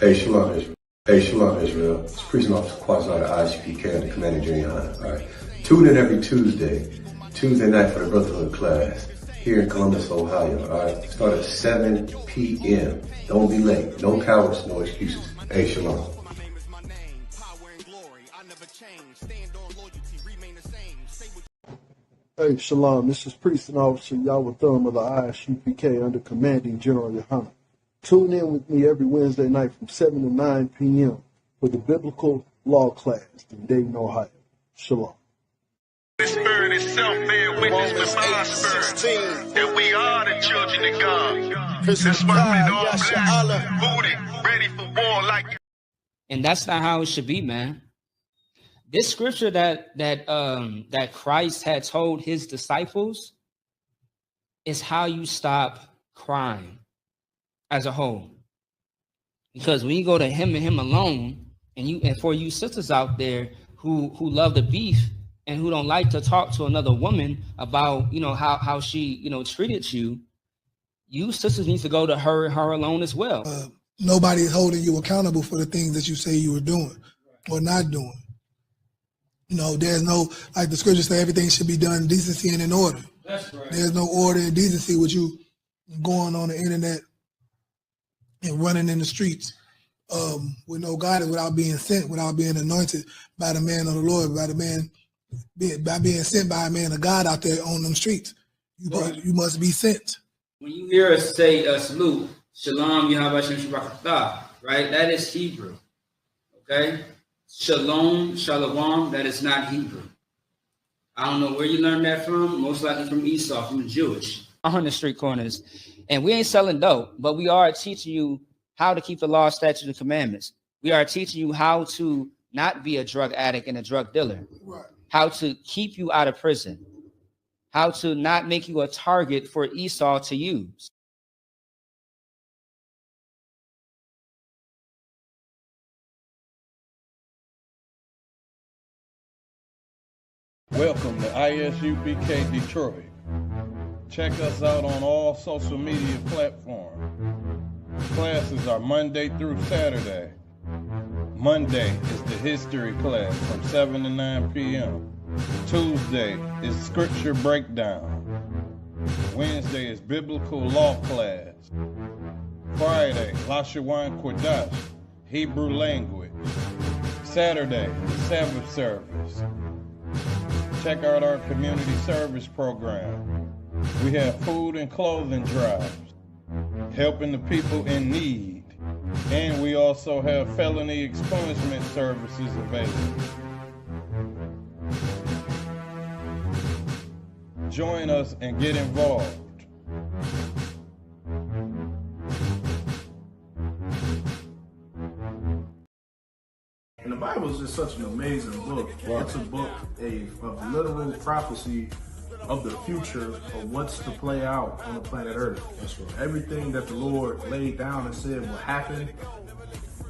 Hey, Shalom, Israel. Hey, Shalom, Israel. It's Prison Officer Quasi, the ICPK, and the Commander Junior Yahanna. All right. Tune in every Tuesday night for the Brotherhood class here in Columbus, Ohio. All right. Start at 7 p.m. Don't be late. No cowards, no excuses. Hey, Shalom. Hey, Shalom. This is Priest and Officer Yahweh Thumb of the ISUPK under Commanding General Yahanna. Tune in with me every Wednesday night from 7 to 9 p.m. for the Biblical Law class in Dayton, Ohio. Shalom. The Spirit itself bear witness with my spirit that we are the children of God. That's why we all black, booted, ready for war like. And that's not how it should be, man. This scripture that Christ had told his disciples is how you stop crime as a whole. Because when you go to him and him alone, and for you sisters out there who love the beef and who don't like to talk to another woman about, how she, treated you, you sisters need to go to her alone as well. Nobody is holding you accountable for the things that you say you were doing or not doing. There's no, like the scriptures say, everything should be done in decency and in order. That's right. There's no order and decency with you going on the internet and running in the streets with no guidance, without being sent, without being anointed by the man of the Lord, by being sent by a man of God out there on them streets. You must be sent. When you hear us say salute, Shalom, Yahweh Shem Shabrakatah, right? That is Hebrew. Okay? Shalom, Shalom, that is not Hebrew. I don't know where you learned that from. Most likely from Esau, from the Jewish. On the street corners. And we ain't selling dope, but we are teaching you how to keep the law, statutes, and commandments. We are teaching you how to not be a drug addict and a drug dealer. Right. How to keep you out of prison. How to not make you a target for Esau to use. Welcome to ISUPK Detroit. Check us out on all social media platforms. Classes are Monday through Saturday. Monday is the history class from 7 to 9 p.m. Tuesday is scripture breakdown. Wednesday is biblical law class. Friday, Lashawan Kodash, Hebrew language. Saturday, Sabbath service. Check out our community service program. We have food and clothing drives, helping the people in need. And we also have felony expungement services available. Join us and get involved. And the Bible is just such an amazing book. Right. It's a book of literal prophecy of the future of what's to play out on the planet Earth. That's right. Everything that the Lord laid down and said will happen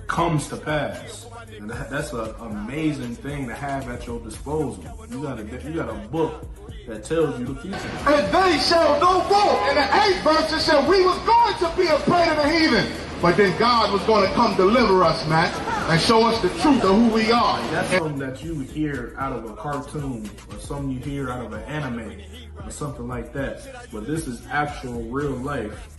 comes to pass. And that's an amazing thing to have at your disposal. You got a book that tells you the future. And they shall no more. In the 8th verse it said we was going to be a prey to the heathen. But then God was going to come deliver us, man, and show us the truth of who we are. That's something that you hear out of a cartoon or something you hear out of an anime or something like that. But this is actual real life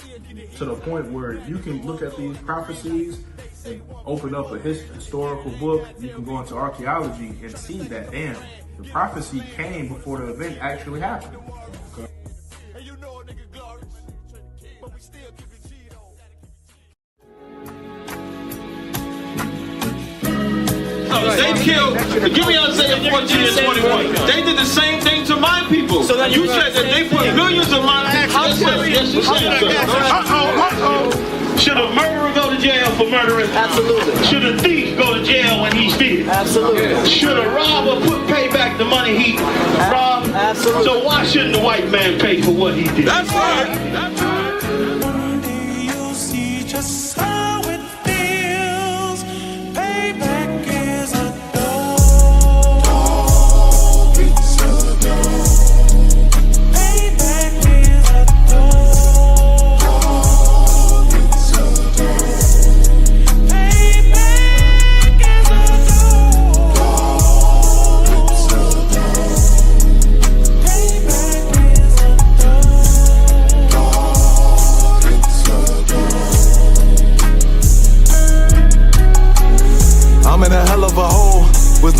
to the point where you can look at these prophecies and open up a historical book. You can go into archaeology and see that, damn, the prophecy came before the event actually happened. They killed, give me Isaiah 14 and 21. They did the same thing to my people. So you said that they put millions of my people. Should a murderer go to jail for murdering? Absolutely. Should a thief go to jail when he steals? Absolutely. Should a robber pay back the money he robbed? Absolutely. So why shouldn't the white man pay for what he did? That's right. That's right. One day you'll see just how it feels. Payback is a dog. It's a dog. Payback is a dog. It's a dog.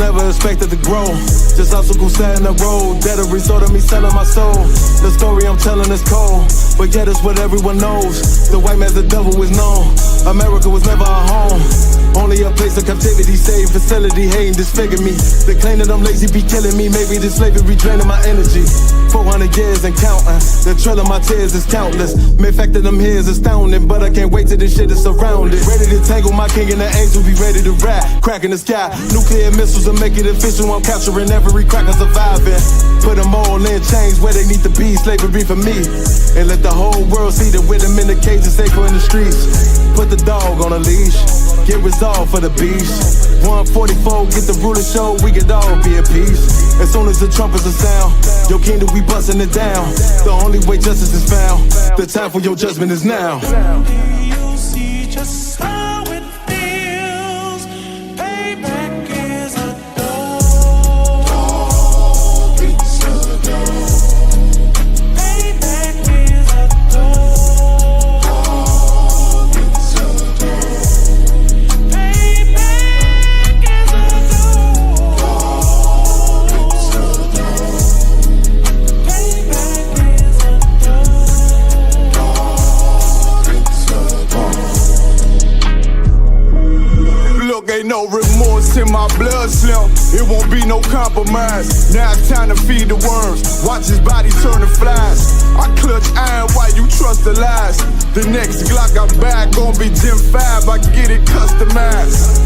never expected to grow. Just obstacles set in the road, that a result of me selling my soul. The story I'm telling is cold, but yet it's what everyone knows. The white man's the devil is known. America was never our home, only a place of captivity, safe facility, hating, disfigure me. They claim that I'm lazy, be killing me. Maybe this slavery draining my energy. 400 years and counting, the trail of my tears is countless. Main fact that I'm here is astounding, but I can't wait till this shit is surrounded. Ready to tangle my king and the angel, be ready to rap. Crack in the sky, nuclear missiles will make it official. I'm capturing every cracker surviving. Put them all in chains where they need to be, slavery for me. And let the whole world see that with them in the cage and safer in the streets. Put the dog on a leash, get resolved for the beast. 144, get the ruler show, we could all be at peace. As soon as the trumpets are sound, your kingdom we busting it down. The only way justice is found, the time for your judgment is now. You see just how it feels. Payback is a dog. It's a dog. Payback is a dog. It's a dog. Payback is a dog. It's a dog. Payback is a Look, ain't no remorse in my blood, Slim. It won't be no compromise. Now it's time to feed the worms. Watch his body turn to flies. I clutch iron while you trust the lies. The next Glock I buy gon' be Gen 5. I get it customized.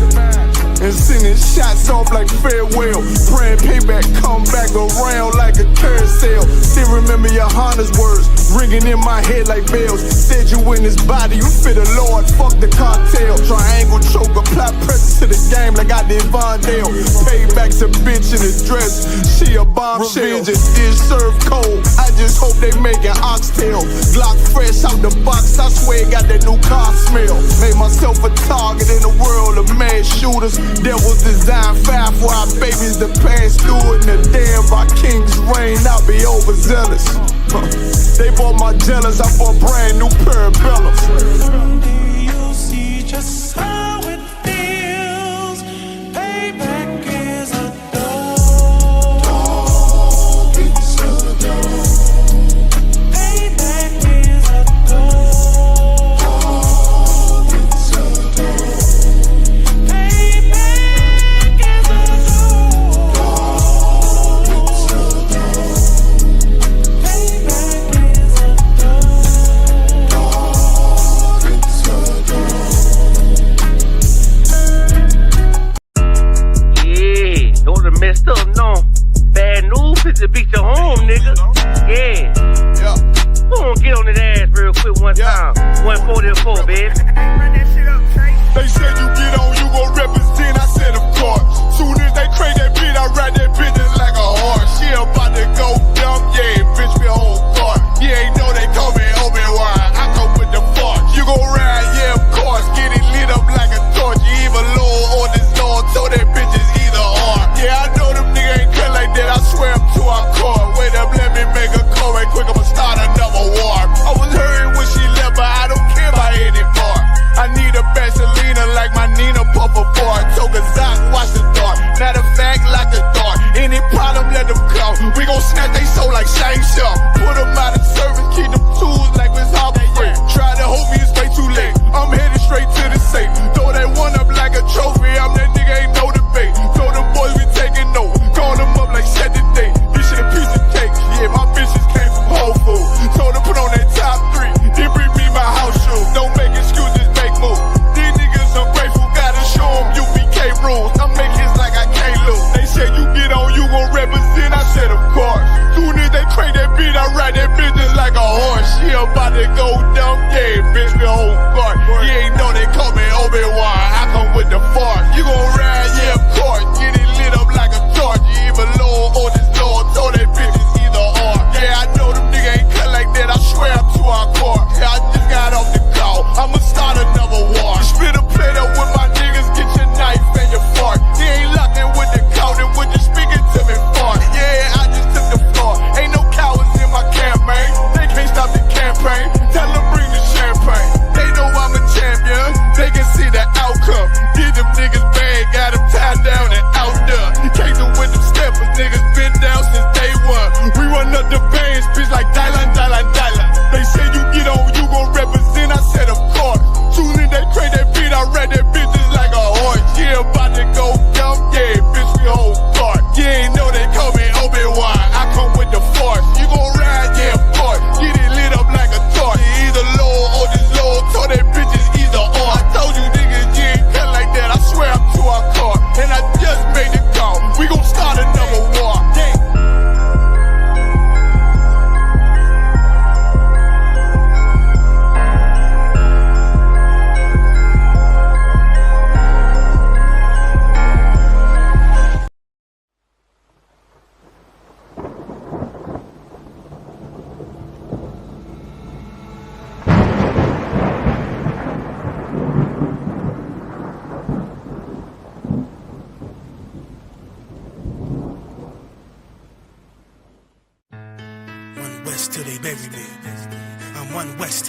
And sending shots off like farewell. Praying payback come back around like a carousel. Still remember Yahanna's words ringing in my head like bells. Said you in this body, you fit the Lord, fuck the cartel. Triangle choke, apply pressure to the game like I did Vondale. Payback's a bitch in a dress, she a bombshell. Revenge is served cold, I just hope they making oxtail. Glock fresh out the box, I swear it got that new car smell. Made myself a target in the world of mad shooters. Devils design fire for our babies to pass through. In the day of our king's reign, I'll be overzealous. They bought my jealous, I bought brand new parabellums. You see just how it feels. Payback is a dog. It's a dog. Payback is a dog. It's a dog. Payback is a dog. It's a dog. Payback is a Yeah, those are messed up, no. Bad news, fit to beat your home, nigga. Yeah. Go on, get on that ass real quick one time. 144, baby. They said you get on, you gon' represent, I said of course. Soon as they crank that beat, I ride that bitch just like a horse. She about to go dumb, yeah, bitch me a whole part. You ain't know they call me Obi-Wan, I come with the force. You gon' ride, yeah, of course, get it lit up like a torch. You even low on this door, so that bitch is either or. Yeah, I know them niggas ain't cut like that, I swear I'm to our core. Wait up, let me make a call right quick, I'ma start another war. I was hurting when she left, but I don't care about any part.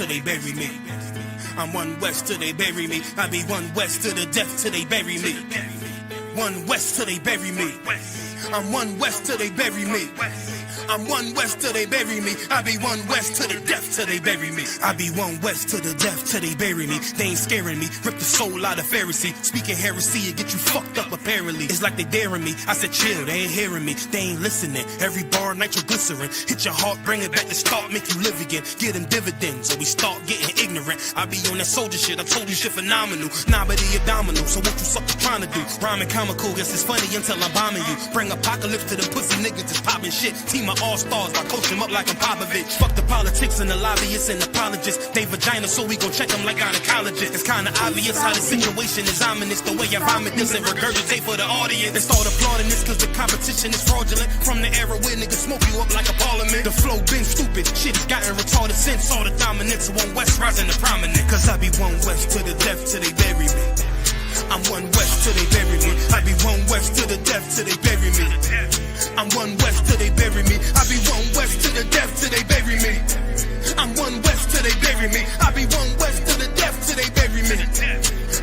till they bury me. I'm one West till they bury me. I be one West to the death till they bury me. One West till they bury me. I'm one West till they bury me. I'm one West till they bury me. I be one West to the death till they bury me. I be one West to the death till they bury me. They ain't scaring me. Rip the soul out of Pharisee. Speaking heresy and get you fucked up apparently. It's like they daring me. I said chill, they ain't hearing me. They ain't listening. Every bar nitroglycerin. Hit your heart, bring it back to start, make you live again. Get them dividends or we start getting ignorant. I be on that soldier shit. I told you shit phenomenal. Nah, but the abdominal. So what you suckers trying to do? Rhyming comical. Guess it's funny until I'm bombing you. Bring apocalypse to them pussy niggas just popping shit. Team of all-stars, I coach them up like I'm Popovich. Fuck the politics and the lobbyists and apologists. They vagina, so we gon' check them like gynecologists. It's kinda obvious how the situation is ominous. The way I vomit this and regurgitate for the audience. They start applauding this cause the competition is fraudulent. From the era where niggas smoke you up like a parliament. The flow been stupid, shit has gotten retarded since all the dominance of one West rising to prominent. Cause I be one West to the death till they bury me. I'm one West till they bury me. I be one West to the death till they bury me. I'm one West till they bury me. I be one West to the death till they bury me. I'm one West till they bury me. I be one West to the death till they bury me.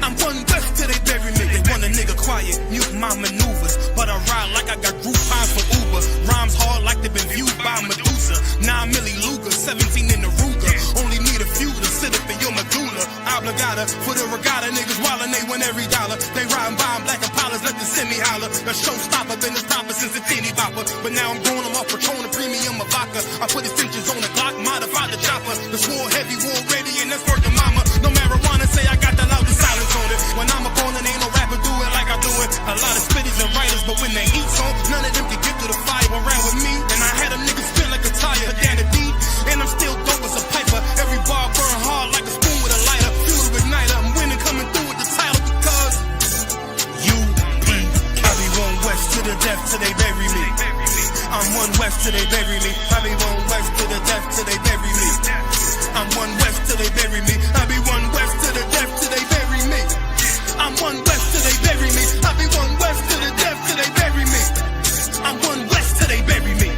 I'm one West till they bury me. They want a nigga quiet, mute my maneuvers, but I ride like I got Groupons for Uber. Rhymes hard like they been viewed by Medusa. 9 milli Luger, 17 in the Ruger. Only need a few to sit up in your medulla. Obligata for the regatta, niggas wildin', they win every dollar. They riding by in black Impalas, let the semi holler. A showstopper, been the stopper since the teeny bopper. But now I'm growing them off Patron, premium of vodka. I put extensions on the Glock, modified the chopper. The swore heavy, war ready, and that's worth the mama. No marijuana, say I got the loudest silence on it. When I'm up on it, ain't no rapper do it like I do it. A lot of spitties and writers, but when the heat's on, none of them can get to the fire around with me. And I had them niggas spin like a tire, but down the deep, and I'm still dope as a piper. Every bar burn hard like a spoon with a lighter. Fuel to igniter, I'm winning, coming through with the title because I be one West to the death till they bury me. I'm one West till they bury me. I be one West to the death till they bury me. I'm one West till they bury me. I be one West to the death till they bury me. I'm one West till they bury me. I be one West to the death till they bury me. I'm one West till they bury me.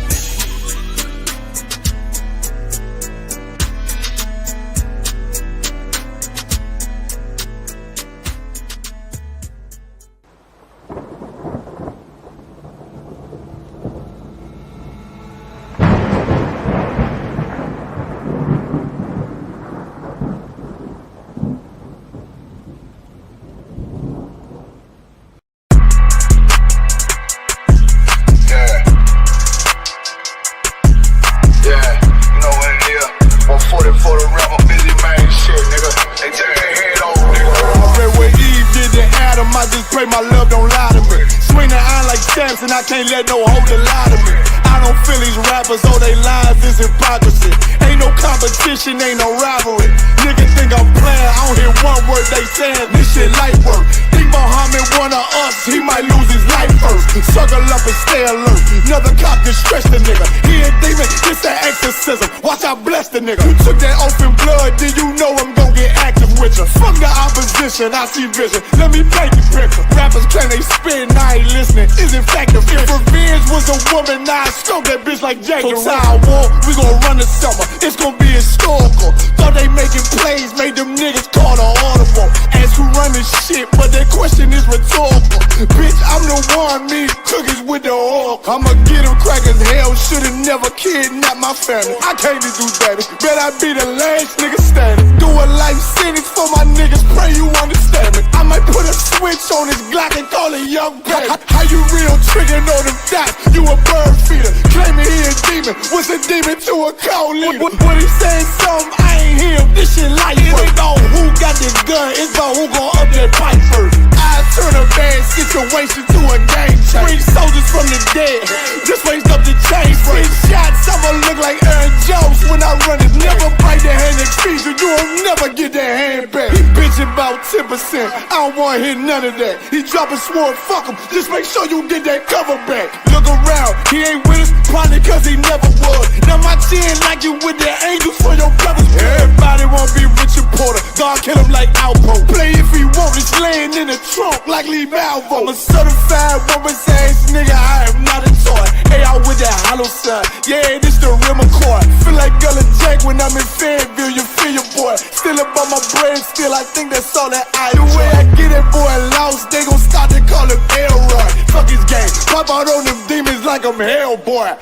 And I can't let no hoe to lie to me. I don't feel these rappers, all they lies is hypocrisy. Ain't no competition, ain't no rivalry. Niggas think I'm playing, I don't hear one word they saying. This shit light work. Think Muhammad one of us, he might lose his life first. Circle up and stay alert. Another cop just stretch the nigga. He a demon, it's an exorcism. Watch I bless the nigga. You took that open blood, then you know I'm gon' get active with you. Fuck the opposition, I see vision. Let me paint the picture. Rappers claim they spit and I ain't listening. Is it fact if revenge was a woman, now I stroke that bitch like Jack the Ripper. War, we gon' run the summer. It's gon' be historical. Thought they making plays, made them niggas call the audible. Ask who run this shit, but that question is rhetorical. Bitch, I'm the one, me cookies with the oil. I'ma get them crackers, hell, should've never kidnapped my family. I can't do that. Bet I be the last nigga standing. Do a life sentence for my niggas, pray you understand me. I might put a switch on this Glock and call it young baby. How you real trigger on them dots? You a bird feeder, claiming he a demon. What's a demon to a cold leader? What he saying something, I ain't hear him. This shit light work. It ain't about who got this gun, it's about who gon' up that pipe first. I turn a bad situation to a game changer. Bring soldiers from the dead, just raised up the chain. 6 shots, I'ma look like Aaron Jones when I run it. Never bite the hand and feed you, you'll never get that hand back. He bitchin' about 10%, I don't wanna hear none of that. He dropping sword, fuck him, just make sure you get that cover back. Look around, he ain't with us, probably cause he never was. Now my chin like you with the angels for your brothers. Everybody wanna be Richard Porter, God kill him like Alpo. Play if he want, it's laying in the trunk like Lee Malvo. I'm a certified woman's ass nigga, I am not a toy. Hey, I with that hollow side, yeah, this the rim accord. Feel like Gullah Jack when I'm in Fayetteville, you feel your boy. boy. Still about my brain, still I think that's all that I do. The way I get it, boy, lost, they gon' start to call him Elroy. Fuck his game, pop out on them demons like I'm Hellboy.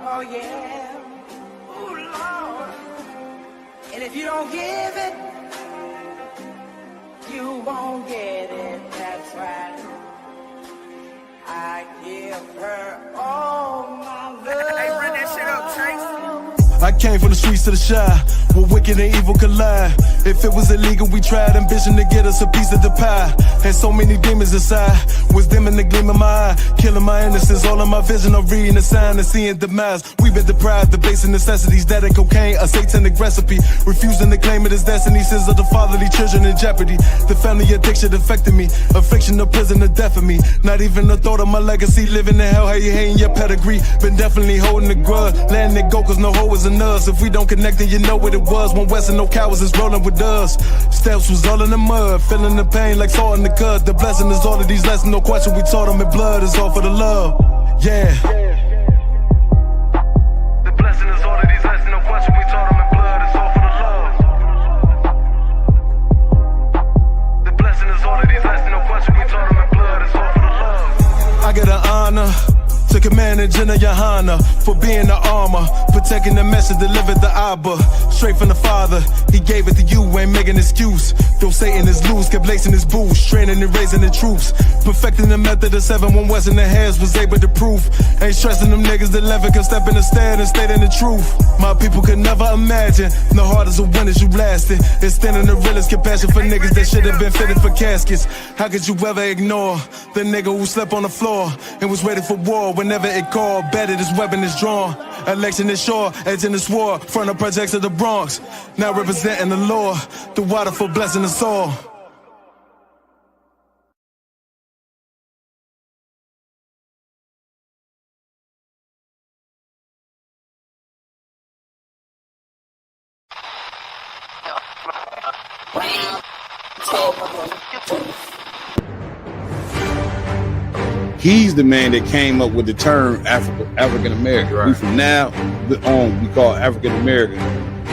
Oh yeah, ooh Lord. And if you don't give it, you won't get it. That's right. I give her all my love. Hey, run that shit up, Trace. I came from the streets to the shy, where wicked and evil collide. If it was illegal, we tried ambition to get us a piece of the pie. Had so many demons inside, was dim in the gleam of my eye, killing my innocence. All of my vision of reading the sign and seeing demise. We've been deprived of basic necessities, that and cocaine, a satanic recipe. Refusing to claim it as destiny, sins of the fatherly children in jeopardy. The family addiction affected me, affliction of prison, the death of me. Not even the thought of my legacy, living in hell, how you hating your pedigree. Been definitely holding the grudge, letting it go cause no hoe is in us. If we don't connect then you know what it was. One West and no cowards is rolling with us. Steps was all in the mud, feeling the pain like salt in the cut. The blessing is all of these lessons, no question we taught them in blood. It's all for the love, yeah. The blessing is all of these lessons, no question we taught them in blood. It's all for the love. The blessing is all of these lessons, no question we taught them in blood. It's all for the love. I get an honor to Commander General Yahanna for being the armor, protecting the message, delivered the Abba. Straight from the Father, he gave it to you, ain't making excuse. Though Satan is loose, kept lacing his boots, training and raising the troops. Perfecting the method of 7-1 West in the heads was able to prove. Ain't stressing them niggas that never can step in the stand and state in the truth. My people could never imagine the hardest of winners you lasted. Extending the realest compassion for niggas that should have been fitted for caskets. How could you ever ignore the nigga who slept on the floor and was ready for war? Whenever it called, better this weapon is drawn. Election is sure, edge in this war, front of projects of the Bronx. Now representing the Lord, the water for blessing us all. He's the man that came up with the term African American. Right. We from now on we call African American.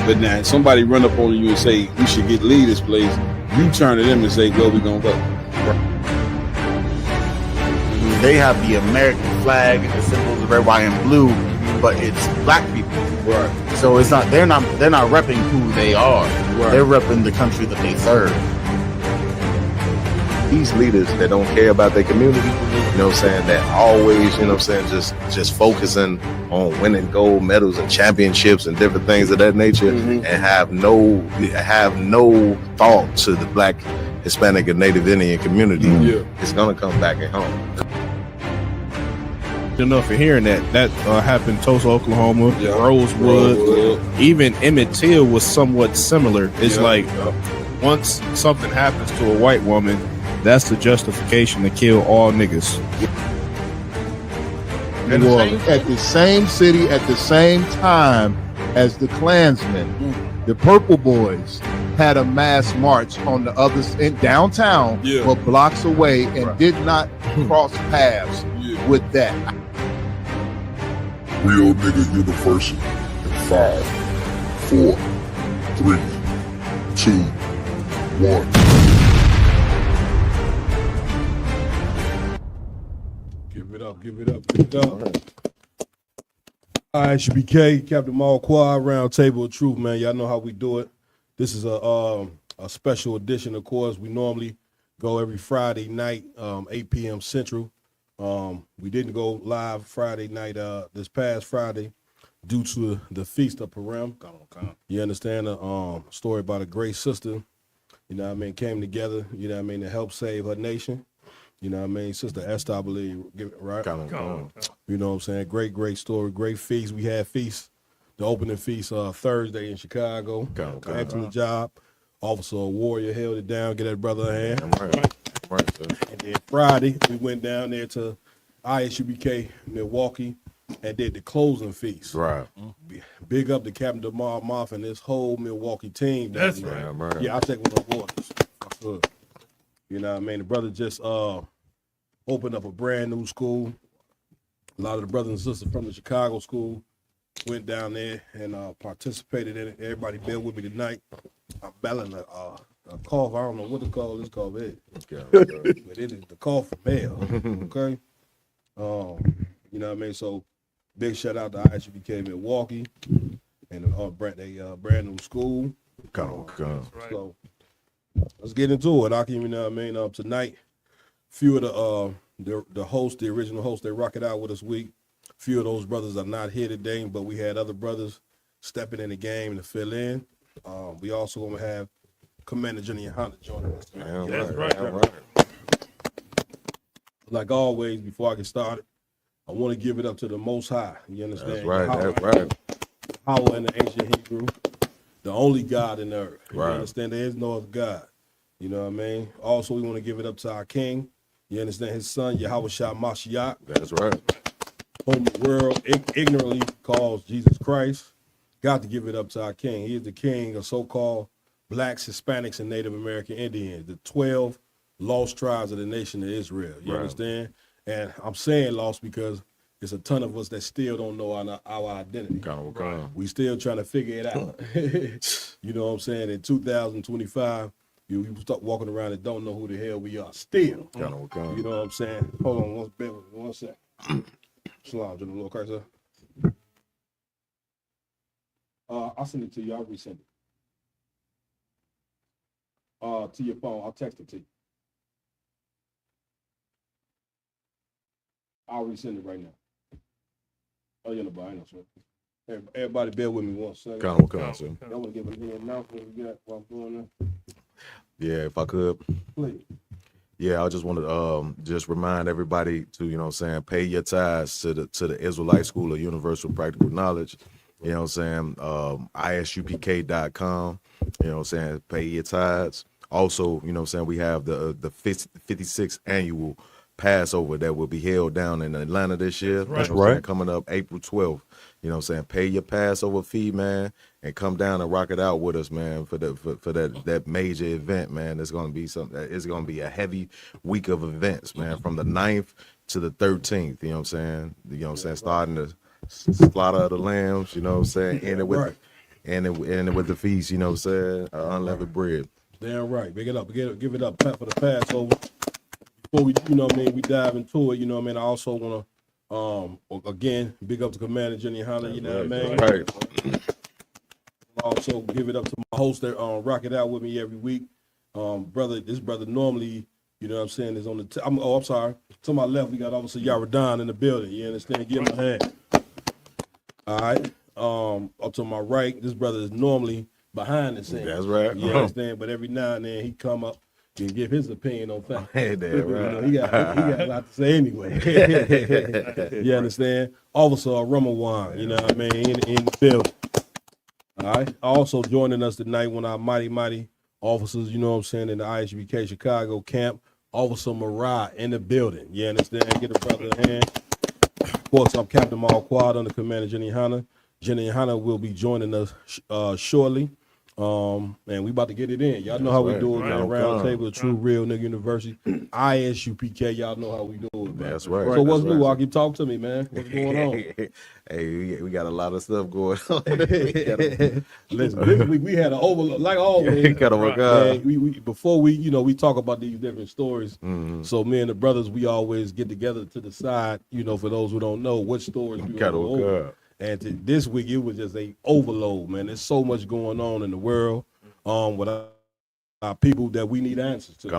But now somebody run up on you and say we should leave this place, you turn to them and say, well, we gonna go. Right. They have the American flag, the symbols of red, white, and blue, but it's black people. Right. So it's not they're not repping who they are. Right. They're repping the country that they serve. These leaders that don't care about their community, you know what I'm saying, that always, you know what I'm saying, just focusing on winning gold medals and championships and different things of that nature, and have no thought to the Black, Hispanic, and Native Indian community. It's gonna come back at home. Enough for hearing that happened in Tulsa, Oklahoma, Rosewood. Even Emmett Till was somewhat similar. It's like once something happens to a white woman, that's the justification to kill all niggas. At the same city, at the same time as the Klansmen, the Purple Boys had a mass march on the other in downtown, but blocks away, and did not cross paths with that. Real Nigga University in 5, 4, 3, 2, 1. Give it up. All right, HBK, Captain Mall Quad, Round Table of Truth, man. Y'all know how we do it. This is a special edition, of course. We normally go every Friday night, 8 p.m. Central. We didn't go live Friday night, this past Friday, due to the Feast of Purim. You understand the story about a great sister, you know what I mean, came together, you know what I mean, to help save her nation. You know what I mean? Sister Esther, I believe, right? Come. You know what I'm saying? Great story, great feast. We had feast, the opening feast Thursday in Chicago. Excellent job. Officer Warrior held it down, get that brother a hand. Right. And then Friday, we went down there to ISUBK Milwaukee and did the closing feast. Right. Big up to Captain DeMar Moff and this whole Milwaukee team. That's right. Yeah, I'll take one of the waters. Good. You know what I mean? The brother just opened up a brand new school. A lot of the brothers and sisters from the Chicago school went down there and participated in it. Everybody bear with me tonight. I'm battling a cough. I don't know what to call this cough is. But it is the cough from hell. Okay? You know what I mean? So big shout out to ISUBK Milwaukee and they brand new school. So let's get into it. You know what I mean? Tonight, few of the hosts, the original hosts, they rock it out with us week. Few of those brothers are not here today, but we had other brothers stepping in the game to fill in. We also gonna have Commander General Yahanna joining us tonight. That's right. Like always, before I get started, I want to give it up to the Most High. You understand? That's right. Power in the ancient Hebrew, the only God in the earth. You Right. understand? There is no other God. You know what I mean? Also, we want to give it up to our King. You understand? His son, Yahweh Shah Mashiach. That's right. Whom the world ignorantly calls Jesus Christ. Got to give it up to our King. He is the King of so-called blacks, Hispanics, and Native American Indians, the 12 lost tribes of the nation of Israel. You understand? And I'm saying lost because there's a ton of us that still don't know our identity. We still trying to figure it out. You know what I'm saying? In 2025, you start walking around and don't know who the hell we are still. You know what I'm saying? Hold on, one sec. Shalom to the Lord Christ, sir. I'll send it to you. I'll resend it. To your phone. I'll text it to you. I'll resend it right now. Oh, yeah, nobody knows. Everybody bear with me one second. Come on, sir. I want to give a little announcement we got while I'm doing that. Yeah, if I could. Please. Yeah, I just want to just remind everybody to, you know what I'm saying, pay your tithes to the Israelite School of Universal Practical Knowledge. You know what I'm saying? ISUPK.com. You know what I'm saying? Pay your tithes. Also, you know what I'm saying, we have the 56th annual Passover that will be held down in Atlanta this year. That's you know what I'm saying, coming up April 12th. You know what I'm saying? Pay your Passover fee, man, and come down and rock it out with us, man, for that major event, man. It's gonna be it's gonna be a heavy week of events, man, from the 9th to the 13th. You know what I'm saying? You know what I'm saying? Starting the slaughter of the lambs, you know what I'm saying? And it with the feast, you know what I'm saying? Unleavened bread. Damn right. Give it up for the Passover. Before we, you know what I mean, we dive into it, you know what I mean, I also want to, again, big up to Commander Jenny Yahanna, you know what I mean? Right. Also give it up to my host that rock it out with me every week. This brother normally, you know what I'm saying, is on the, I'm sorry. To my left, we got Officer Yaradan in the building, you understand? Give him a hand. All right. Up to my right, this brother is normally behind the scenes. That's right. You understand? But every now and then he come up and give his opinion on things. Hey, that's right. You know, he got a lot to say anyway. You understand? Officer Ramawan, you know what I mean, in the building. All right. Also joining us tonight, one of our mighty officers, you know what I'm saying, in the ISBK Chicago camp, Officer Marat in the building. You understand? Get a brother a hand. Of course, I'm Captain Marquardt under Commander Jenny Yahanna. Jenny Yahanna will be joining us shortly. And we about to get it in. Y'all know how we do it, man. Round table, True Real Nigga University. ISUPK, y'all know how we do it, man. That's right. So what's new, Aki? Talk to me, man. What's going on? Hey, we got a lot of stuff going on. Listen, this week we had an overload, like always. We gotta work out. Before we talk about these different stories. So me and the brothers, we always get together to the side, for those who don't know, what stories we gotta work over. And this week, it was just a overload, man. There's so much going on in the world with our people that we need answers to.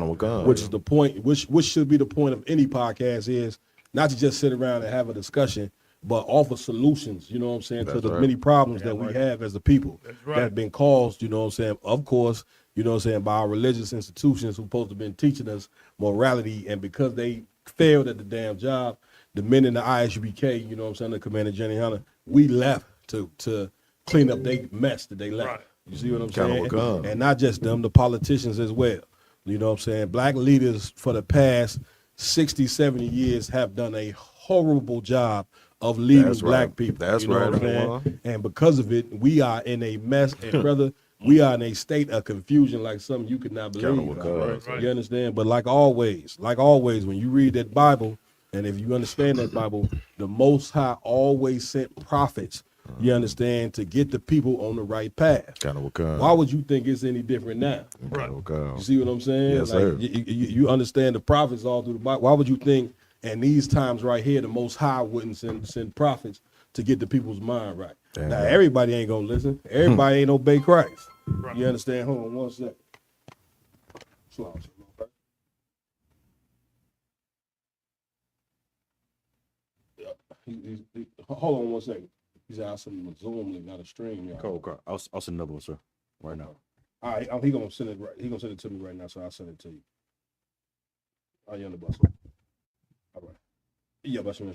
Which is the point, which should be the point of any podcast is not to just sit around and have a discussion, but offer solutions, you know what I'm saying, to That's the right. many problems that we have as a people that have been caused, you know what I'm saying, of course, you know what I'm saying, by our religious institutions who supposed to have been teaching us morality, and because they failed at the damn job, the men in the ISUBK, you know what I'm saying, the Commander Jenny Hunter, we left to clean up their mess that they left. You see what I'm saying? And not just them, the politicians as well. You know what I'm saying? Black leaders for the past 60, 70 years have done a horrible job of leading black people. That's you know right. what I'm saying? And because of it, we are in a mess, and brother, we are in a state of confusion like something you could not believe. You understand? But like always, when you read that Bible, and if you understand that Bible, the Most High always sent prophets, you understand, to get the people on the right path. Why would you think it's any different now? You see what I'm saying? Yes, like, sir. You understand the prophets all through the Bible. Why would you think in these times right here, the Most High wouldn't send prophets to get the people's mind right? Damn now, right. everybody ain't going to listen. Everybody ain't obey Christ. You understand? Hold on one second. Slow down, okay? Hold on one second. He said, I'll send him a Zoom link, not a stream. Y'all. Cool. I'll send another one, sir, right now. All right, he gonna send it right. He gonna send it to me right now, so I'll send it to you. Oh, you on the bus? All right. Yeah, but I'm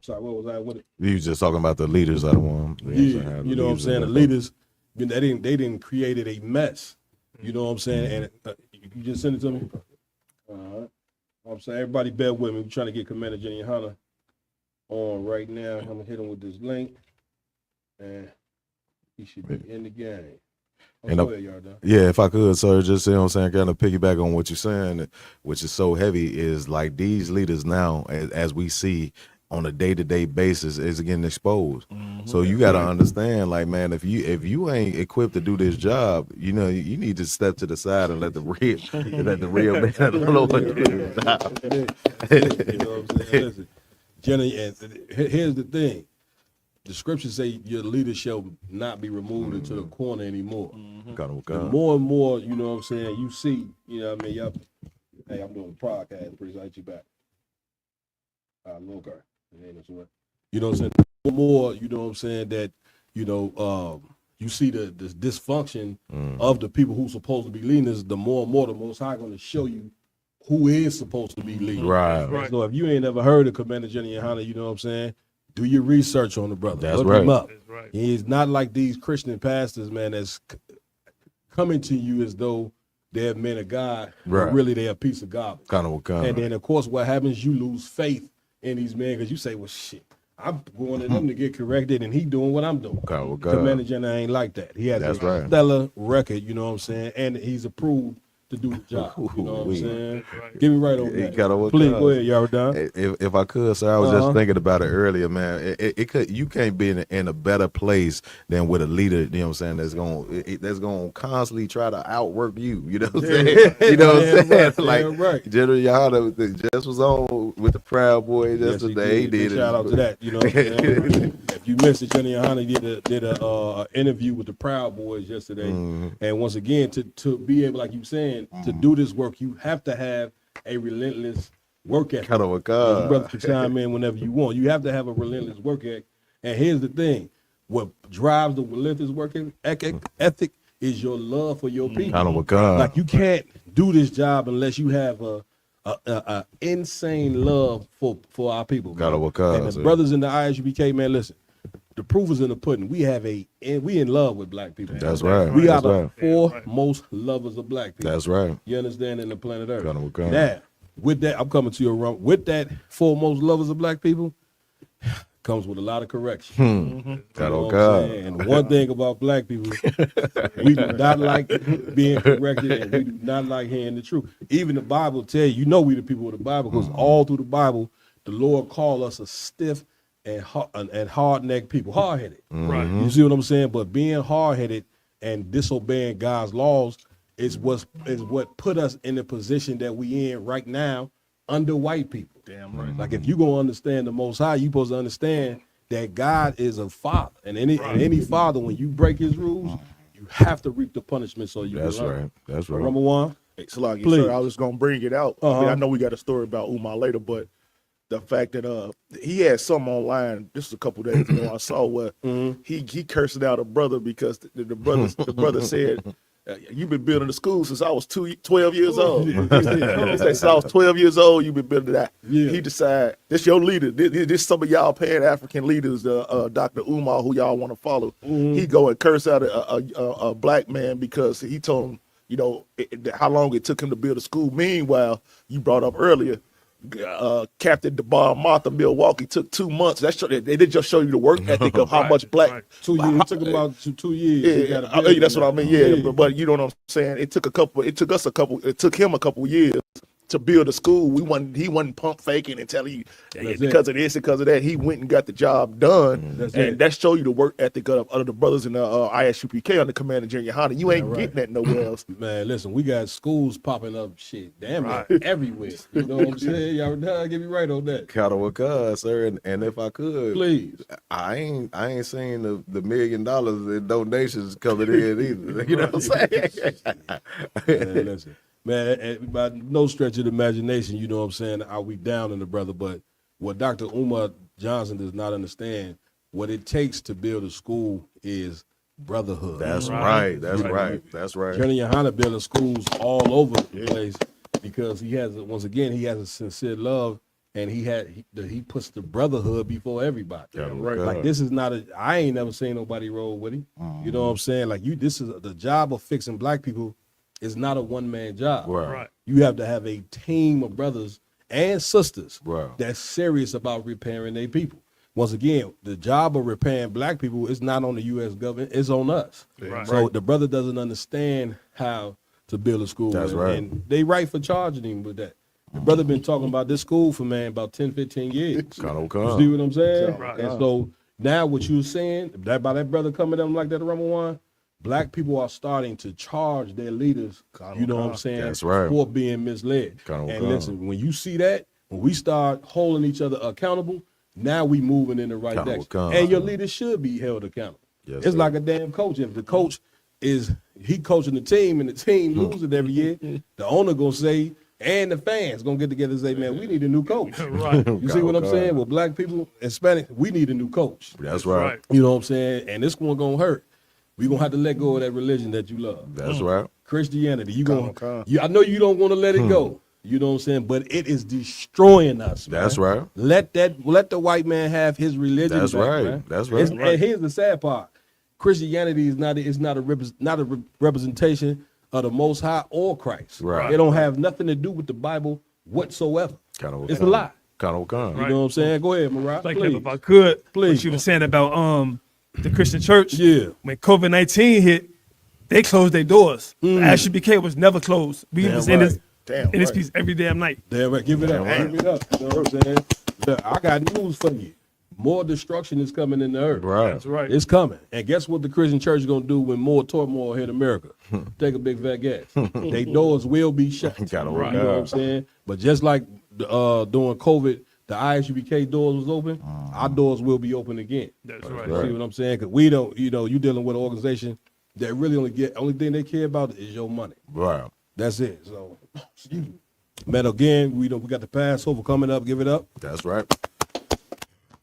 sorry. What was I with it? You was just talking about the leaders of the one. Yeah, you know what I'm saying. The leaders, they didn't created a mess. You know what I'm saying. And you just send it to me. All right. I'm saying, everybody bear with me. We're trying to get Commander Jenny Yahanna on right now. I'm gonna hit him with this link, and he should be in the game. Yeah, if I could, sir, just, you know what I'm saying, kind of piggyback on what you're saying, which is so heavy, is like these leaders now, as we see on a day-to-day basis, is getting exposed. So you got to understand, like, man, if you ain't equipped to do this job, you know, you need to step to the side and let the real man of the Lord do his job. You know what I'm saying? Listen, Jenny, and here's the thing. The scriptures say your leader shall not be removed into the corner anymore. The more and more, you know what I'm saying, you see, you know what I mean, y'all, hey, I'm doing a podcast, appreciate you back. Okay. You know what I'm saying? The more, you know what I'm saying, that, you know, you see the dysfunction of the people who's supposed to be leaders, the more and more the Most High going to show you who is supposed to be leading. Right. So if you ain't ever heard of Commander Jenny Yahanna, you know what I'm saying, do your research on the brother. That's Look right. him up. He's not like these Christian pastors, man, that's coming to you as though they're men of God, but really they're a piece of garbage. And then, of course, what happens, you lose faith in these men because you say, well, shit, I'm going to them to get corrected, and he doing what I'm doing. Commander Jenny ain't like that. He has a stellar record, you know what I'm saying, and he's approved to do the job. You know what I'm saying? Give me right on that. Please, go ahead, y'all done. If I could, sir, I was just thinking about it earlier, man. It could, you can't be in a better place than with a leader, you know what I'm saying, that's gonna constantly try to outwork you. You know what I'm saying? You know what I'm saying? Like General Yahanna just was on with the Proud Boys yesterday. He did shout out to that. You know what I'm saying? If you missed it, Jenny Yahanna did a interview with the Proud Boys yesterday. And once again, to be able, like you saying, to do this work, you have to have a relentless work ethic. Brother can chime in whenever you want. You have to have a relentless work ethic. And here's the thing: what drives the relentless work ethic is your love for your people. Like, you can't do this job unless you have a insane love for our people. And the brothers in the ISUBK, man, listen. The proof is in the pudding. We in love with black people. That's right. We are the foremost lovers of black people. That's right. You understand? In the planet Earth. Now, with that, I'm coming to your room. With that, foremost lovers of black people comes with a lot of correction. You know what I'm saying? And one thing about black people, we do not like being corrected, and we do not like hearing the truth. Even the Bible tell you, we the people of the Bible, because all through the Bible, the Lord called us a stiff and hard-necked people, hard-headed. You see what I'm saying? But being hard-headed and disobeying God's laws is what put us in the position that we in right now under white people. Damn right. Like, if you gonna understand the Most High, you supposed to understand that God is a father, and any father, when you break his rules, you have to reap the punishment. So you. That's right. That's right. Number one. Salaki, sir, I was gonna bring it out. I mean, I know we got a story about Umar later, but the fact that he had something online just a couple days ago I saw where he cursed out a brother because the brother said, you've been building the school since I was 12 years old. He said, since I was 12 years old, you've been building that. Yeah. He decided, this your leader. This some of y'all Pan-African leaders, Dr. Umar, who y'all want to follow. He go and curse out a black man because he told him, how long it took him to build a school. Meanwhile, you brought up earlier, Captain DeBar Martha Milwaukee took 2 months. They did just show you the work ethic of how much black. Right. 2 years. It took about 2 years. Yeah, that's what I mean. Yeah, but you know what I'm saying. It took him a couple years to build a school. He wasn't pump faking and telling you because of this and because of that. He went and got the job done, that show you the work ethic of the brothers in the ISUPK under Commander General Yahanna. You ain't getting that nowhere else. Man, listen, we got schools popping up, damn everywhere. You know what I'm saying? Y'all get me right on that. Kind sir, and if I could, please, I ain't seen the $1 million in donations coming in either. You know what I'm saying? Man, listen. Man, by no stretch of the imagination, you know what I'm saying, are we down in the brother, but what Dr. Umar Johnson does not understand, what it takes to build a school is brotherhood. That's right. That's right. General Yahanna building schools all over the place because he has a sincere love, and he puts the brotherhood before everybody. Like this is not I ain't never seen nobody roll with him. You know what I'm saying? Like this is the job of fixing black people. It's not a one-man job. Right. You have to have a team of brothers and sisters that's serious about repairing their people. Once again, the job of repairing black people is not on the U.S. government. It's on us. Right. So the brother doesn't understand how to build a school. That's right. And they right for charging him with that. The brother been talking about this school for, about 10, 15 years. You see what I'm saying? Right. And so now what you're saying, by that brother coming down like that Ramadan, black people are starting to charge their leaders, you know what I'm saying, that's right, for being misled. And listen, when you see that, when we start holding each other accountable, now we moving in the right direction. And your leaders should be held accountable. Yes, it's like a damn coach. If the coach he coaching the team and the team losing every year, the owner gonna say, and the fans gonna get together and say, man, we need a new coach. Right. You see what I'm saying? With black people, Hispanic, we need a new coach. That's right. You know what I'm saying? And this one gonna hurt. We're going to have to let go of that religion that you love. That's right. Christianity. I know you don't want to let it go. You know what I'm saying? But it is destroying us, man. That's right. Let the white man have his religion. That's back, right. Man. That's right. And here's the sad part. Christianity is not a representation of the Most High or Christ. Right. It don't have nothing to do with the Bible whatsoever. It's a lie. You know what I'm saying? Go ahead, Mariah. Like if I could, please. What you were saying about the Christian church. Yeah. When COVID-19 hit, they closed their doors. ISUPK was never closed. We was in this piece every damn night. Damn right. Give it up. Give it up. You know what I'm saying? Look, I got news for you. More destruction is coming in the earth. Right. That's right. It's coming. And guess what the Christian church is going to do when more turmoil hit America? Take a big fat guess. Their doors will be shut. You know what I'm saying? But just like during COVID, the ISUPK doors was open, our doors will be open again. That's right. You see what I'm saying? Because we don't, you dealing with an organization that really only thing they care about is your money. Right. That's it. So, excuse me. Man, again, we got the Passover coming up. Give it up. That's right.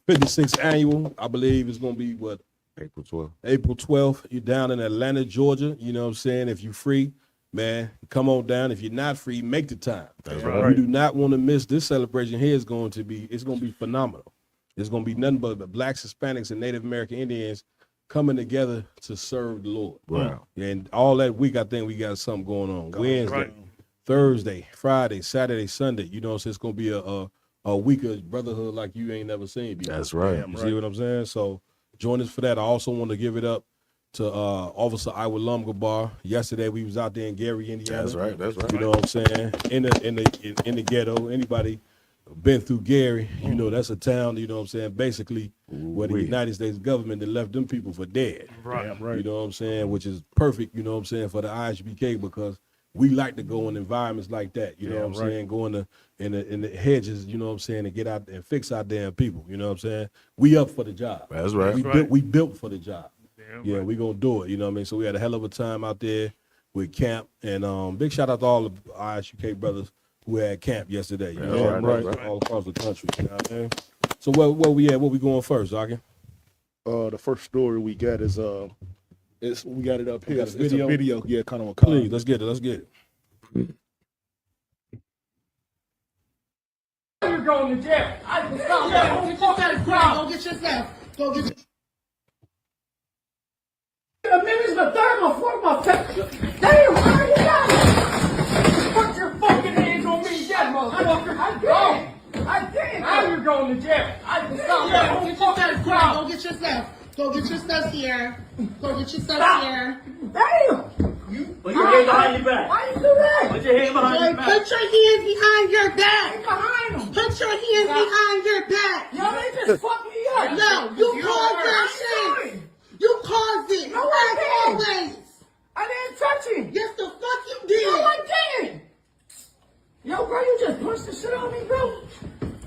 56th annual, I believe it's going to be what? April 12th. April 12th. You're down in Atlanta, Georgia. You know what I'm saying? If you're free, man, come on down. If you're not free, make the time. That's right. You do not want to miss this celebration here. It's going to be phenomenal. It's going to be nothing but blacks, Hispanics, and Native American Indians coming together to serve the Lord. Wow. And all that week, I think we got something going on. Wednesday, Thursday, Friday, Saturday, Sunday. You know, so it's going to be a week of brotherhood like you ain't never seen before. That's right. You see what I'm saying? So join us for that. I also want to give it up to Officer Iowa Lumgabar. Yesterday we was out there in Gary, Indiana. That's right. That's right. You know what I'm saying? In the ghetto. Anybody been through Gary, you know that's a town, you know what I'm saying, basically where the United States government that left them people for dead. Right. You know what I'm saying? Which is perfect, you know what I'm saying, for the ISBK because we like to go in environments like that, you know what I'm saying, go in the hedges, you know what I'm saying, and get out and fix our damn people, you know what I'm saying? We up for the job. That's right. We built for the job. Yeah, we gonna do it, you know what I mean? So we had a hell of a time out there with camp, and big shout out to all the ISUK brothers who had camp yesterday. You Yeah, know, right. all across the country. You know what I mean? So where we at? Where we going first, Zaki? The first story we got is we got it up here. Got It's a video? a video. Yeah, kind of. Please, let's get it. Let's get it. You're going to jail. Go get yourself. Go get yourself. The minutes, the third, my fourth, my fifth. Damn, how you got it? Put your fucking hands on me, that motherfucker. I did. Now you're going to jail. Go get yourself. Go get your stuff here. Go get your stuff here. Damn. Put your hands behind your back. Why you do that? Put your hands behind your back. Put your hands behind your back. Behind them. Put your hands behind your back. Yo, they just fucked me up. No, you caused that shit. You caused it. No, I didn't. Always. I didn't touch it. Yes, the fuck you did. No, I didn't. Yo, bro, you just punched the shit on me, bro.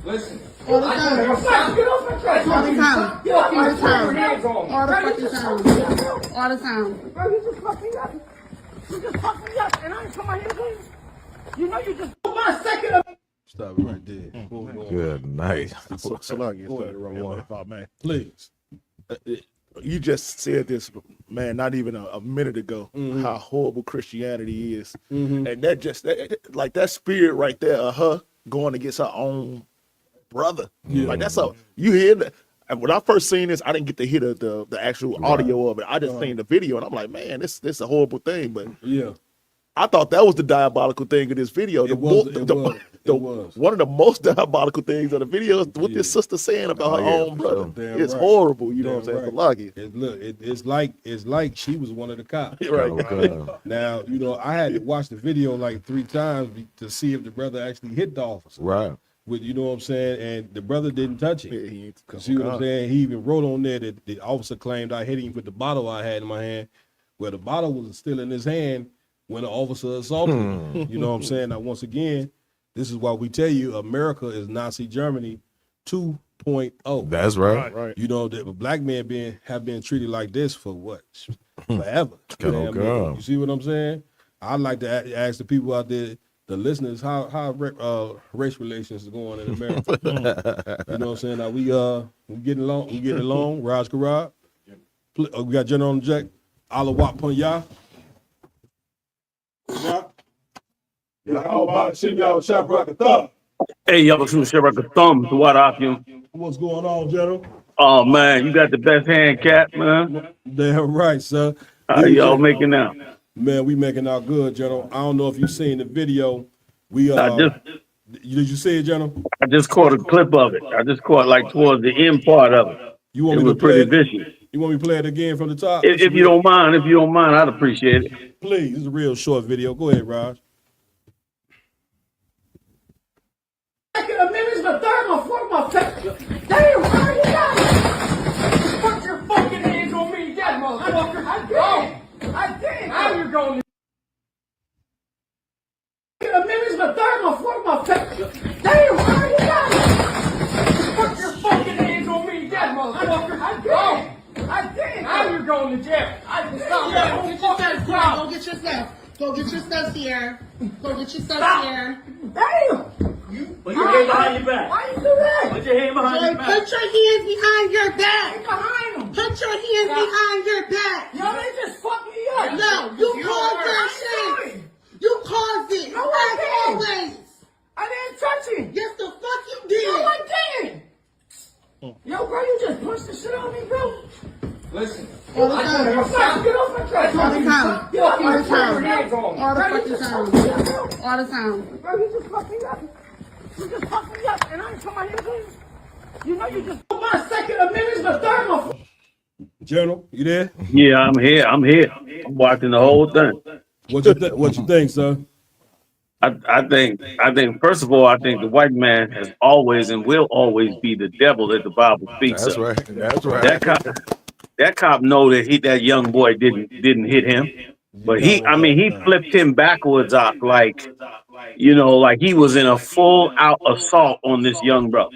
Listen. All the time. Get off my track. All the time. All the time. All the fucking time. All the time. Bro, you just fucked me up. You just fucked me up, and I ain't somebody here. You know you just put my second of Stop it right there. Good night. So long, man. Please. You just said this, man, not even a minute ago, how horrible Christianity is. And that spirit right there of her going against her own brother. Yeah. Like, that's you hear that. And when I first seen this, I didn't get to hear the actual audio of it. I just seen the video, and I'm like, man, this is a horrible thing. But yeah, I thought that was the diabolical thing of this video. It was. One of the most diabolical things of the video is what this sister saying about her own brother. It's horrible. You know what I'm saying? Right. It's like she was one of the cops. Right. Now, you know, I had to watch the video like 3 times to see if the brother actually hit the officer. Right. With, you know what I'm saying? And the brother didn't touch it. See what I'm saying? He even wrote on there that the officer claimed I hit him with the bottle I had in my hand, where the bottle was still in his hand when the officer assaulted him. You know what I'm saying? Now, once again, this is why we tell you America is Nazi Germany 2.0. That's right. You know, that black men have been treated like this for what? Forever. You know what I mean? You see what I'm saying? I'd like to ask the people out there, the listeners, how race relations is going in America. You know what I'm saying? Now we getting along. Raj Karab. We got General on the Jack. Alawat Punya. Hey, y'all shoot Shabbat thumb to what off you. What's going on, General? Oh man, you got the best hand cap, man. Damn right, sir. How y'all making out? Man, we making out good, General. I don't know if you seen the video. Did you see it, General? I just caught a clip of it. I just caught like towards the end part of it. You want it me was to play pretty vicious. You want me to play it again from the top? If you don't mind, I'd appreciate it. Please, it's a real short video. Go ahead, Raj. The minutes, the third, my fourth, my fifth. Damn, how you got it? Put your fucking hands on me, that motherfucker. I did. Now you're going to the minutes, the third, my fourth, my fifth. Damn, how you got it? Put your fucking hands on me, that motherfucker. I did. Now you're going to jail. Go get yourself. Go get your stuff here. Go get your stuff here. Damn. Put your hands behind your back. Why you do that? Put your hands behind your back. Put your hands behind your back. Behind them. Put your hands behind your back. Yo, they just fucked me up. No, you caused that shit. You caused it. No, I didn't. Always. I didn't touch it. Yes, the fuck you did. No, I didn't. Yo, bro, you just punched the shit on me, bro. Listen. All the time. Get off my track. All the time. All the time. All the fucking time. All the time. Bro, you just fucked me up. You just fucked me up, and I ain't somebody here. You know you just put my second amendment, the third one. General, you there? Yeah, I'm here. I'm watching the whole thing. What you think, sir? I think first of all, I think the white man has always and will always be the devil that the Bible speaks of. That's right. That cop know that that young boy didn't hit him, but he flipped him backwards off like he was in a full out assault on this young brother.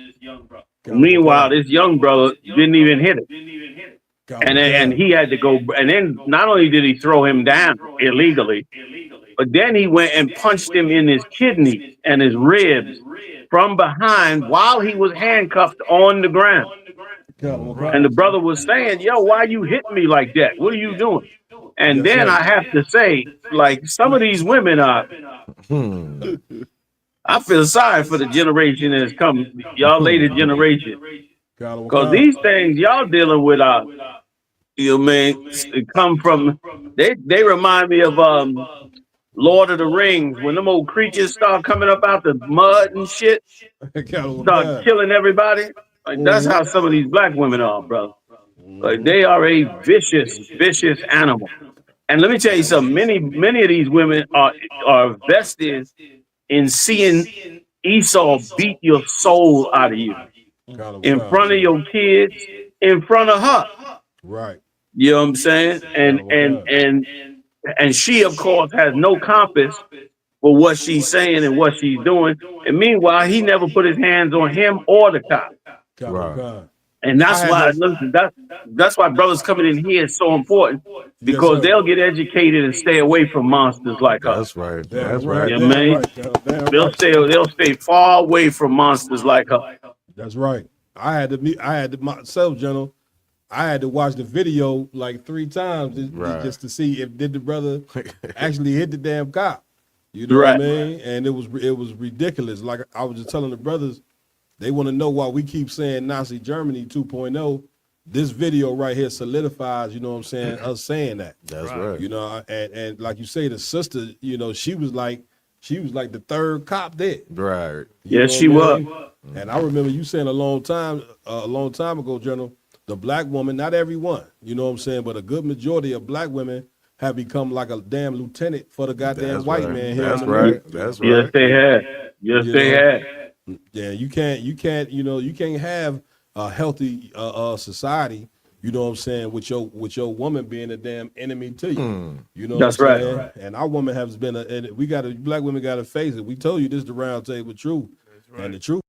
Meanwhile, this young brother didn't even hit him. And he had to go, and then not only did he throw him down illegally, but then he went and punched him in his kidneys and his ribs from behind while he was handcuffed on the ground. And the brother was saying, yo, why you hitting me like that? What are you doing? And then I have to say, like, some of these women are, I feel sorry for the generation that's come, y'all later generation. Because these things y'all dealing with are, you know, man, come from, they remind me of Lord of the Rings, when them old creatures start coming up out the mud and shit, start killing everybody. Like, that's how some of these black women are, bro. Like, they are a vicious, vicious animal. And let me tell you something, many of these women are vested in seeing Esau beat your soul out of you in front of your kids, in front of her. Right. You know what I'm saying? And she, of course, has no compass for what she's saying and what she's doing. And meanwhile, he never put his hands on him or the cop. Right. And that's why, listen, that's why brothers coming in here is so important, because they'll get educated and stay away from monsters like us. That's right. That's right. You know what I mean? They'll stay far away from monsters like us. That's right. I had to myself, General. I had to watch the video like 3 times just to see if did the brother actually hit the damn cop. You know what I mean? And it was ridiculous. Like I was just telling the brothers, they want to know why we keep saying Nazi Germany 2.0. This video right here solidifies, you know what I'm saying, us saying that. That's right. You know, and like you say, the sister, you know, she was like the third cop there. Right. Yes, she was. And I remember you saying a long time ago, General, the black woman, not everyone, you know what I'm saying, but a good majority of black women have become like a damn lieutenant for the goddamn white man here. That's right. That's right. Yes, they have. Yes, they have. Yeah, you can't have a healthy society, you know what I'm saying, with your woman being a damn enemy to you. You know That's what I'm right. saying? And our woman has been black women gotta face it. We told you this the round table truth. And the truth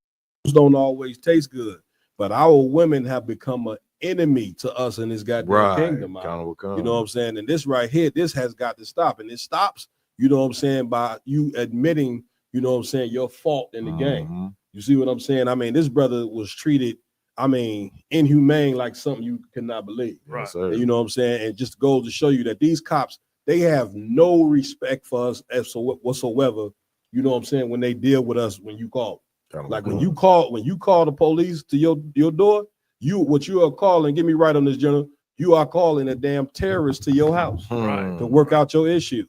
don't always taste good. But our women have become an enemy to us in this goddamn kingdom. You know what I'm saying? And this right here, this has got to stop. And it stops, you know what I'm saying, by you admitting, you know what I'm saying, your fault in the game. You see what I'm saying? I mean, this brother was treated, I mean, inhumane, like something you cannot believe. Right. And you know what I'm saying? And just goes to show you that these cops, they have no respect for us whatsoever, you know what I'm saying, when they deal with us when you call. Like when you call the police to your door, what you are calling, get me right on this, General, you are calling a damn terrorist to your house to work out your issues.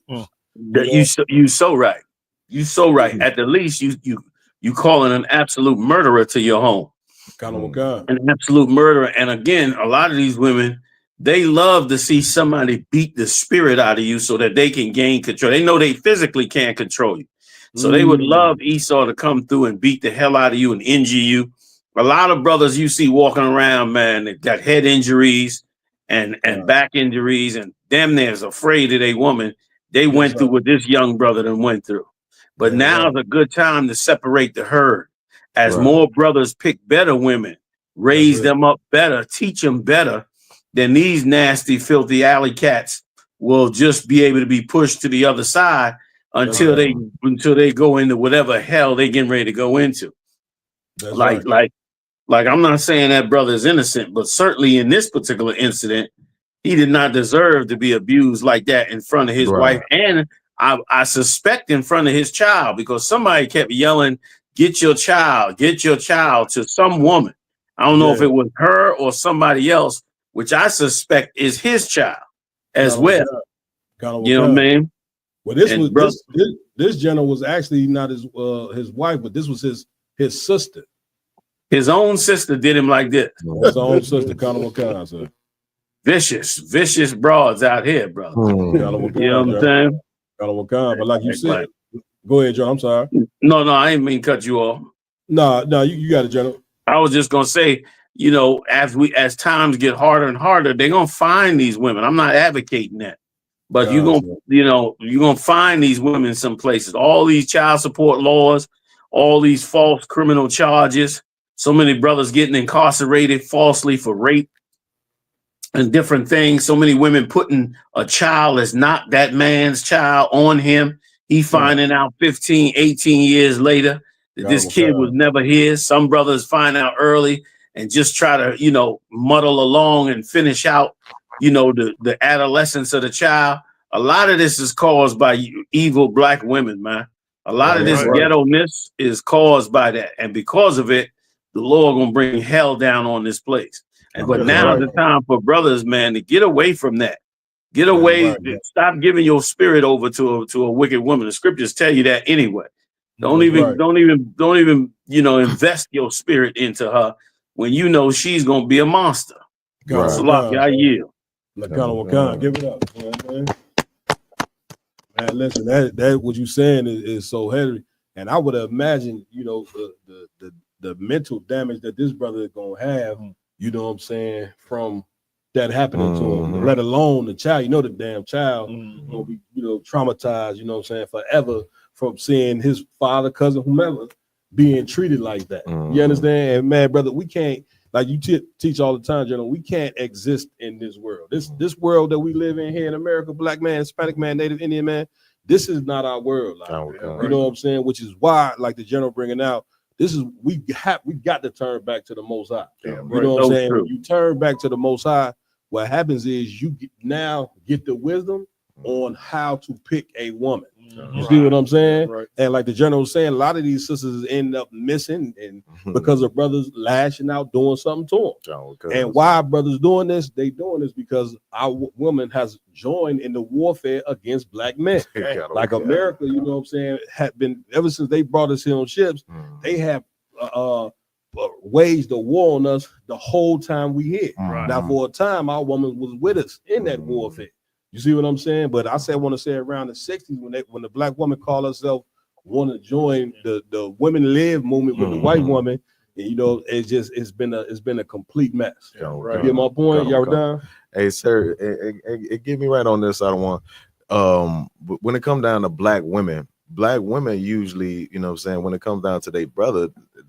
You so right. You so right. At the least, you calling an absolute murderer to your home. An absolute murderer. And again, a lot of these women, they love to see somebody beat the spirit out of you so that they can gain control. They know they physically can't control you. So they would love Esau to come through and beat the hell out of you and injure you. A lot of brothers you see walking around, man, that got head injuries and back injuries and damn near is afraid of a woman. They went through what this young brother done went through. But now is a good time to separate the herd. As more brothers pick better women, raise them up better, teach them better, then these nasty, filthy alley cats will just be able to be pushed to the other side until they go into whatever hell they getting ready to go into. Like I'm not saying that brother is innocent, but certainly in this particular incident, he did not deserve to be abused like that in front of his wife. And I suspect in front of his child, because somebody kept yelling, get your child to some woman. I don't know if it was her or somebody else, which I suspect is his child as well. You know what I mean? Well, this general was actually not his wife, but this was his sister. His own sister did him like this. His own sister, Khan, sir. Vicious broads out here, brother. You know what I'm saying? But like you said, go ahead, Joe. I'm sorry. No, I ain't mean to cut you off. No, you got it, General. I was just gonna say, you know, as times get harder and harder, they're gonna find these women. I'm not advocating that. But you're gonna find these women some places. All these child support laws, all these false criminal charges, so many brothers getting incarcerated falsely for rape. and different things. So many women putting a child that's not that man's child on him. He finding out 15, 18 years later that this kid was never his. Some brothers find out early and just try to, you know, muddle along and finish out, you know, the adolescence of the child. A lot of this is caused by evil black women, man. A lot of this ghetto-ness is caused by that. And because of it, the Lord gonna bring hell down on this place. But now's the time for brothers, man, to get away from that. Get away. Stop giving your spirit over to a wicked woman. The scriptures tell you that anyway. Don't even, you know, invest your spirit into her when you know she's gonna be a monster. Salaki, I yield. Give it up, man. Man, listen, that what you saying is so heavy, and I would imagine, you know, the mental damage that this brother is gonna have. You know what I'm saying, from that happening to him, let alone the child. You know, the damn child gonna be, you know, traumatized, you know what I'm saying, forever from seeing his father, cousin, whomever being treated like that. You understand? And man, brother, we can't, like you teach all the time, General, we can't exist in this world. This world that we live in here in America, black man, Hispanic man, Native Indian man, this is not our world. Like, you know what I'm saying? Which is why, like the General bringing out, this is we got to turn back to the Most High. You know what I'm saying? When you turn back to the Most High, what happens is you now get the wisdom on how to pick a woman. You see what I'm saying? And like the General was saying, a lot of these sisters end up missing and because of brothers lashing out, doing something to them. And why brothers doing this? They doing this because our woman has joined in the warfare against black men. Like America, you know what I'm saying, had been ever since they brought us here on ships, they have waged a war on us the whole time we here. Now, for a time, our woman was with us in that warfare. You see what I'm saying? But I want to say around the 60s when the black woman called herself want to join the women live movement with the white woman, and, you know, it's been a complete mess. You get my point? Y'all done? Hey, sir, it get me right on this. I don't want but when it comes down to black women usually, you know what I'm saying, when it comes down to their brother,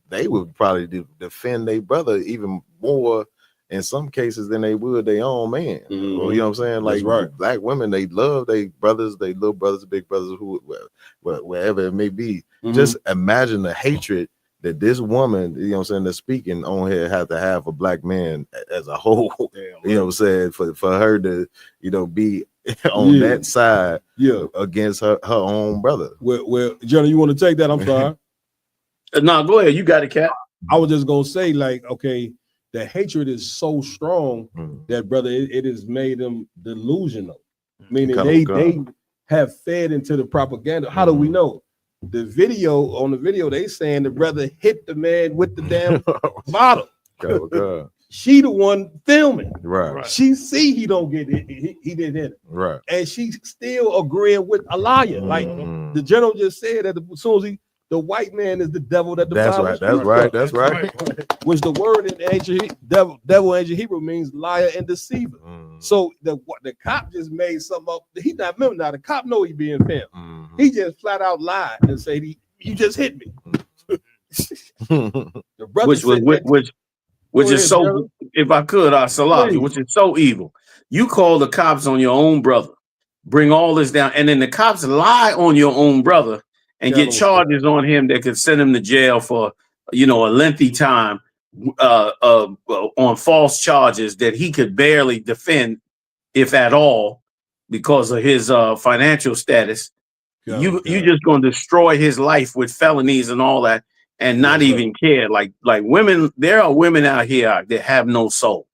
they would probably defend their brother even more in some cases than they would their own man. Well, you know what I'm saying? Like black women, they love their brothers, they little brothers, big brothers, wherever it may be. Just imagine the hatred that this woman, you know what I'm saying, that's speaking on here have to have a black man as a whole. You know what I'm saying? For her to, you know, be on that side against her own brother. Well, Johnny, you want to take that? I'm sorry. No, go ahead. You got it, Cap. I was just gonna say, like, okay, the hatred is so strong that, brother, it has made them delusional. Meaning they have fed into the propaganda. How do we know? On the video, they saying the brother hit the man with the damn bottle. She the one filming. She see he don't get it. He didn't hit it. And she's still agreeing with a liar. Like the General just said that as soon as the white man is the devil that the Bible That's right. Which the word in ancient devil in ancient Hebrew means liar and deceiver. So the cop just made something up. He not remember now. The cop know he being filmed. He just flat out lied and said you just hit me. The brother which is so, if I could, Salaki, which is so evil. You call the cops on your own brother, bring all this down, and then the cops lie on your own brother and get charges on him that could send him to jail for, you know, a lengthy time on false charges that he could barely defend, if at all, because of his financial status. You just gonna destroy his life with felonies and all that, and not even care. Like women, there are women out here that have no soul.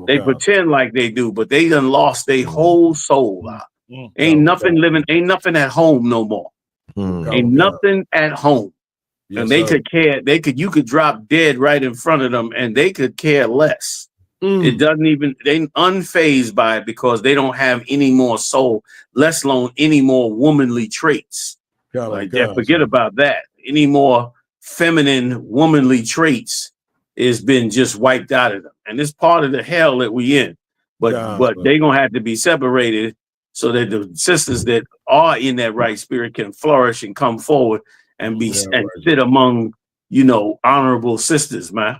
They pretend like they do, but they done lost their whole soul out. Ain't nothing living, ain't nothing at home no more. Ain't nothing at home. And they could care, you could drop dead right in front of them and they could care less. It doesn't even, they unfazed by it because they don't have any more soul, let alone any more womanly traits. Forget about that. Any more feminine, womanly traits has been just wiped out of them. And it's part of the hell that we in. But they're gonna have to be separated so that the sisters that are in that right spirit can flourish and come forward and be and sit among, you know, honorable sisters, man.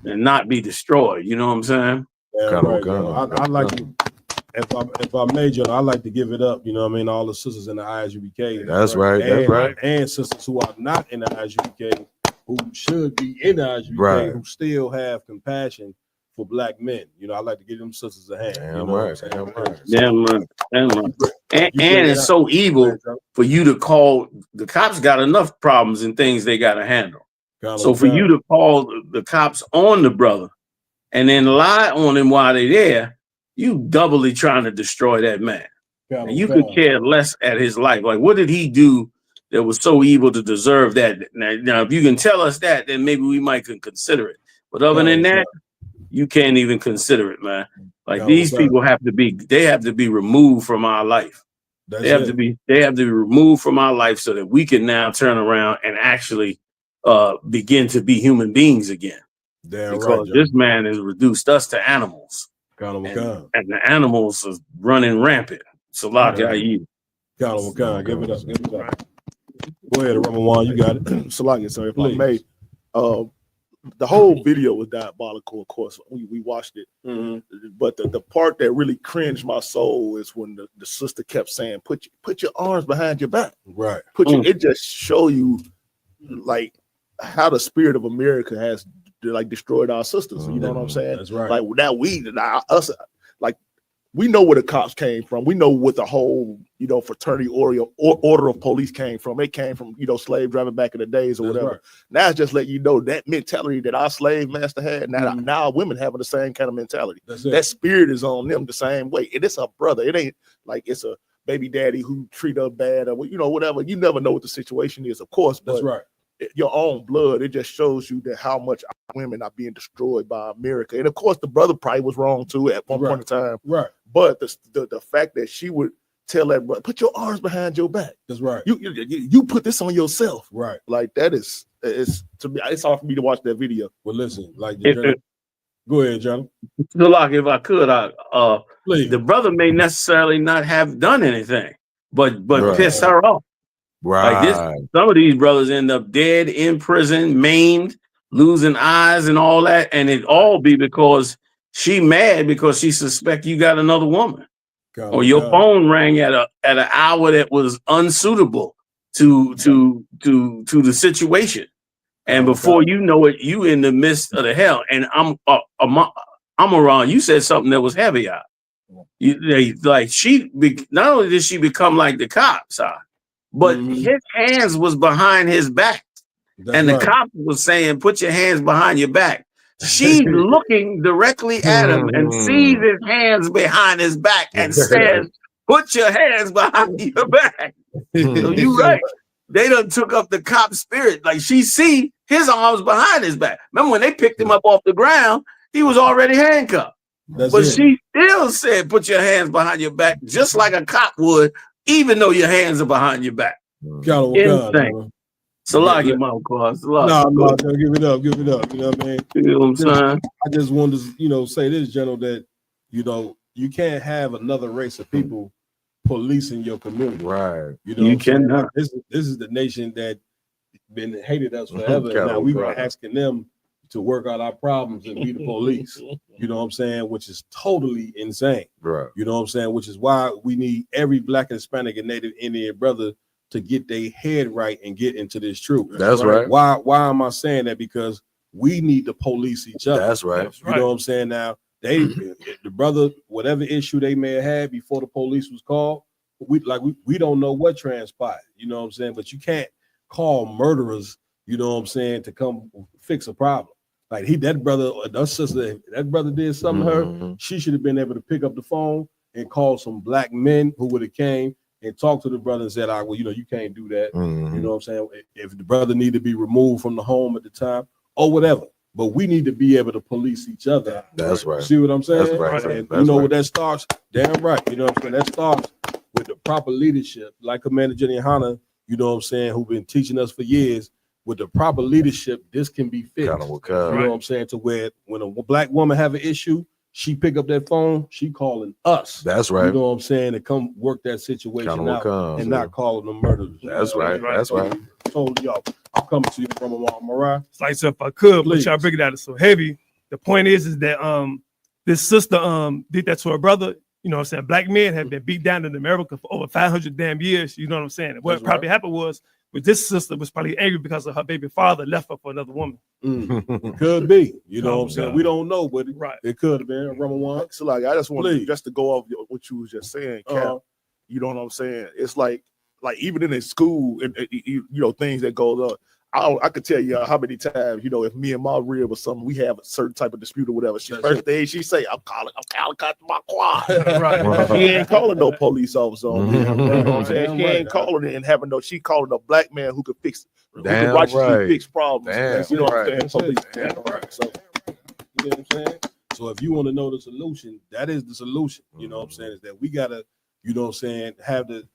And not be destroyed. You know what I'm saying? Yeah, right, yo. I like to, if I made you, I like to give it up. You know what I mean? All the sisters in the ISUBK. That's right. And, That's right. And sisters who are not in the ISUBK, who should be in the ISUBK, Right. who still have compassion for black men. You know, I like to give them sisters a hand. Damn you know right. what I'm saying? Damn right. Damn right. Damn right. And You bring it it's up. so evil for you to call. The cops got enough problems and things they got to handle. So for you to call the cops on the brother and then lie on him while they're there, you doubly trying to destroy that man. And you could care less at his life. Like, what did he do that was so evil to deserve that? Now, if you can tell us that, then maybe we might consider it. But other than that, you can't even consider it, man. Like these people have to be removed from our life. They have to be removed from our life so that we can now turn around and actually begin to be human beings again. Because this man has reduced us to animals. And the animals are running rampant. So lock out you. Give it up. Give it up. Go ahead, Ramawan, you got it. Salaki, sir, if I may. The whole video was diabolical, of course. We watched it. But the part that really cringed my soul is when the sister kept saying, put your arms behind your back. Right. It just show you like how the spirit of America has like destroyed our sisters. You know what I'm saying? That's right. Like now us like we know where the cops came from. We know what the whole, fraternity order of police came from. It came from, slave driving back in the days or whatever. Right. Now it's just letting you know that mentality that our slave master had. Now women having the same kind of mentality. That spirit is on them the same way. And it's a brother. It ain't like it's a baby daddy who treat her bad or whatever. You never know what the situation is, of course. But that's right. Your own blood, it just shows you that how much women are being destroyed by America. And of course, the brother probably was wrong too at one point in time. Right. But the fact that she would tell that brother, put your arms behind your back. That's right. You put this on yourself. Right. Like it's to me, it's hard for me to watch that video. Well, listen, like go ahead, John. So, like, if I could, the brother may necessarily not have done anything, but piss her off. Right. Like some of these brothers end up dead, in prison, maimed, losing eyes and all that, and it all be because she mad because she suspect you got another woman, or your phone rang at an hour that was unsuitable to the situation, and before you know it, you in the midst of the hell. And I'm around. You said something that was heavy out. Not only did she become like the cops are. But his hands was behind his back. And the cop was saying, put your hands behind your back. She's looking directly at him and sees his hands behind his back and says, put your hands behind your back. So you're right. They done took up the cop spirit. Like she see his arms behind his back. Remember when they picked him up off the ground, he was already handcuffed. She still said, put your hands behind your back, just like a cop would, even though your hands are behind your back. Insane. So like your mouth, cause no, give it up. You know what I mean? You know what I'm saying? I just wanted to, say this, General, that you can't have another race of people policing your community. Right. You cannot. This is the nation that been hated us forever. And now we were asking them to work out our problems and be the police. You know what I'm saying? Which is totally insane. Right. You know what I'm saying? Which is why we need every Black, Hispanic, and Native Indian brother to get their head right and get into this truth. That's right. Why am I saying that? Because we need to police each other. That's right. You know what I'm saying? Now, the brother, whatever issue they may have had before the police was called, we don't know what transpired. You know what I'm saying? But you can't call murderers, you know what I'm saying, to come fix a problem. Like that brother did something to her, she should have been able to pick up the phone and call some Black men who would have came and talked to the brother and said, you can't do that. You know what I'm saying? If the brother need to be removed from the home at the time or whatever. But we need to be able to police each other. That's right. See what I'm saying? That's right. And you know what that starts? Damn right. You know what I'm saying? That starts with the proper leadership, like Commander Jenny Yahanna, you know what I'm saying, who've been teaching us for years. With the proper leadership, this can be fixed. You know what I'm saying? To where when a Black woman have an issue, she pick up that phone, she calling us. That's right. You know what I'm saying? To come work that situation out and not calling them murderers. That's right. That's right. I told y'all, I'm coming to you from Mariah. It's like, so if I could, but y'all bring it out, it's so heavy. The point is that this sister did that to her brother. You know what I'm saying? Black men have been beat down in America for over 500 damn years. You know what I'm saying? What probably happened was, with this sister was probably angry because of her baby father left her for another woman. Could be. You know what I'm saying? We don't know, but right. It could have been. Rumble one. So like, I just want just to go off what you was just saying, Cap. You know what I'm saying? It's like even in school, and you know, things that goes on. I could tell you how many times, you know, if me and my rib or something, we have a certain type of dispute or whatever. First thing she say, I'm calling my quad. Right. She ain't calling no police officer on me. You know what I'm saying? She ain't calling it and having no. She calling a black man who could fix, who could righteously fix problems. You know what I'm saying? So, you know what I'm saying? So if you want to know the solution, that is the solution. You know what I'm saying? Is that we gotta, you know what I'm saying, have the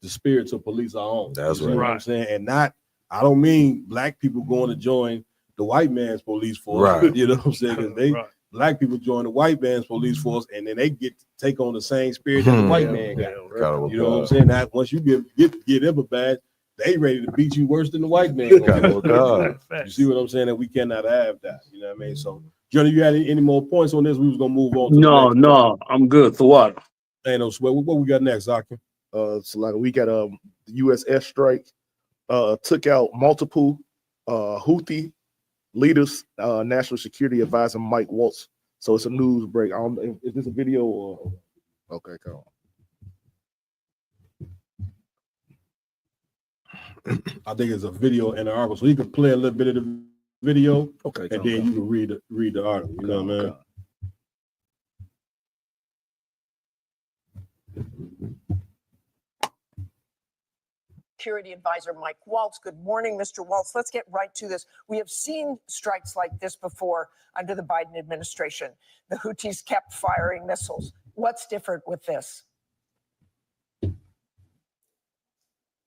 spirit to police our own. That's You know what I'm saying? And not. I don't mean black people going to join the white man's police force. Right. You know what I'm saying? Because black people join the white man's police force, and then they get to take on the same spirit that the white man got. You know what I'm saying? That once you get them a badge, they ready to beat you worse than the white man. You see what I'm saying? That we cannot have that. You know what I mean? So, Johnny, you had any more points on this? We was gonna move on. To the next point. I'm good. For what? Ain't no sweat. What we got next, Zaki? So like we got the U.S. airstrike. Took out multiple Houthi leaders, National Security Advisor Mike Waltz. So it's a news break. I don't know, is this a video or okay, come on. I think it's a video and an article. So you can play a little bit of the video, and then you can read the article. You know what I mean? Security Advisor Mike Waltz. Good morning, Mr. Waltz. Let's get right to this. We have seen strikes like this before under the Biden administration. The Houthis kept firing missiles. What's different with this?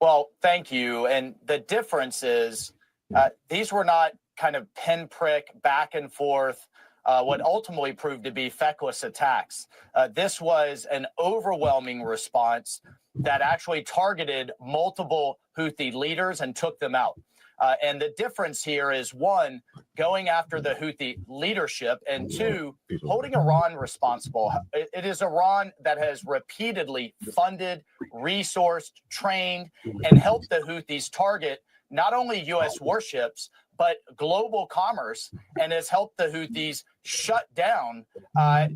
Well, thank you. And the difference is these were not kind of pinprick back and forth, what ultimately proved to be feckless attacks. This was an overwhelming response that actually targeted multiple Houthi leaders and took them out. And the difference here is, one, going after the Houthi leadership, and two, holding Iran responsible. It is Iran that has repeatedly funded, resourced, trained, and helped the Houthis target not only U.S. warships, but global commerce, and has helped the Houthis shut down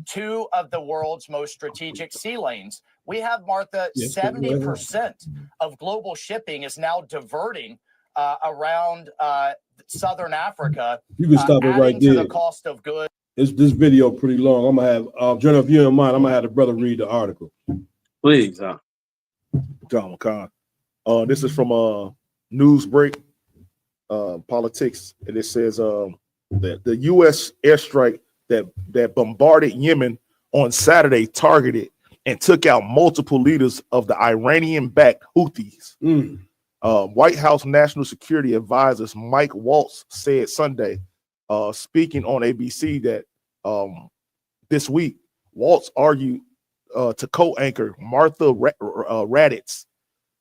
two of the world's most strategic sea lanes. We have, Martha, 70% of global shipping is now diverting around Southern Africa. You can stop it right there. To the cost of goods. This video pretty long. I'm gonna have John, if you don't mind, I'm gonna have the brother read the article. Please, John McCon. This is from Newsbreak, Politics, and it says that the U.S. airstrike that bombarded Yemen on Saturday targeted and took out multiple leaders of the Iranian-backed Houthis. White House National Security Advisor Mike Waltz said Sunday, speaking on ABC, that this week, Waltz argued to co-anchor Martha Raddatz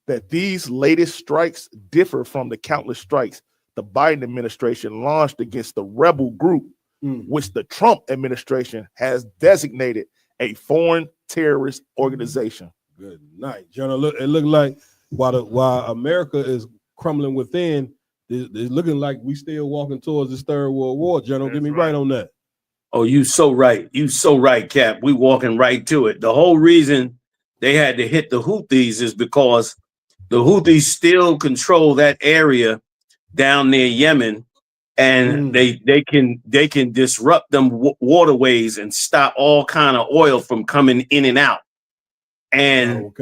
that these latest strikes differ from the countless strikes the Biden administration launched against the rebel group, which the Trump administration has designated a foreign terrorist organization. Good night, John. It looked like while America is crumbling within, it's looking like we still walking towards this third world war. General, get me right on that. Oh, you so right. You so right, Cap. We walking right to it. The whole reason they had to hit the Houthis is because the Houthis still control that area down near Yemen, and they can disrupt them waterways and stop all kind of oil from coming in and out. And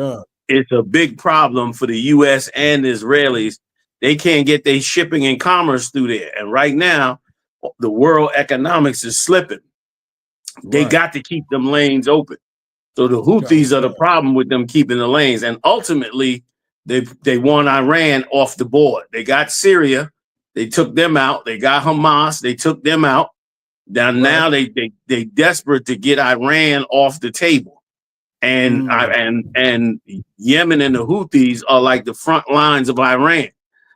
it's a big problem for the U.S. and the Israelis. They can't get their shipping and commerce through there. And right now, the world economics is slipping. They got to keep them lanes open. So the Houthis are the problem with them keeping the lanes. And ultimately, they won Iran off the board. They got Syria. They took them out. They got Hamas. They took them out. Now they desperate to get Iran off the table. And Yemen and the Houthis are like the front lines of Iran.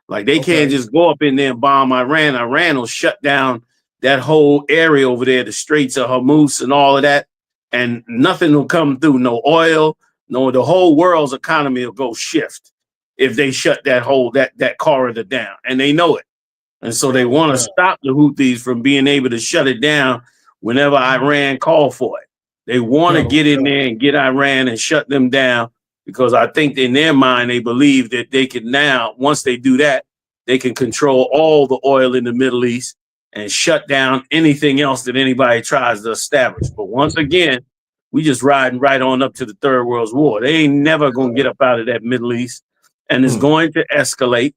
Like they can't just go up in there and bomb Iran. Iran will shut down that whole area over there, the Straits of Hormuz and all of that. and nothing will come through. No oil, no, the whole world's economy will go shift if they shut that corridor down, and they know it. And so they want to stop the Houthis from being able to shut it down whenever Iran call for it. They want to get in there and get Iran and shut them down, because I think in their mind, they believe that they can now, once they do that, they can control all the oil in the Middle East and shut down anything else that anybody tries to establish. But once again, we just riding right on up to the Third World War. They ain't never going to get up out of that Middle East, and it's going to escalate,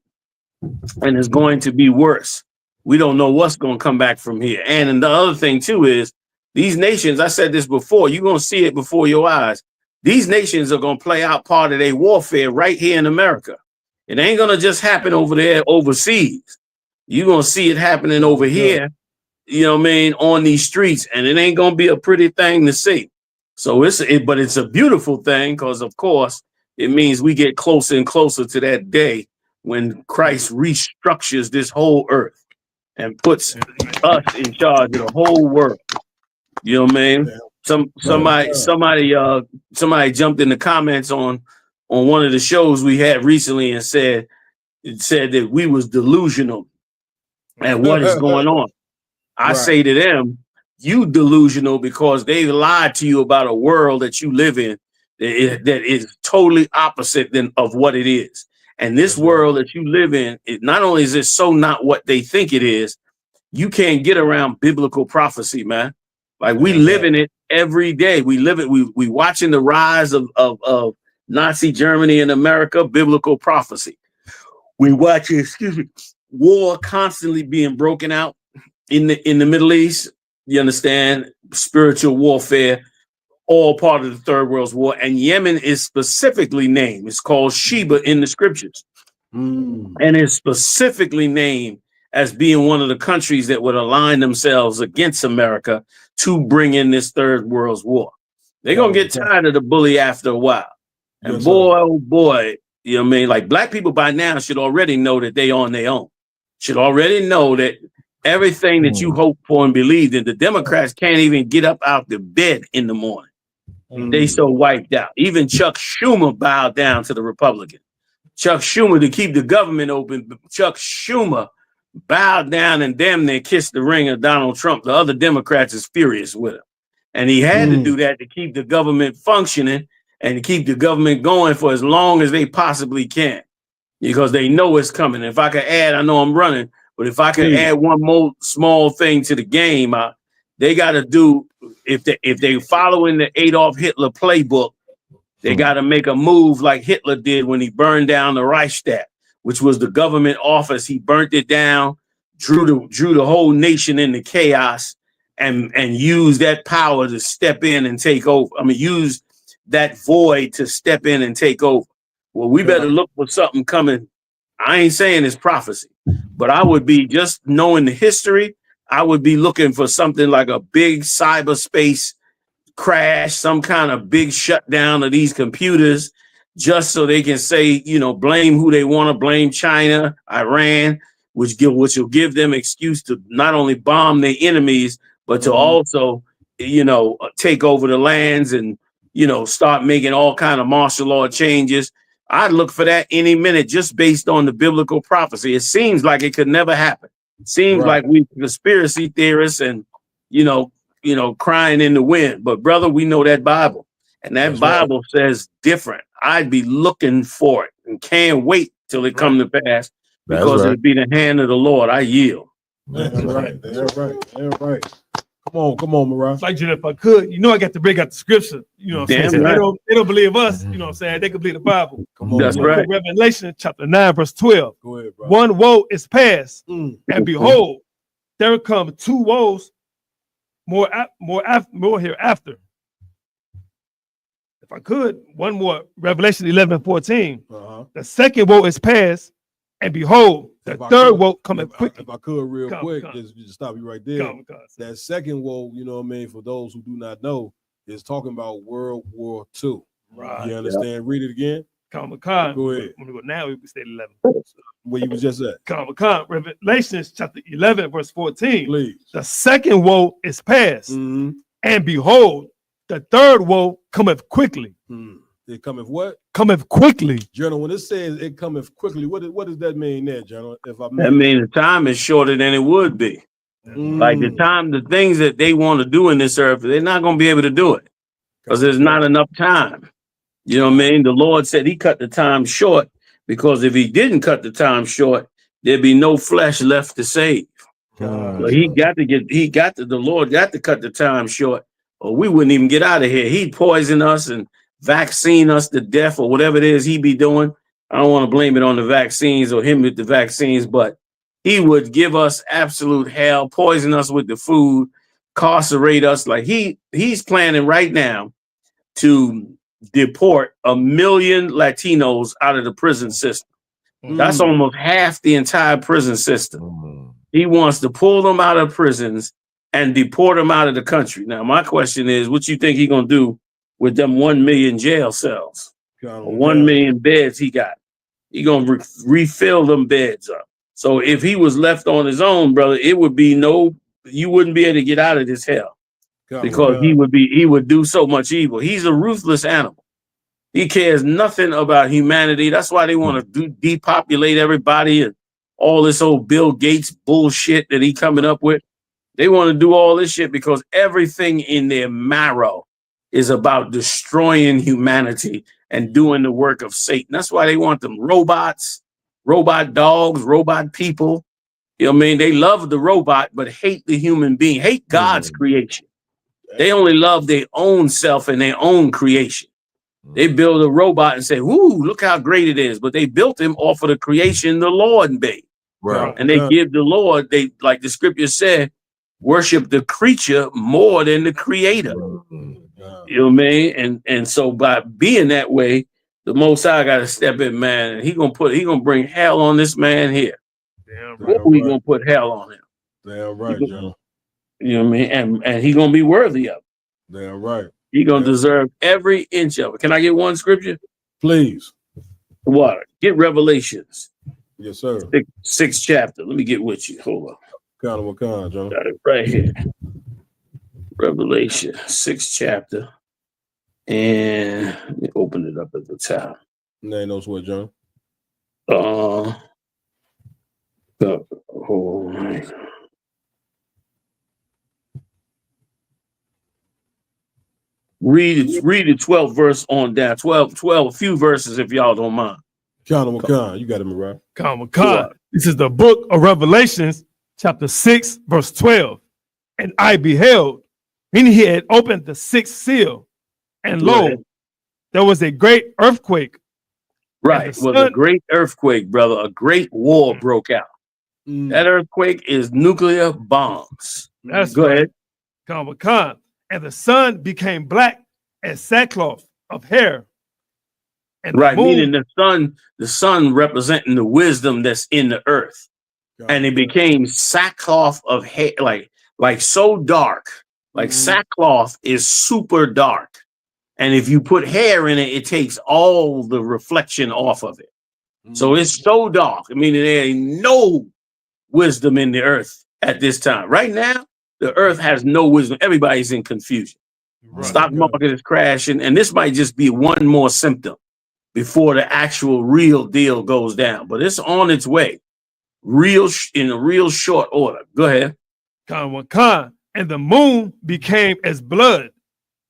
and it's going to be worse. We don't know what's going to come back from here. And the other thing too is these nations, I said this before, you're going to see it before your eyes. These nations are going to play out part of their warfare right here in America. It ain't going to just happen over there overseas. You're going to see it happening over here, you know what I mean, on these streets, and it ain't going to be a pretty thing to see. So but it's a beautiful thing, because of course it means we get closer and closer to that day when Christ restructures this whole earth and puts us in charge of the whole world. You know what I mean? Somebody jumped in the comments on one of the shows we had recently and said that we was delusional at what is going on. I say to them, you delusional, because they lied to you about a world that you live in that is totally opposite of what it is. And this world that you live in, not only is it so not what they think it is, you can't get around biblical prophecy, man. Like, we live in it every day. We live it. We watching the rise of Nazi Germany in America, biblical prophecy. We watch, war constantly being broken out in the Middle East. You understand? Spiritual warfare, all part of the Third World War. And Yemen is specifically named. It's called Sheba in the scriptures. And it's specifically named as being one of the countries that would align themselves against America to bring in this Third World War. They're going to get tired of the bully after a while. And boy, oh boy, you know what I mean? Like, black people by now should already know that they on their own. Should already know that everything that you hope for and believed in, the Democrats can't even get up out the bed in the morning. They so wiped out. Even Chuck Schumer bowed down to the Republicans. Chuck Schumer, to keep the government open, Chuck Schumer bowed down and damn near kissed the ring of Donald Trump. The other Democrats is furious with him. And he had to do that to keep the government functioning and to keep the government going for as long as they possibly can, because they know it's coming. If I could add, I know I'm running, but if I could add one more small thing to the game, they got to do, if they following the Adolf Hitler playbook, they got to make a move like Hitler did when he burned down the Reichstag, which was the government office. He burnt it down, drew the whole nation into chaos, and used that power to step in and take over. I mean, use that void to step in and take over. Well, we better look for something coming. I ain't saying it's prophecy, but I would be, just knowing the history, I would be looking for something like a big cyberspace crash, some kind of big shutdown of these computers, just so they can say, blame who they want to blame, China, Iran, which will give them excuse to not only bomb their enemies, but to also, take over the lands and, start making all kind of martial law changes. I'd look for that any minute, just based on the biblical prophecy. It seems like it could never happen. It seems like we conspiracy theorists and, crying in the wind. But brother, we know that Bible, and that Bible says different. I'd be looking for it and can't wait till it come to pass, because it'll be the hand of the Lord. I yield. That's right. That's right. Come on, Mariah. Like, if I could, I got to break out the scripture. They don't believe us. You know what I'm saying? They can believe the Bible. Come on, that's right. Revelation chapter 9, verse 12. Go ahead, bro. One woe is past, and behold, there come two woes more hereafter. If I could, one more. Revelation 11:14. The second woe is past, and behold, the third woe coming quick. If I could, real quick, just stop you right there. That second woe, for those who do not know, is talking about World War II. Right. You understand? Read it again. Go ahead. When we go now, we stay 11. Where you was just at. Revelation chapter 11, verse 14. Please. The second woe is past, and behold, the third woe cometh quickly. It cometh what? Cometh quickly. Journal, when it says it cometh quickly, what does that mean there, Journal? If I That means the time is shorter than it would be. Like the things that they want to do in this earth, they're not going to be able to do it because there's not enough time. You know what I mean? The Lord said he cut the time short because if he didn't cut the time short, there'd be no flesh left to save. So the Lord got to cut the time short or we wouldn't even get out of here. He'd poison us and vaccine us to death or whatever it is he be doing. I don't want to blame it on the vaccines or him with the vaccines, but he would give us absolute hell, poison us with the food, incarcerate us. Like he's planning right now to deport 1 million Latinos out of the prison system. That's almost half the entire prison system. He wants to pull them out of prisons and deport them out of the country. Now, my question is, what you think he's going to do with them 1 million jail cells? Or 1 million beds he got? He going to refill them beds up. So if he was left on his own, brother, it would be you wouldn't be able to get out of this hell because he would do so much evil. He's a ruthless animal. He cares nothing about humanity. That's why they want to depopulate everybody and all this old Bill Gates bullshit that he coming up with. They want to do all this shit because everything in their marrow is about destroying humanity and doing the work of Satan. That's why they want them robots, robot dogs, robot people. You know what I mean? They love the robot, but hate the human being, hate God's creation. They only love their own self and their own creation. They build a robot and say, "Ooh, look how great it is." But they built him off of the creation the Lord made. Right. And they give the Lord, like the scripture said, worship the creature more than the creator. You know what I mean? And so by being that way, the Most High got to step in, man. And he gonna bring hell on this man here. Damn right. We gonna put hell on him. Damn right, John. You know what I mean? And he gonna be worthy of it. Damn right. He gonna deserve every inch of it. Can I get one scripture? Please. What? Get Revelations. Yes, sir. Sixth chapter. Let me get with you. Hold on. What kind, John? Got it right here. Revelation, 6th chapter. And let me open it up at the top. Name knows what, John? Hold on. Read the 12th verse on down. 12, a few verses if y'all don't mind. Con, you got him right. Con. This is the book of Revelations, chapter 6, verse 12. And I beheld, when he had opened the sixth seal, and lo, there was a great earthquake. Right, it was a great earthquake, brother. A great war broke out. That earthquake is nuclear bombs. Go ahead. Con. And the sun became black as sackcloth of hair. And right, meaning the sun representing the wisdom that's in the earth. And it became sackcloth of hair, like so dark. Like sackcloth is super dark. And if you put hair in it, it takes all the reflection off of it. So it's so dark. I mean, there ain't no wisdom in the earth at this time. Right now, the earth has no wisdom. Everybody's in confusion. Right. Stock market is crashing. And this might just be one more symptom before the actual real deal goes down. But it's on its way. In a real short order. Go ahead. Con. And the moon became as blood.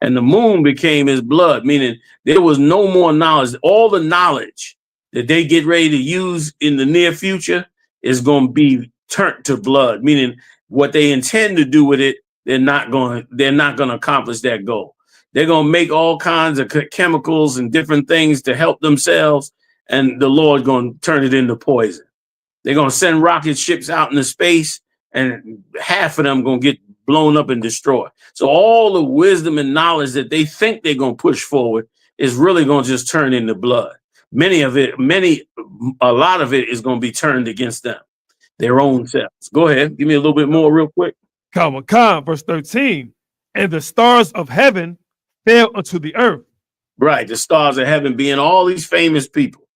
And the moon became as blood, meaning there was no more knowledge. All the knowledge that they get ready to use in the near future is going to be turned to blood, meaning what they intend to do with it, they're not going to accomplish that goal. They're going to make all kinds of chemicals and different things to help themselves, and the Lord's going to turn it into poison. They're going to send rocket ships out into space, and half of them going to get blown up and destroyed. So all the wisdom and knowledge that they think they're going to push forward is really going to just turn into blood. A lot of it is going to be turned against them, their own selves. Go ahead. Give me a little bit more real quick. Con, verse 13. And the stars of heaven fell unto the earth. Right. The stars of heaven being all these famous people,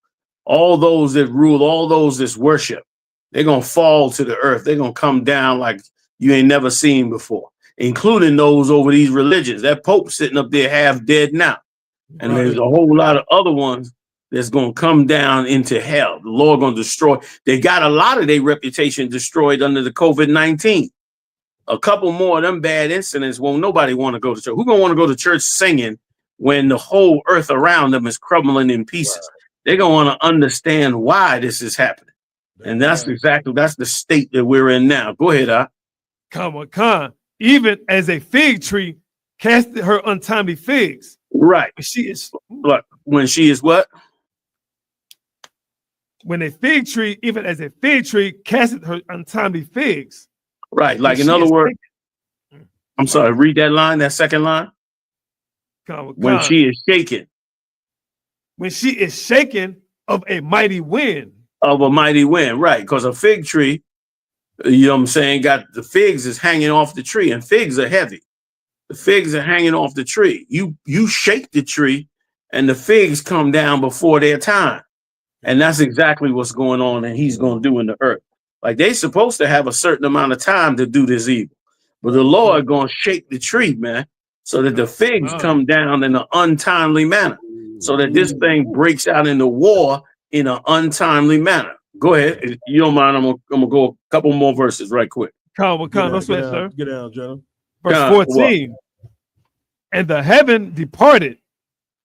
all those that rule, all those that worship, they're going to fall to the earth. They're going to come down like you ain't never seen before. including those over these religions. That Pope sitting up there half dead now. And there's a whole lot of other ones that's going to come down into hell. The Lord going to destroy. They got a lot of their reputation destroyed under the COVID-19. A couple more of them bad incidents won't nobody want to go to church. Who going to want to go to church singing when the whole earth around them is crumbling in pieces? They're going to want to understand why this is happening. And that's the state that we're in now. Go ahead, Khan. Even as a fig tree casted her untimely figs. Right. When she is what? When a fig tree, even as a fig tree casted her untimely figs. Right. Like in other words, I'm sorry, read that line, that second line. When she is shaken. When she is shaken of a mighty wind. Of a mighty wind, right. Because a fig tree, you know what I'm saying, got the figs is hanging off the tree, and figs are heavy. The figs are hanging off the tree. You shake the tree, and the figs come down before their time. And that's exactly what's going on, and he's going to do in the earth. Like they supposed to have a certain amount of time to do this evil. But the Lord going to shake the tree, man, so that the figs come down in an untimely manner. So that this thing breaks out into war in an untimely manner. Go ahead. If you don't mind, I'm gonna go a couple more verses right quick. No sweat, sir. Get down, General. Verse 14. And the heaven departed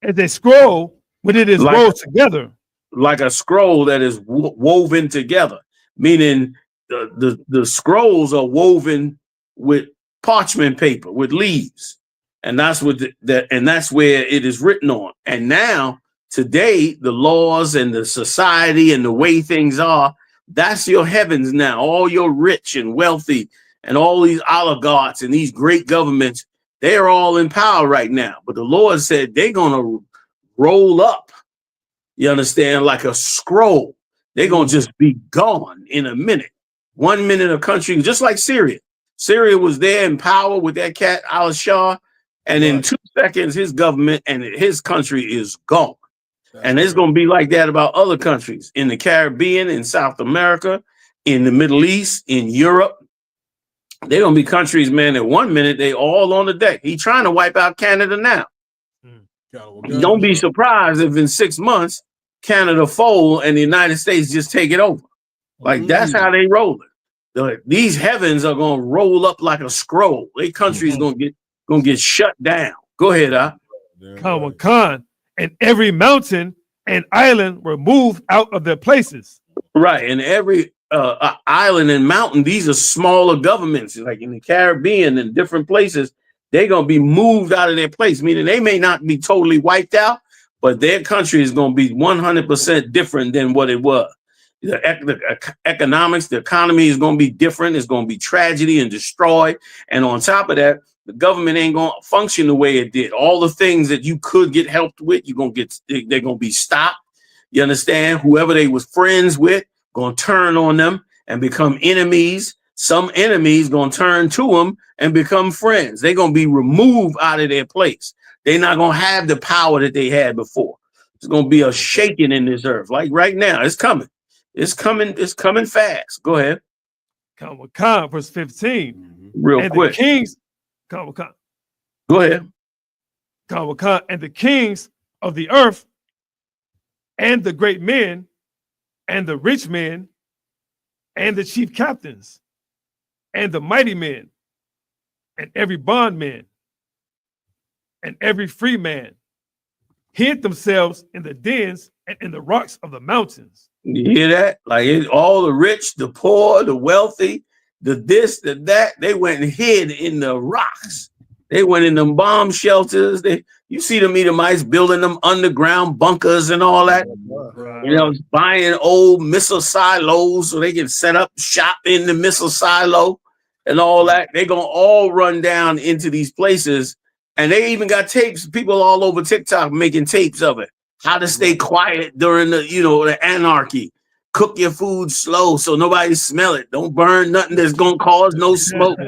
as a scroll when it is rolled together. Like a scroll that is woven together, meaning the scrolls are woven with parchment paper, with leaves. And that's what and that's where it is written on. And now, today, the laws and the society and the way things are, that's your heavens now. All your rich and wealthy and all these oligarchs and these great governments, they're all in power right now. But the Lord said they're going to roll up, you understand, like a scroll. They're going to just be gone in a minute. 1 minute a country, just like Syria. Syria was there in power with that cat al-Shah. And in 2 seconds, his government and his country is gone. And it's going to be like that about other countries in the Caribbean, in South America, in the Middle East, in Europe. They're going to be countries, man, at 1 minute, they all on the deck. He's trying to wipe out Canada now. Don't be surprised if in 6 months, Canada fold and the United States just take it over. Like, that's how they roll it. These heavens are going to roll up like a scroll. Their country is going to get shut down. Go ahead, Khan. And every mountain and island were moved out of their places. Right. And every island and mountain, these are smaller governments, like in the Caribbean and different places. They're going to be moved out of their place, meaning they may not be totally wiped out, but their country is going to be 100% different than what it was. The economics, the economy is going to be different. It's going to be tragedy and destroyed. And on top of that, the government ain't going to function the way it did. All the things that you could get helped with, they're going to be stopped. You understand? Whoever they was friends with, going to turn on them and become enemies. Some enemies going to turn to them and become friends. They're going to be removed out of their place. They're not going to have the power that they had before. It's going to be a shaking in this earth. Like right now, it's coming. It's coming fast. Go ahead. Khan, verse 15. Real quick. The kings, go ahead. And the kings of the earth and the great men and the rich men and the chief captains and the mighty men and every bondman and every free man hid themselves in the dens and in the rocks of the mountains. You hear that? Like all the rich, the poor, the wealthy, the this, the that, they went and hid in the rocks. They went in them bomb shelters. You see them Edomites building them underground bunkers and all that. You know, buying old missile silos so they can set up shop in the missile silo and all that. They're going to all run down into these places. And they even got tapes, people all over TikTok making tapes of it. How to stay quiet during the anarchy. Cook your food slow so nobody smell it. Don't burn nothing that's going to cause no smoke.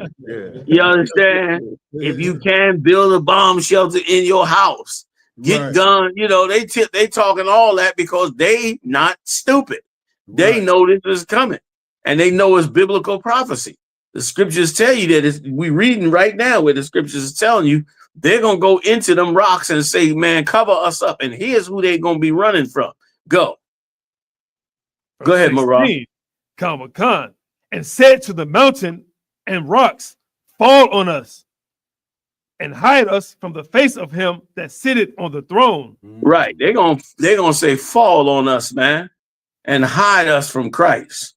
You understand? If you can, build a bomb shelter in your house. Get done. You know, they talking all that because they not stupid. They know this is coming. And they know it's biblical prophecy. The scriptures tell you that we reading right now where the scriptures is telling you they're going to go into them rocks and say, man, cover us up. And here's who they're going to be running from. Go. Go ahead, Marah. Khan, and said to the mountain and rocks, fall on us and hide us from the face of him that sitteth on the throne. Right. They're gonna say, fall on us, man, and hide us from Christ.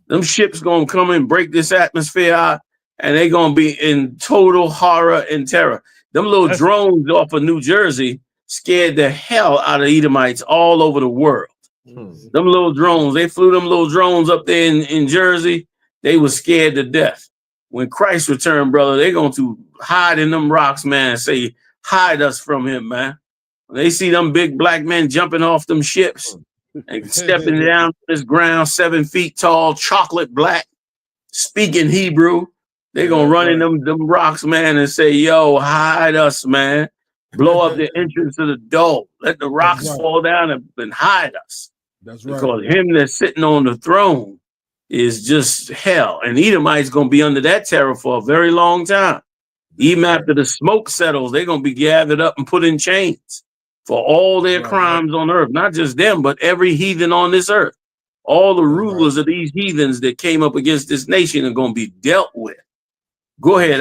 Them ships gonna come and break this atmosphere out, and they're gonna be in total horror and terror. Them little drones off of New Jersey scared the hell out of Edomites all over the world. Them little drones, they flew them little drones up there in Jersey. They were scared to death. When Christ returned, brother, they're going to hide in them rocks, man, and say, hide us from him, man. When they see them big black men jumping off them ships and stepping down to this ground, 7 feet tall, chocolate black, speaking Hebrew, they're going to run in them rocks, man, and say, yo, hide us, man. Blow up the entrance to the door. Let the rocks fall down and hide us. That's right. Because him that's sitting on the throne is just hell. And Edomites going to be under that terror for a very long time. Even after the smoke settles, they're going to be gathered up and put in chains for all their crimes on earth. Not just them, but every heathen on this earth. All the rulers of these heathens that came up against this nation are going to be dealt with. Go ahead,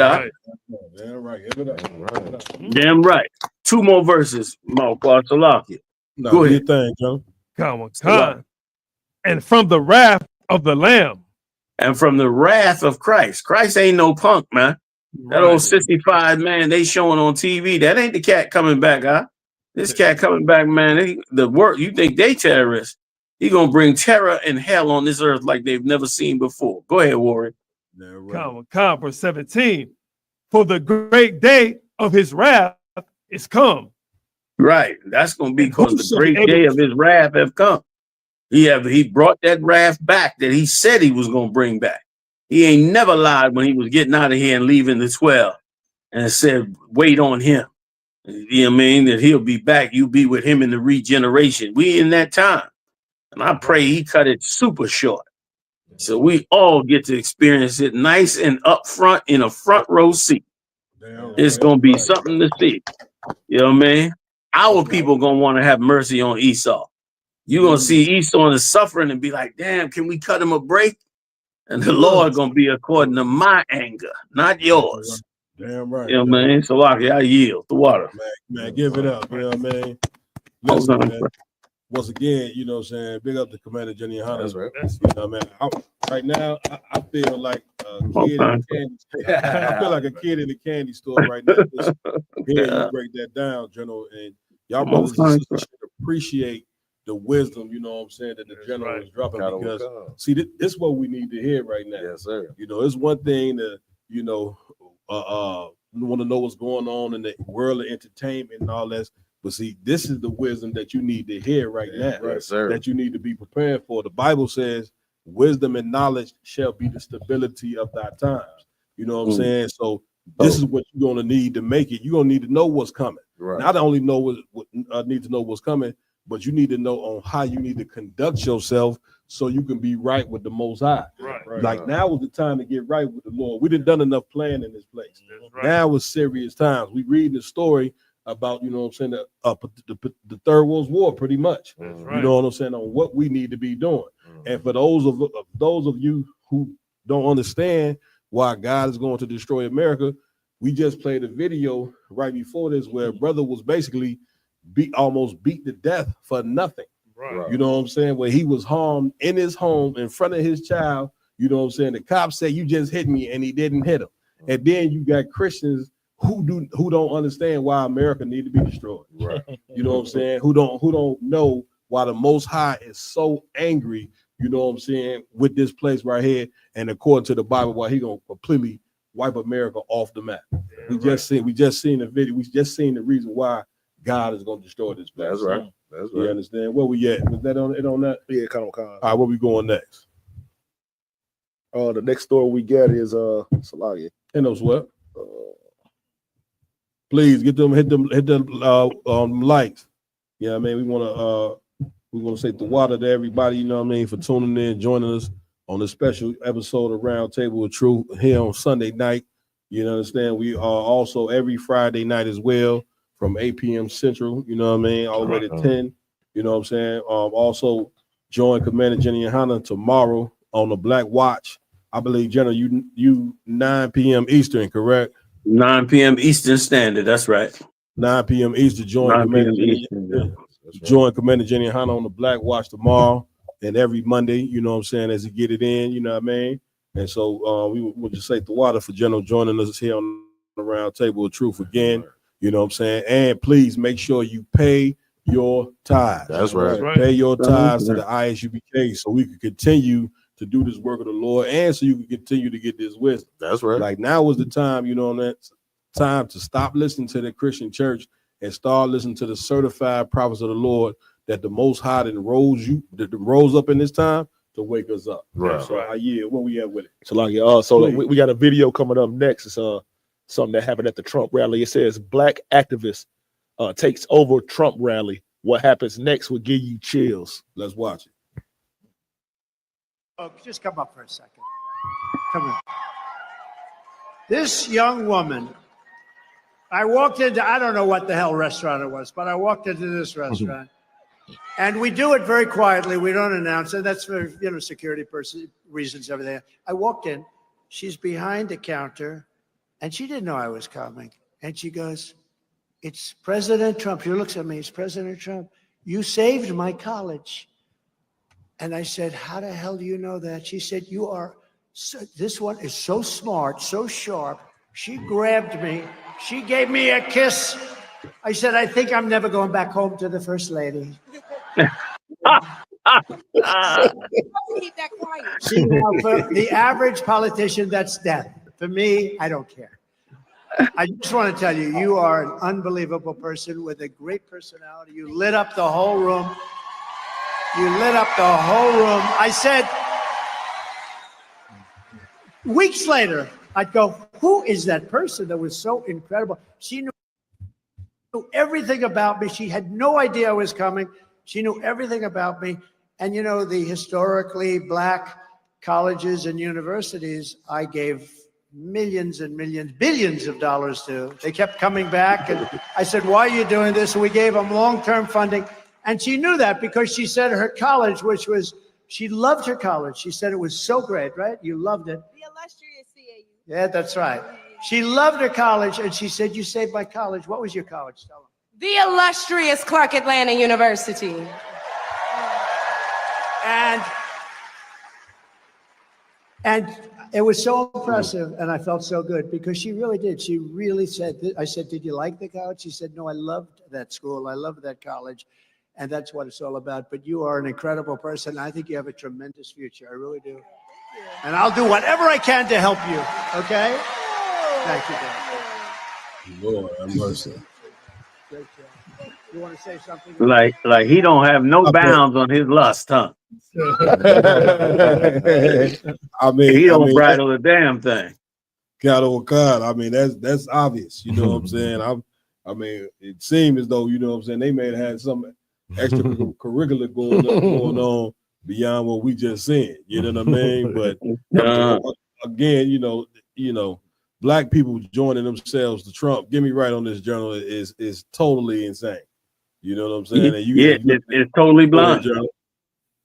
Damn right. Give it up. Damn right. 2 more verses, Malquad Salakia. Go ahead. Thing, John. Khan. And from the wrath of the Lamb. And from the wrath of Christ. Christ ain't no punk, man. That old 65 man they showing on TV, that ain't the cat coming back, huh? This cat coming back, man. You think they terrorists. He gonna bring terror and hell on this earth like they've never seen before. Go ahead, Warren. Khan, verse 17. For the great day of his wrath is come. Right. That's gonna be because the great day of his wrath have come. He brought that wrath back that he said he was gonna bring back. He ain't never lied when he was getting out of here and leaving the 12 and said, wait on him. You know what I mean? That he'll be back. You be with him in the regeneration. We in that time. And I pray he cut it super short. So we all get to experience it nice and up front in a front row seat. It's going to be something to see. You know what I mean? Our people going to want to have mercy on Esau. You're going to see Esau is suffering and be like, damn, can we cut him a break? And the Lord going to be according to my anger, not yours. Damn right. You know what I mean? So I yield the water. Man, give it up. You know what I mean? Listen, man. Once again, you know what I'm saying? Big up to Commander Jenny Yahanna. That's right. You know, man. Right now, I feel like a kid in the candy store. I feel like a kid in the candy store right now. Just hearing you break that down, General. And y'all brothers and sisters should appreciate the wisdom, you know what I'm saying, that the General is dropping. Because, see, this is what we need to hear right now. Yes, sir. You know, it's one thing to, you know, want to know what's going on in the world of entertainment and all that. But see, this is the wisdom that you need to hear right now, right, sir. That you need to be prepared for. The Bible says, wisdom and knowledge shall be the stability of thy times. You know what I'm saying? So this is what you're going to need to make it. You're going to need to know what's coming. Right. Not only know need to know what's coming, but you need to know on how you need to conduct yourself so you can be right with the Most High. Right. Like now is the time to get right with the Lord. We done enough playing in this place. Now is serious times. We read the story about, you know what I'm saying, the Third World War, pretty much. You know what I'm saying, on what we need to be doing. And for those of you who don't understand why God is going to destroy America, we just played a video right before this where a brother was basically almost beat to death for nothing. You know what I'm saying? Where he was harmed in his home in front of his child. You know what I'm saying? The cops say you just hit me, and he didn't hit him. And then you got Christians who don't understand why America need to be destroyed. Right. You know what I'm saying? Who don't know why the Most High is so angry, you know what I'm saying, with this place right here, and according to the Bible, why he gonna completely wipe America off the map. We just seen the video, we just seen the reason why God is gonna destroy this place. That's right. That's right. You understand? Where we at? Was that on that? Yeah, kind of. All right, where we going next? The next story we get is Salagia. And those what? Please hit them likes. Yeah, I mean, we want to say the water to everybody, you know what I mean, for tuning in, joining us on the special episode of Round Table of Truth here on Sunday night. You understand? We are also every Friday night as well from 8 p.m. Central, you know what I mean, all the way to 10. You know what I'm saying? Also join Commander Jenny Yahanna tomorrow on the Black Watch. I believe, General, you 9 p.m. Eastern, correct? 9 p.m. Eastern Standard. That's right. 9 p.m. Eastern. Join 9 Commander p.m. Jenny. Eastern. Join Commander Jenny Yahanna on the Black Watch tomorrow and every Monday. You know what I'm saying? As he get it in, you know what I mean. And so we would just say the water for General joining us here on the Round Table of Truth again. You know what I'm saying? And please make sure you pay your tithes. That's right. Pay your tithes to the ISUBK so we can continue to do this work of the Lord and so you can continue to get this wisdom. That's right. Like now is the time, you know, that time to stop listening to the Christian church and start listening to the certified prophets of the Lord that the Most High that rose up in this time to wake us up. Right. So what we have with it. So like we got a video coming up next. It's something that happened at the Trump rally. It says black activist takes over Trump rally. What happens next will give you chills. Let's watch it. Oh, just come up for a second. Come on. This young woman, I walked into, I don't know what the hell restaurant it was, but I walked into this restaurant. And we do it very quietly. We don't announce it. That's for, security reasons, everything. I walked in. She's behind the counter, and she didn't know I was coming. And she goes, "It's President Trump." She looks at me. "It's President Trump. You saved my college." And I said, "How the hell do you know that?" She said, this one is so smart, so sharp. She grabbed me. She gave me a kiss. I said, "I think I'm never going back home to the First Lady." Keep that quiet. See, now, for the average politician, that's death. For me, I don't care. I just want to tell you, you are an unbelievable person with a great personality. You lit up the whole room. You lit up the whole room. I said, weeks later, I'd go, "Who is that person that was so incredible?" She knew everything about me. She had no idea I was coming. She knew everything about me. And the historically black colleges and universities, I gave millions and millions, billions of dollars to. They kept coming back. And I said, "Why are you doing this?" And we gave them long-term funding. And she knew that because she said her college, she loved her college. She said it was so great, right? You loved it. The illustrious CAU. Yeah, that's right. She loved her college, and she said, "You saved my college." What was your college? Tell them. The illustrious Clark Atlanta University. And it was so impressive, and I felt so good because she really did. She really said, I said, "Did you like the college?" She said, "No, I loved that school. I loved that college." And that's what it's all about. But you are an incredible person. I think you have a tremendous future. I really do. And I'll do whatever I can to help you. Okay? Thank you, Dan. Lord have mercy. Great job. You want to say something? Like he don't have no bounds on his lust, huh? He don't bridle a damn thing. God, oh God. I mean, that's obvious. You know what I'm saying? I mean, it seemed as though, you know what I'm saying, they may have had some extracurricular going on beyond what we just said. You know what I mean? But again, you know, black people joining themselves to Trump, get me right on this, Journal, is totally insane. You know what I'm saying? And it's totally blind.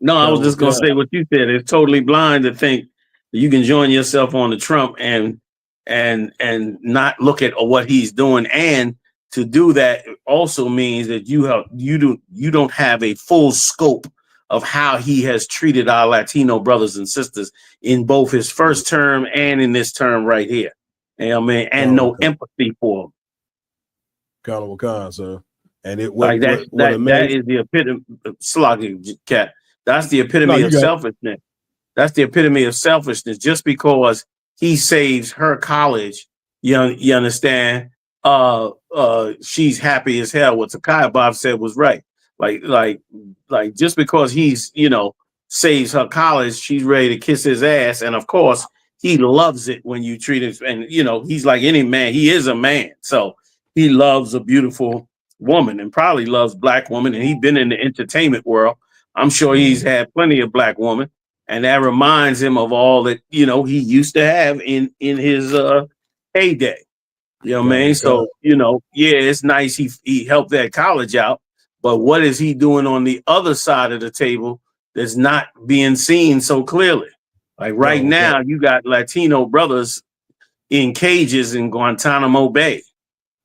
No, I was just gonna say what you said. It's totally blind to think that you can join yourself on to Trump and not look at what he's doing. And to do that also means that you don't have a full scope of how he has treated our Latino brothers and sisters in both his first term and in this term right here. And no empathy for them. Colonel Khan, sir. And it that is the epitome of slogging cat. That's the epitome of selfishness. That's the epitome of selfishness. Just because he saves her college, you understand? She's happy as hell. What Takaya Bob said was right. Like just because he's saves her college, she's ready to kiss his ass. And of course, he loves it when you treat him. And he's like any man. He is a man, so he loves a beautiful woman and probably loves black women. And he's been in the entertainment world. I'm sure he's had plenty of black women. and that reminds him of all that he used to have in his heyday. You know what I mean? So it's nice he helped that college out, but what is he doing on the other side of the table that's not being seen so clearly? Like right now, you got Latino brothers in cages in Guantanamo Bay.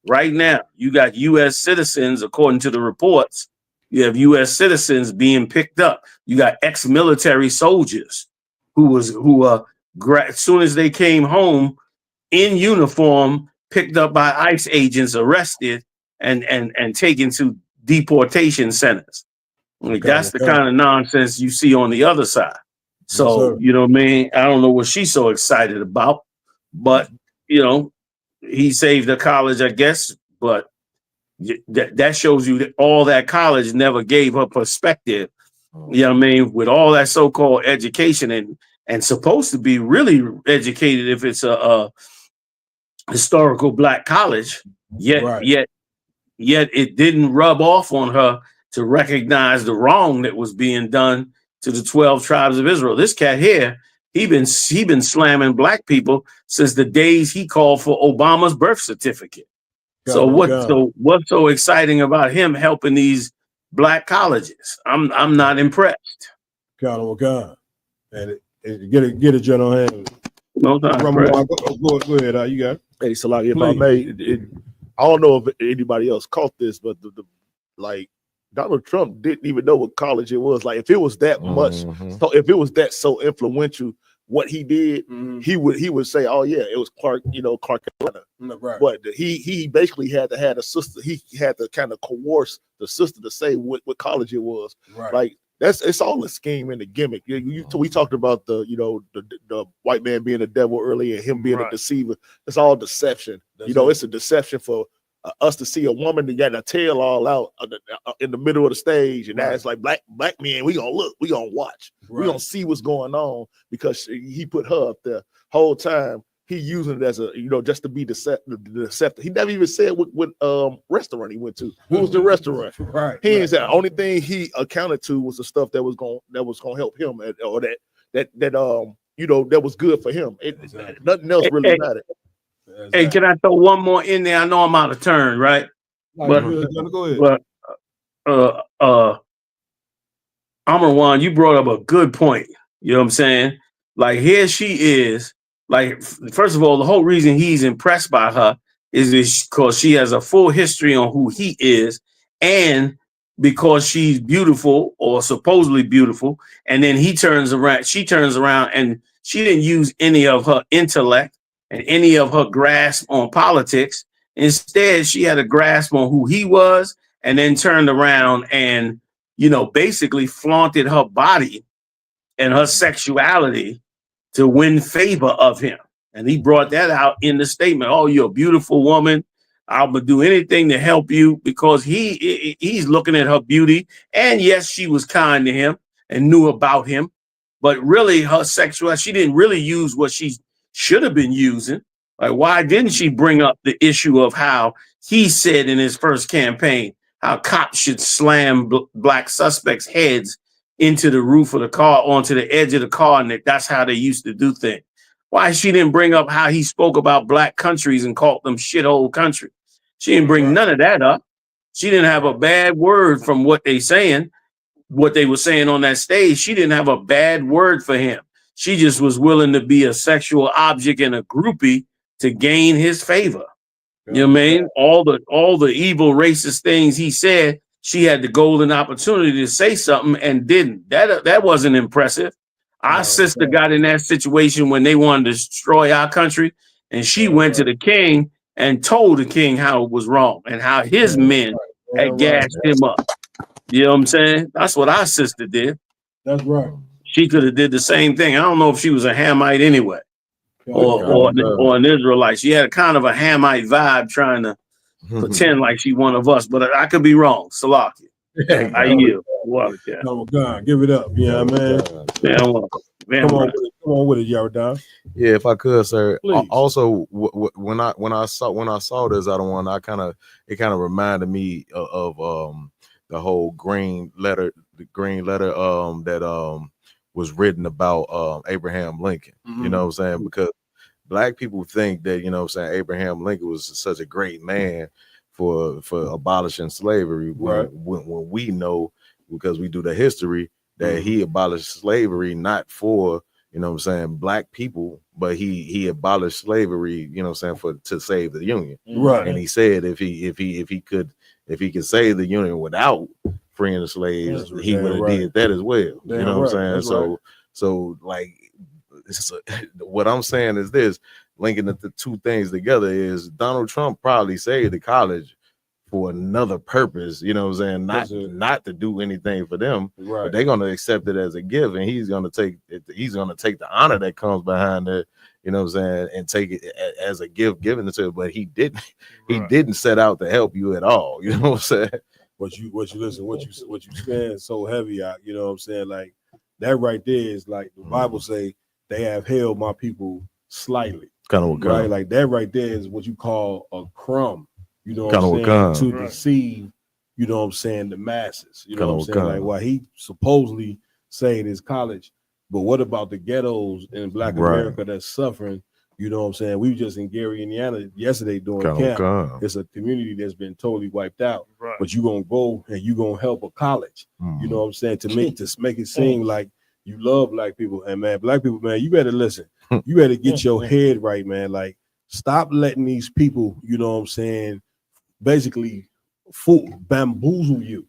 Right now, you got U.S. citizens, according to the reports. You have U.S. citizens being picked up. You got ex-military soldiers who as soon as they came home in uniform, picked up by ICE agents, arrested, and taken to deportation centers. Like, that's the kind of nonsense you see on the other side. So, you know what I mean? I don't know what she's so excited about, but, he saved the college, I guess, but that shows you that all that college never gave her perspective. You know what I mean? With all that so-called education and supposed to be really educated if it's a historical Black college, yet it didn't rub off on her to recognize the wrong that was being done to the 12 tribes of Israel. This cat here, he been slamming Black people since the days he called for Obama's birth certificate. So what's so exciting about him helping these Black colleges? I'm not impressed. God. And get it, General Hand. No time. Go ahead. You got it. Hey, Salaki, if I may, I don't know if anybody else caught this, but like Donald Trump didn't even know what college it was. Like, if it was that much, so if it was that so influential, what he did, he would say, "Oh yeah, it was Clark Carolina." Right. But he basically had to have a sister. He had to kind of coerce the sister to say what college it was. Right. Like, it's all a scheme and a gimmick. We talked about the white man being a devil earlier and him being a deceiver. It's all deception. It's a deception for us to see a woman that got a tail all out in the middle of the stage, and that's like black men. We gonna look, we gonna watch, we gonna see what's going on because he put her up there whole time. He using it as a just to be deceptive. He never even said what restaurant he went to. What was the restaurant? Right. He ain't said. The only thing he accounted to was the stuff that was gonna help him, or that was good for him. Nothing else really mattered. Hey, can I throw one more in there? I know I'm out of turn, right? Go ahead. But Amarwan, you brought up a good point. You know what I'm saying? Like, here she is. Like, first of all, the whole reason he's impressed by her is because she has a full history on who he is, and because she's beautiful or supposedly beautiful. And then she turns around, and she didn't use any of her intellect and any of her grasp on politics. Instead, she had a grasp on who he was, and then turned around and, basically flaunted her body and her sexuality to win favor of him. And he brought that out in the statement. "Oh, you're a beautiful woman. I'm gonna do anything to help you," because he's looking at her beauty. And yes, she was kind to him and knew about him, but really her sexuality, she didn't really use what she should have been using. Like, why didn't she bring up the issue of how he said in his first campaign how cops should slam Black suspects' heads into the roof of the car, onto the edge of the car, and that's how they used to do things? Why she didn't bring up how he spoke about Black countries and called them shithole country? She didn't bring none of that up. She didn't have a bad word from what they were saying on that stage. She didn't have a bad word for him. She just was willing to be a sexual object and a groupie to gain his favor. You know what I mean? All the evil racist things he said, she had the golden opportunity to say something and didn't. That wasn't impressive. Our sister got in that situation when they wanted to destroy our country, and she went to the king and told the king how it was wrong and how his men had gassed him up. You know what I'm saying? That's what our sister did. That's right. She could have did the same thing. I don't know if she was a Hamite anyway, or an Israelite. She had a kind of a Hamite vibe, trying to pretend like she one of us, but I could be wrong. Salaki. I yield. No, God, give it up. Yeah, man. Come on with it, Yaradan. Yeah, if I could, sir. Please. Also, when I saw this other one, it kind of reminded me of the whole green letter that was written about Abraham Lincoln. You know what I'm saying? Because black people think that, you know what I'm saying, Abraham Lincoln was such a great man for abolishing slavery. When we know, because we do the history, that he abolished slavery not for, you know what I'm saying, black people, but he abolished slavery, you know what I'm saying, to save the Union. Right. And he said if he could save the Union without freeing the slaves, he would have did that as well. You know what I'm saying? So like what I'm saying is this, linking the two things together, is Donald Trump probably saved the college for another purpose, you know what I'm saying? Not to do anything for them, but they're gonna accept it as a gift, and he's gonna take the honor that comes behind it, you know what I'm saying, and take it as a gift given to it. But he didn't set out to help you at all, you know what I'm saying? What you saying so heavy out, you know what I'm saying? Like that right there is like the Bible say they have held my people slightly. Right? Like that right there is what you call a crumb. You know what I'm saying? To deceive, you know what I'm saying, the masses. You know what I'm saying? Like, well, he supposedly saying his college, but what about the ghettos in Black America that's suffering? You know what I'm saying? We were just in Gary, Indiana yesterday doing camp. It's a community that's been totally wiped out. But you're gonna go and you're gonna help a college, you know what I'm saying, to make it seem like you love black people. And man, black people, man, you better listen. You better get your head right, man. Like, stop letting these people, you know what I'm saying, basically bamboozle you.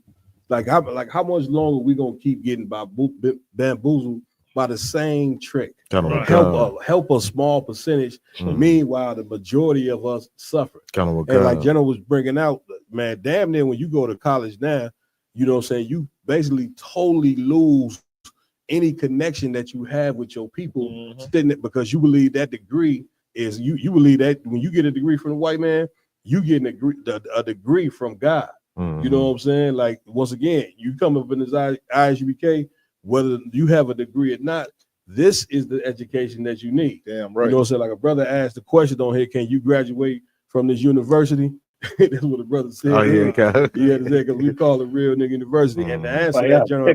Like how much longer we gonna keep getting bamboozled by the same trick? Help a small percentage. Meanwhile, the majority of us suffer. And like General was bringing out, man, damn near when you go to college now, you know what I'm saying, you basically totally lose any connection that you have with your people, because you believe that degree is you believe that when you get a degree from the white man, you getting a degree from God. You know what I'm saying? Like, once again, you come up in this ISUBK, whether you have a degree or not, this is the education that you need. Damn right. You know what I'm saying? Like a brother asked the question on here, can you graduate from this university? That's what the brother said. Oh, yeah, okay. You had to say, because we call it real nigga university. And to answer that, General,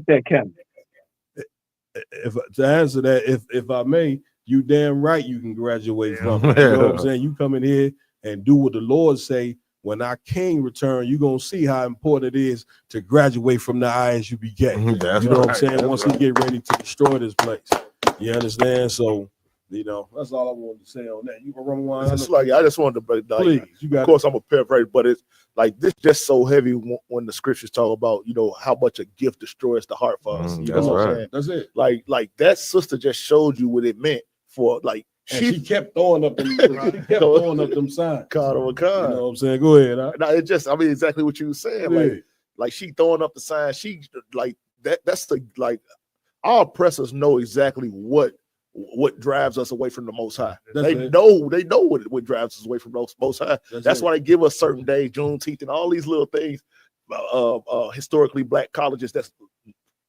if I may, you damn right you can graduate from it. You know what I'm saying? You come in here and do what the Lord say. When our King return, you're gonna see how important it is to graduate from the ISUBK. You know what I'm saying? Once he get ready to destroy this place. You understand? So, you know, that's all I wanted to say on that. You can run one. It's like, I just wanted to, but like, please, you got of course, I'm a paraphrase, but it's like this just so heavy when the scriptures talk about, you know, how much a gift destroys the heart for us. You know what I'm saying? That's it. Like that sister just showed you what it meant for, like, she kept throwing up them, signs. God. You know what I'm saying? Go ahead. No, it just, I mean, exactly what you were saying. Like she throwing up the signs. She like that's the, like, our oppressors know exactly what drives us away from the Most High. They know what drives us away from the Most High. That's why they give us certain days, Juneteenth, and all these little things. Historically black colleges, that's,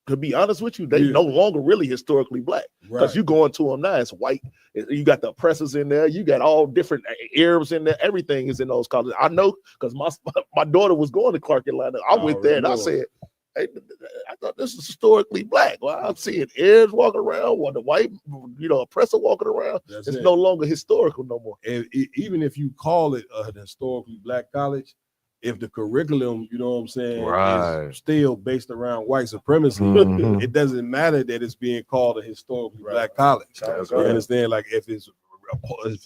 to be honest with you, they no longer really historically black, because you go into them now, it's white. You got the oppressors in there. You got all different Arabs in there. Everything is in those colleges. I know, because my daughter was going to Clark Atlanta. I went there and I said, hey, I thought this is historically black. Well, I'm seeing Arabs walking around, or the white, you know, oppressor walking around. It's no longer historical no more. And even if you call it a historically black college, if the curriculum, you know what I'm saying, is still based around white supremacy, it doesn't matter that it's being called a historically black college. You understand? Like, if it's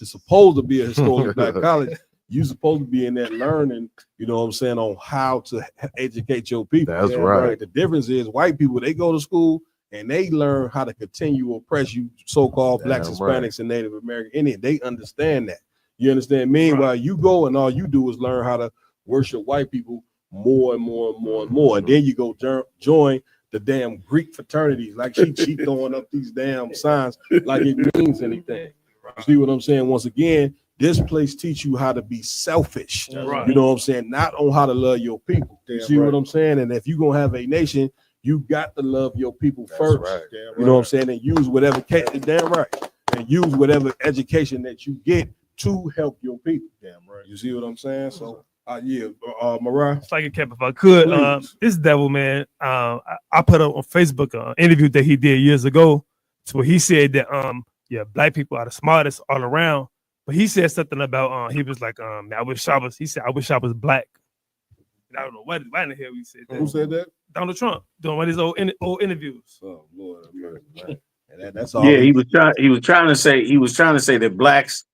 supposed to be a historically black college, you're supposed to be in that learning, you know what I'm saying, on how to educate your people. That's right. The difference is white people, they go to school and they learn how to continue to oppress you, so-called blacks, Hispanics, and Native American Indian. They understand that. You understand? Meanwhile, you go and all you do is learn how to worship white people more and more and more and more. And then you go join the damn Greek fraternities. Like she throwing up these damn signs like it means anything. You see what I'm saying? Once again, this place teach you how to be selfish. You know what I'm saying? Not on how to love your people. You see what I'm saying? And if you're gonna have a nation, you got to love your people first. You know what I'm saying? And use whatever and use whatever education that you get to help your people. You see what I'm saying? So Mariah. If I could, Cap, if I could, Please. this devil, man, I put up on Facebook an interview that he did years ago, where he said that black people are the smartest all around. But he said something about he was like, I wish I was black. And I don't know why in the hell he said that. Who said that? Donald Trump doing one of his old interviews. Oh Lord, man. That's all. Yeah, he was trying to say that blacks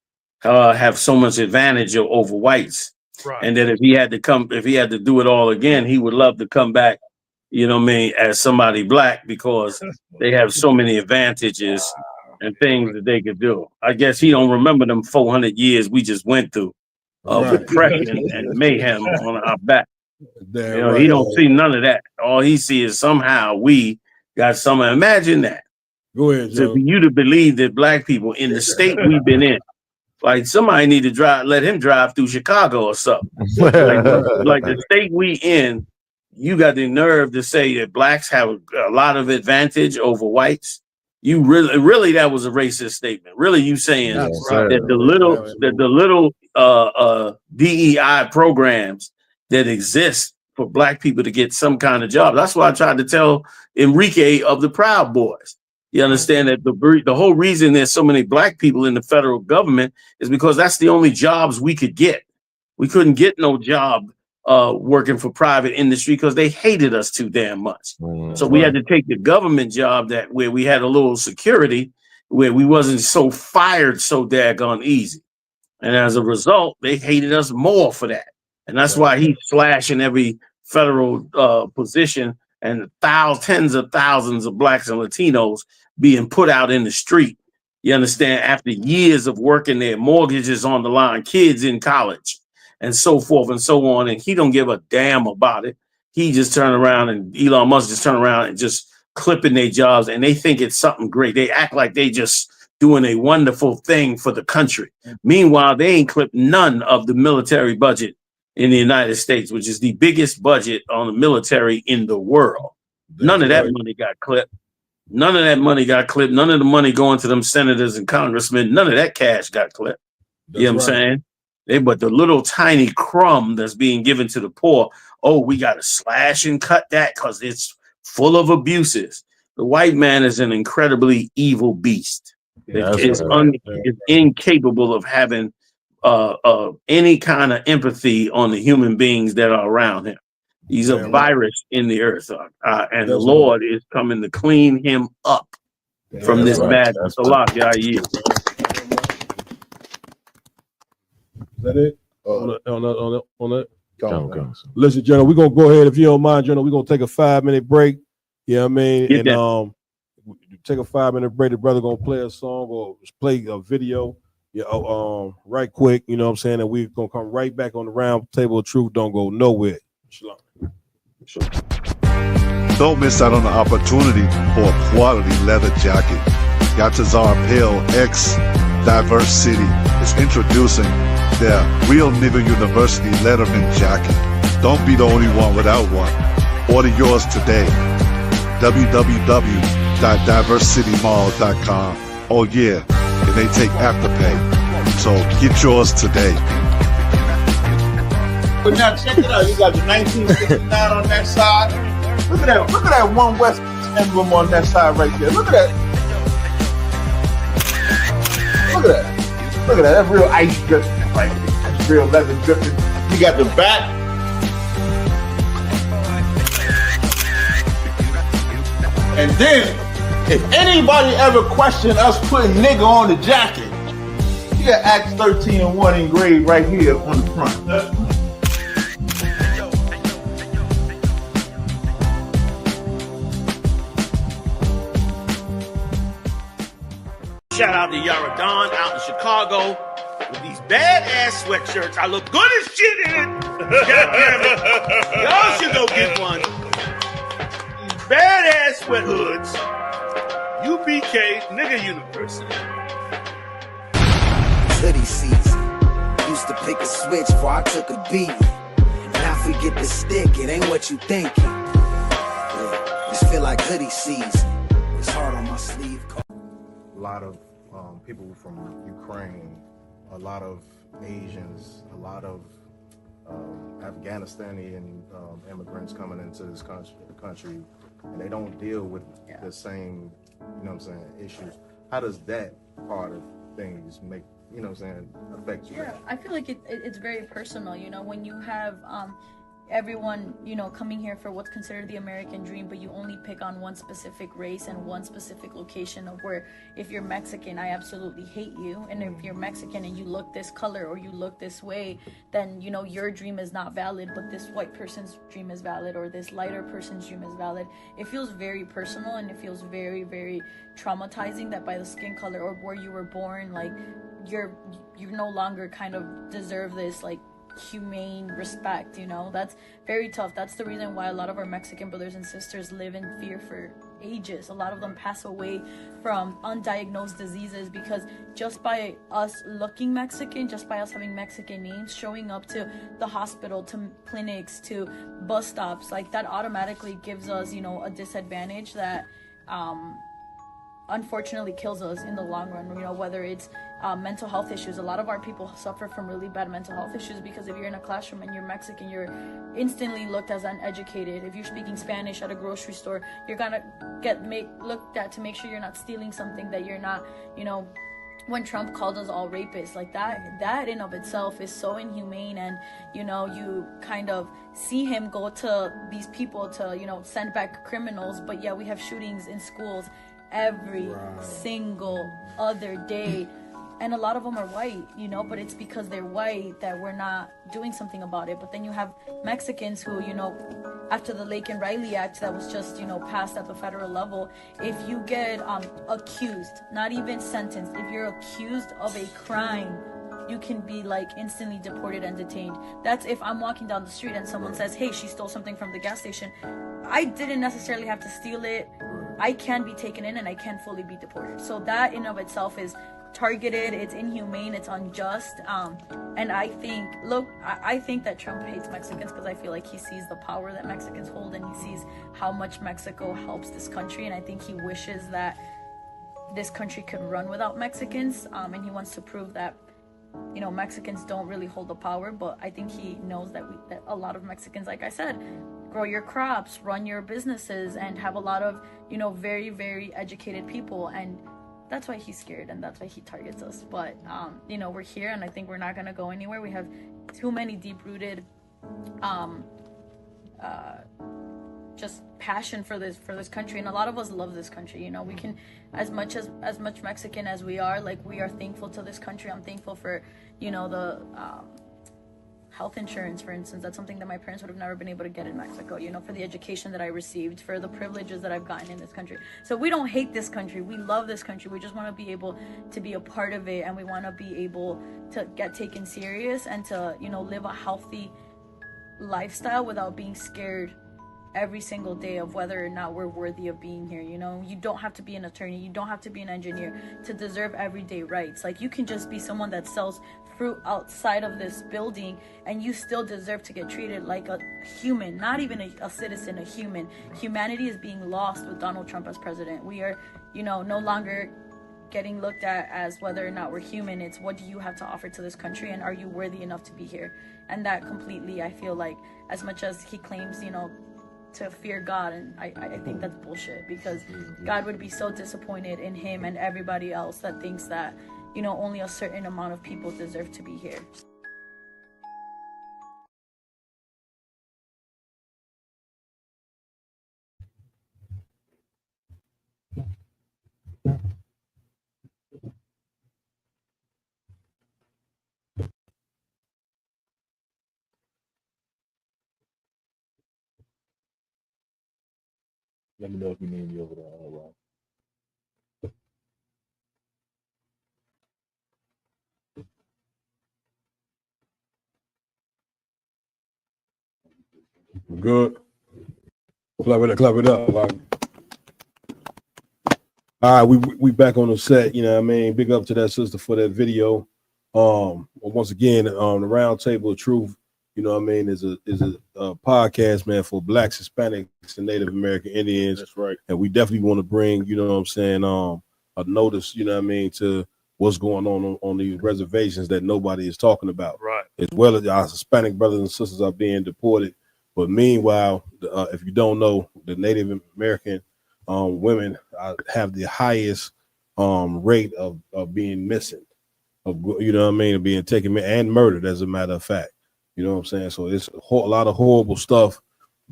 have so much advantage over whites, right. And that if he had to do it all again, he would love to come back, you know what I mean, as somebody black, because they have so many advantages and things that they could do. I guess he don't remember them 400 years we just went through of oppression and mayhem on our back. He don't see none of that. All he sees is somehow we got some. Imagine that. Go ahead, Joe. For you to believe that black people in the state we've been in, like somebody need to let him drive through Chicago or something. like the state we in, you got the nerve to say that blacks have a lot of advantage over whites. You really that was a racist statement. Really, you saying that the little DEI programs that exist for black people to get some kind of job. That's why I tried to tell Enrique of the Proud Boys. You understand that the whole reason there's so many black people in the federal government is because that's the only jobs we could get. We couldn't get no job working for private industry because they hated us too damn much. So we had to take the government job where we had a little security, where we wasn't so fired so daggone easy. And as a result, they hated us more for that. And that's why he's slashing every federal position and tens of thousands of blacks and Latinos being put out in the street. You understand? After years of working there, mortgages on the line, kids in college, and so forth and so on. And he don't give a damn about it. He just turned around, and Elon Musk just turned around and just clipping their jobs, and they think it's something great. They act like they just doing a wonderful thing for the country. Meanwhile, they ain't clipped none of the military budget in the United States, which is the biggest budget on the military in the world. None of that money got clipped. None of that money got clipped. None of the money going to them senators and congressmen, none of that cash got clipped. You know what I'm saying? But the little tiny crumb that's being given to the poor, we got to slash and cut that because it's full of abuses. The white man is an incredibly evil beast. Is incapable of having any kind of empathy on the human beings that are around him. He's a virus in the earth, and the Lord is coming to clean him up from this madness. A lot, y'all. Is that it? On that? Listen, General, we're gonna go ahead, if you don't mind, General. We're gonna take a 5-minute break. You know what I mean? Take a 5-minute break. The brother gonna play a song or play a video. Right quick, you know what I'm saying? And we're gonna come right back on the round table of truth. Don't go nowhere. Shalom. Sure. Don't miss out on the opportunity for a quality leather jacket. Yatazar Pale X Diverse City is introducing their Real Nigga University Letterman jacket. Don't be the only one without one. Order yours today. www.diversitymall.com. Oh yeah, and they take Afterpay. So get yours today. But now check it out. You got the 1969 on that side. Look at that One West emblem on that side right there. Look at that. Look at that. Look at that. That's real ice dripping. Like that's real leather dripping. You got the back. And then, if anybody ever questioned us putting nigga on the jacket, you got Acts 13:1 engraved right here on the front. Shout out to Yahanna out in Chicago with these badass sweatshirts. I look good as shit in it. God damn it. Y'all should go get one. These badass sweat hoods. UBK Nigga University. Hoodie season. Used to pick a switch before I took a beat. Now forget the stick, it ain't what you thinking. Yeah, just feel like hoodie season. It's hard on my sleeve. A lot of people from Ukraine, a lot of Asians, a lot of Afghanistani immigrants coming into this country, and they don't deal with the same, you know what I'm saying, issues. How does that part of things make, you know what I'm saying, affect you? Yeah, I feel like it's very personal, you know, when you have everyone, you know, coming here for what's considered the American dream, but you only pick on one specific race and one specific location of where, if you're Mexican, I absolutely hate you, and if you're Mexican and you look this color or you look this way, then, you know, your dream is not valid, but this white person's dream is valid, or this lighter person's dream is valid. It feels very personal, and it feels very, very traumatizing that by the skin color or where you were born, like, you no longer kind of deserve this, like, humane respect, you know. That's very tough. That's the reason why a lot of our Mexican brothers and sisters live in fear for ages. A lot of them pass away from undiagnosed diseases because just by us looking Mexican, just by us having Mexican names, showing up to the hospital, to clinics, to bus stops, like, that automatically gives us, you know, a disadvantage that unfortunately kills us in the long run, you know, whether it's mental health issues. A lot of our people suffer from really bad mental health issues because if you're in a classroom and you're Mexican, you're instantly looked as uneducated. If you're speaking Spanish at a grocery store, you're gonna get looked at to make sure you're not stealing something, that you're not, you know, when Trump called us all rapists, like that in of itself is so inhumane. And, you know, you kind of see him go to these people to, you know, send back criminals, but yeah, we have shootings in schools every single other day, and a lot of them are white, you know, but it's because they're white that we're not doing something about it. But then you have Mexicans who, you know, after the Lake and Riley Act that was just, you know, passed at the federal level, if you get accused, not even sentenced, if you're accused of a crime, you can be, like, instantly deported and detained. That's if I'm walking down the street and someone says, hey, she stole something from the gas station. I didn't necessarily have to steal it. I can be taken in and I can fully be deported. So that in of itself is targeted, it's inhumane, it's unjust. And I think, I think that Trump hates Mexicans because I feel like he sees the power that Mexicans hold, and he sees how much Mexico helps this country. And I think he wishes that this country could run without Mexicans. And he wants to prove that, you know, Mexicans don't really hold the power. But I think he knows that that a lot of Mexicans, like I said, grow your crops, run your businesses, and have a lot of, you know, very, very educated people. And that's why he's scared, and that's why he targets us. But, you know, we're here, and I think we're not going to go anywhere. We have too many deep-rooted just passion for this country, and a lot of us love this country. You know, we can, as much Mexican as we are, like, we are thankful to this country. I'm thankful for, you know, the health insurance, for instance. That's something that my parents would have never been able to get in Mexico, you know, for the education that I received, for the privileges that I've gotten in this country. So we don't hate this country. We love this country. We just want to be able to be a part of it, and we want to be able to get taken serious and to, you know, live a healthy lifestyle without being scared every single day of whether or not we're worthy of being here. You know, you don't have to be an attorney, you don't have to be an engineer to deserve everyday rights. Like, you can just be someone that sells fruit outside of this building, and you still deserve to get treated like a human, not even a citizen, a human. Humanity is being lost with Donald Trump as president. We are, you know, no longer getting looked at as whether or not we're human. It's what do you have to offer to this country, and are you worthy enough to be here? And that completely, I feel like, as much as he claims, you know, to fear God, and I think that's bullshit, because God would be so disappointed in him and everybody else that thinks that, you know, only a certain amount of people deserve to be here. Let me know if you need me over there. All right. Good. Clap it up. All right, we back on the set. You know what I mean? Big up to that sister for that video. Once again, the Round Table of Truth, you know what I mean, is a podcast, man, for Blacks, Hispanics, and Native American Indians. That's right. And we definitely want to bring, you know what I'm saying, a notice, you know what I mean, to what's going on these reservations that nobody is talking about. Right. as well as our Hispanic brothers and sisters are being deported. But meanwhile, if you don't know, the Native American women have the highest rate of being missing, of being taken and murdered, as a matter of fact. You know what I'm saying? So it's a lot of horrible stuff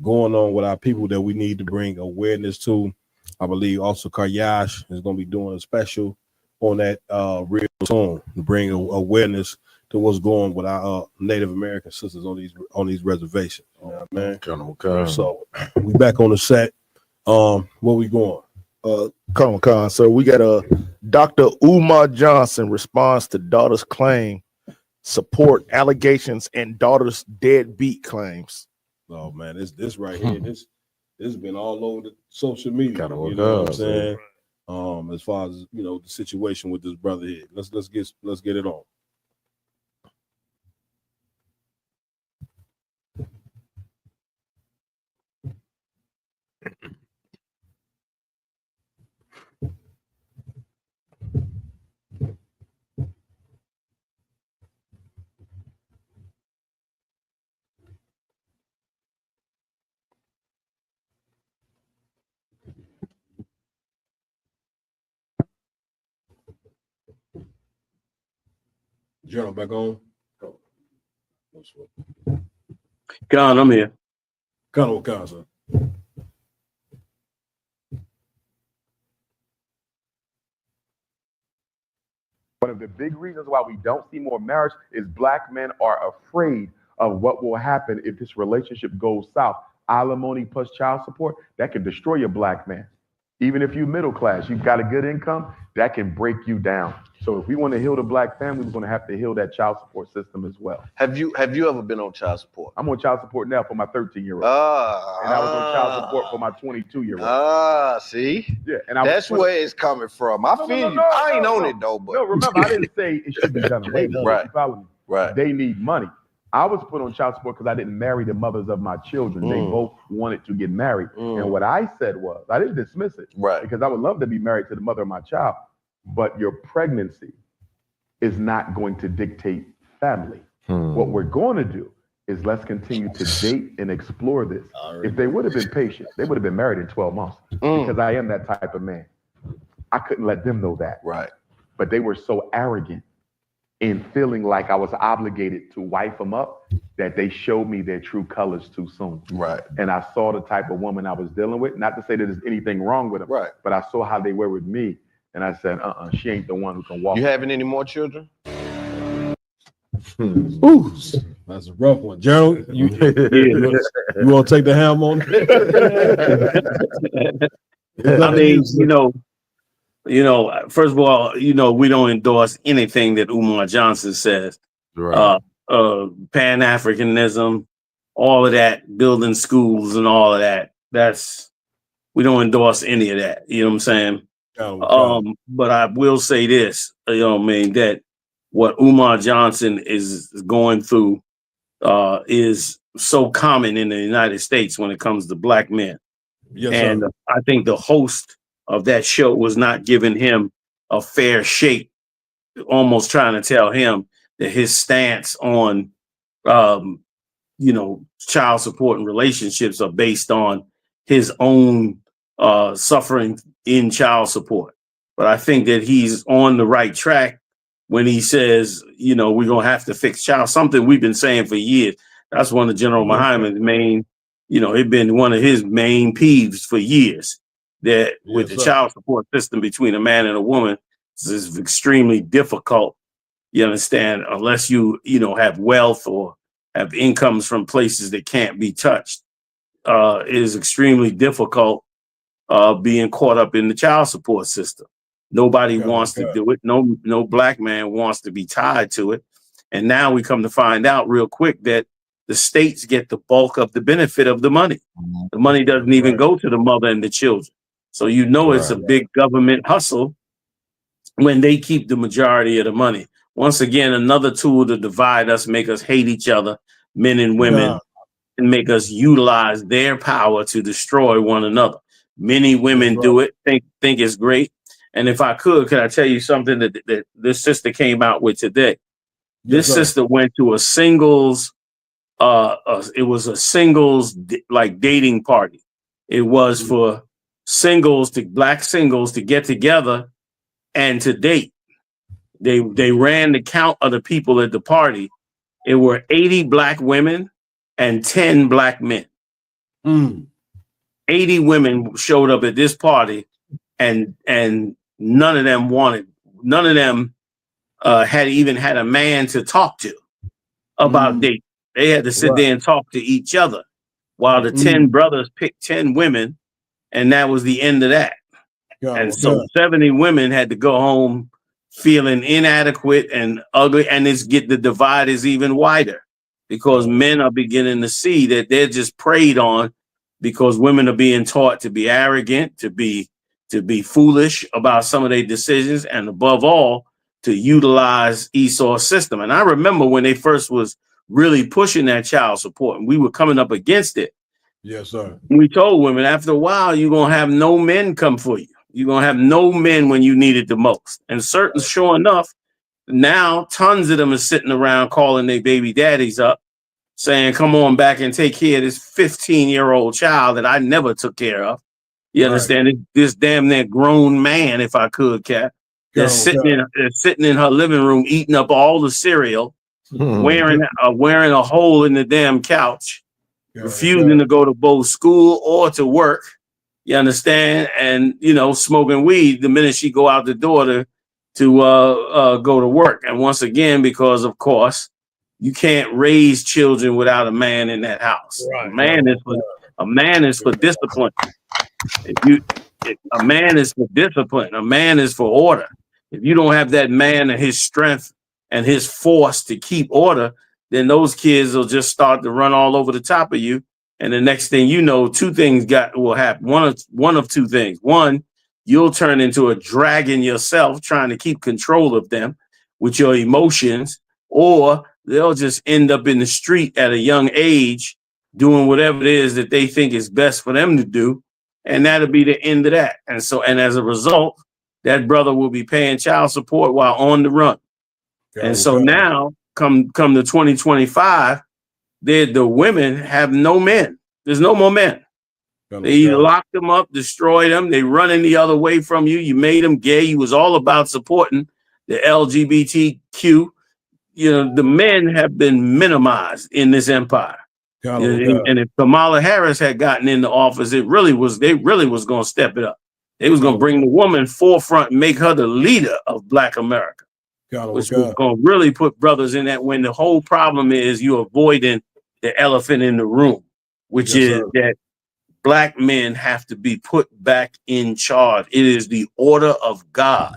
going on with our people that we need to bring awareness to. I believe also Karyash is going to be doing a special on that real soon to bring awareness to what's going with our Native American sisters on these reservations. You know what I mean? So we back on the set. Where we going? Colonel Khan, sir, we got Dr. Umar Johnson responds to daughter's claim, support allegations and daughter's deadbeat claims. Oh man, this right here, this has been all over the social media. You know what I'm saying? As far as the situation with this brother here. Let's get it on. Journal back on. Con, I'm here. Con, sir. One of the big reasons why we don't see more marriage is black men are afraid of what will happen if this relationship goes south. Alimony plus child support, that can destroy your black man. Even if you're middle class, you've got a good income, that can break you down. So if we want to heal the black family, we're going to have to heal that child support system as well. Have you ever been on child support? I'm on child support now for my 13-year-old. And I was on child support for my 22-year-old. See? Yeah, and that's where it's coming from. I feel you. I ain't on it though, but no, remember, I didn't say it should be done away with. Right. You follow me? Right. They need money. I was put on child support because I didn't marry the mothers of my children. They both wanted to get married. And what I said was, I didn't dismiss it. Right. Because I would love to be married to the mother of my child. But your pregnancy is not going to dictate family. What we're going to do is let's continue to date and explore this. If they would have been patient, they would have been married in 12 months because I am that type of man. I couldn't let them know that. Right. But they were so arrogant in feeling like I was obligated to wife them up that they showed me their true colors too soon. Right. And I saw the type of woman I was dealing with. Not to say that there's anything wrong with them, right, but I saw how they were with me. And I said, she ain't the one who can walk. You having any more children? Ooh, that's a rough one. Gerald, you want to take the helm on it? I mean, first of all, we don't endorse anything that Umar Johnson says. Right. Pan-Africanism, all of that, building schools and all of that. We don't endorse any of that. You know what I'm saying? But I will say this, that what Umar Johnson is going through is so common in the United States when it comes to black men. Yes, and sir. I think the host of that show was not giving him a fair shake, almost trying to tell him that his stance on, child support and relationships are based on his own suffering in child support. But I think that he's on the right track when he says, we're going to have to fix something we've been saying for years. That's one of General Muhammad's main, it's been one of his main peeves for years, that with the child support system between a man and a woman, this is extremely difficult. You understand, unless you have wealth or have incomes from places that can't be touched, it is extremely difficult being caught up in the child support system. Nobody wants to do it. No black man wants to be tied to it. And now we come to find out real quick that the states get the bulk of the benefit of the money. The money doesn't even go to the mother and the children. So it's a big government hustle when they keep the majority of the money. Once again, another tool to divide us, make us hate each other, men and women, and make us utilize their power to destroy one another. Many women do it, think it's great. And if I could I tell you something that this sister came out with today? This sister went to a singles, it was a singles like dating party. It was for black singles to get together and to date. They ran the count of the people at the party. It were 80 black women and 10 black men. 80 women showed up at this party, and none of them had even had a man to talk to about dating. They had to sit there and talk to each other, while the 10 brothers picked 10 women, and that was the end of that. And so 70 women had to go home feeling inadequate and ugly, and the divide is even wider because men are beginning to see that they're just preyed on because women are being taught to be arrogant, to be foolish about some of their decisions, and above all, to utilize Esau's system. And I remember when they first was really pushing that child support, and we were coming up against it. Yes, sir. We told women after a while, you're gonna have no men come for you. You're gonna have no men when you need it the most. And sure enough, now tons of them are sitting around calling their baby daddies up, saying, "Come on back and take care of this 15-year-old child that I never took care of." You understand? This damn near grown man, if I could, Cat. They're sitting in her living room eating up all the cereal, wearing a hole in the damn couch, refusing to go to both school or to work. You understand? And smoking weed the minute she go out the door to go to work. And once again, because of course you can't raise children without a man in that house. A man is for discipline. A man is for discipline. A man is for order. If you don't have that man and his strength and his force to keep order, then those kids will just start to run all over the top of you. And the next thing you know, two things will happen. One of two things. One, you'll turn into a dragon yourself trying to keep control of them with your emotions, or they'll just end up in the street at a young age doing whatever it is that they think is best for them to do. And that'll be the end of that. And as a result, that brother will be paying child support while on the run. And so now, come to 2025, the women have no men. There's no more men. They either lock them up, destroy them. They running the other way from you. You made them gay. You was all about supporting the LGBTQ. The men have been minimized in this empire. And if Kamala Harris had gotten into office, they really was going to step it up. They was going to bring the woman forefront and make her the leader of Black America, which was going to really put brothers in that when the whole problem is you're avoiding the elephant in the room, which is that Black men have to be put back in charge. It is the order of God.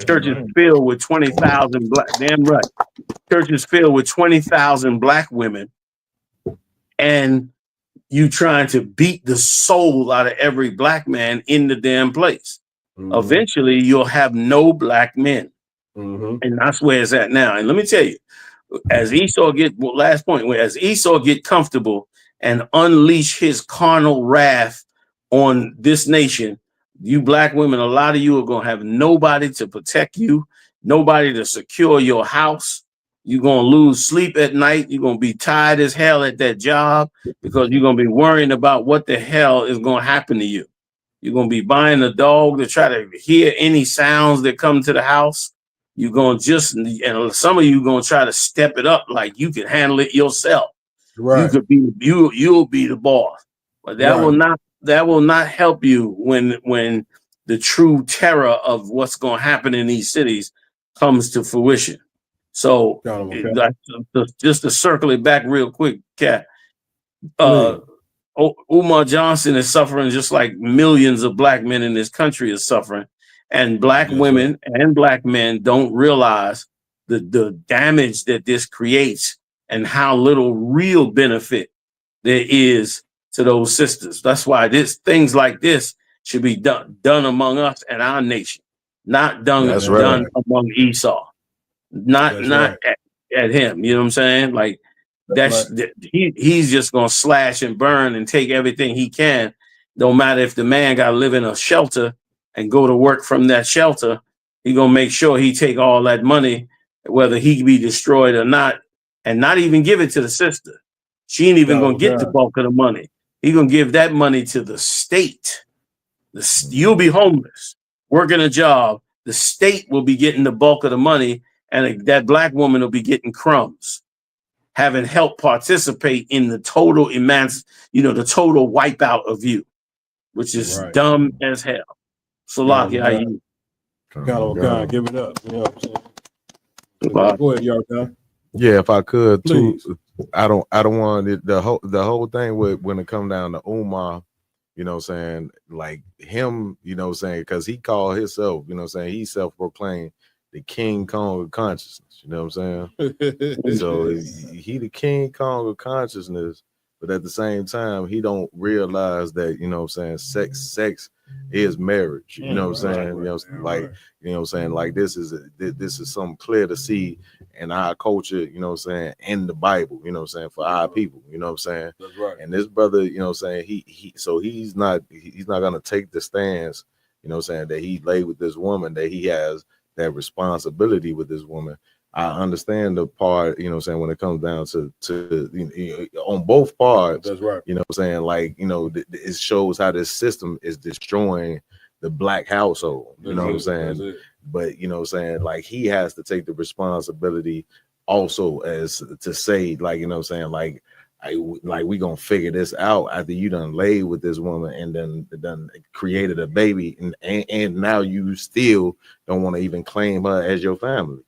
Churches filled with 20,000 black, damn right. Churches filled with 20,000 Black women, and you trying to beat the soul out of every Black man in the damn place. Eventually, you'll have no Black men. And that's where it's at now. And let me tell you, as Esau get comfortable and unleash his carnal wrath on this nation, you Black women, a lot of you are going to have nobody to protect you, nobody to secure your house. You're going to lose sleep at night. You're going to be tired as hell at that job because you're going to be worrying about what the hell is going to happen to you. You're going to be buying a dog to try to hear any sounds that come to the house. You're going to and some of you going to try to step it up like you can handle it yourself. Right. You'll be the boss. But that will not help you when the true terror of what's going to happen in these cities comes to fruition. So just to circle it back real quick, Kat, Umar Johnson is suffering just like millions of Black men in this country is suffering. And Black women and Black men don't realize the damage that this creates and how little real benefit there is to those sisters. That's why things like this should be done among us and our nation, not done among Esau. Not at him. You know what I'm saying? Like he's just gonna slash and burn and take everything he can. No matter if the man got to live in a shelter and go to work from that shelter, he gonna make sure he take all that money whether he be destroyed or not, and not even give it to the sister. She ain't even gonna get the bulk of the money. He gonna give that money to the state. You'll be homeless, working a job. The state will be getting the bulk of the money, and that black woman will be getting crumbs, having helped participate in the total the total wipeout of you, which is dumb as hell. So, Salaki, how you? God, give it up. You know what I'm saying? Go ahead, y'all. Yeah, if I could Please. too. I don't want it, the whole thing with when it come down to Umar, you know what I'm saying, like him, you know what I'm saying, because he called himself, you know what I'm saying, he self-proclaimed the King Kong of consciousness, you know what I'm saying? So he the King Kong of consciousness, but at the same time, he don't realize that, you know what I'm saying, sex is marriage, you know what I'm saying? You know, like, you know what I'm saying, like this is something clear to see in our culture, you know what I'm saying, in the Bible, you know what I'm saying, for our people, you know what I'm saying? That's right. And this brother, you know what I'm saying, he's not gonna take the stance, you know what I'm saying, that he lay with this woman, that he has that responsibility with this woman. I understand the part, you know what I'm saying, when it comes down to on both parts. That's right. You know what I'm saying, like, you know, it shows how this system is destroying the black household, you know what I'm saying? But you know what I'm saying, like he has to take the responsibility also as to say, like, you know what I'm saying, like we gonna figure this out after you done laid with this woman and then created a baby and now you still don't want to even claim her as your family.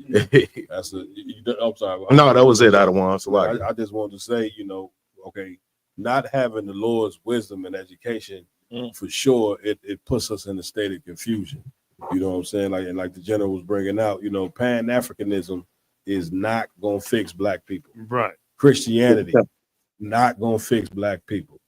That's I'm sorry. No, that was it. I don't want to lie. I just wanted to say, you know, okay, not having the Lord's wisdom and education, for sure, it puts us in a state of confusion. You know what I'm saying? Like the general was bringing out, you know, Pan-Africanism is not gonna fix black people. Right. Christianity, not gonna fix black people.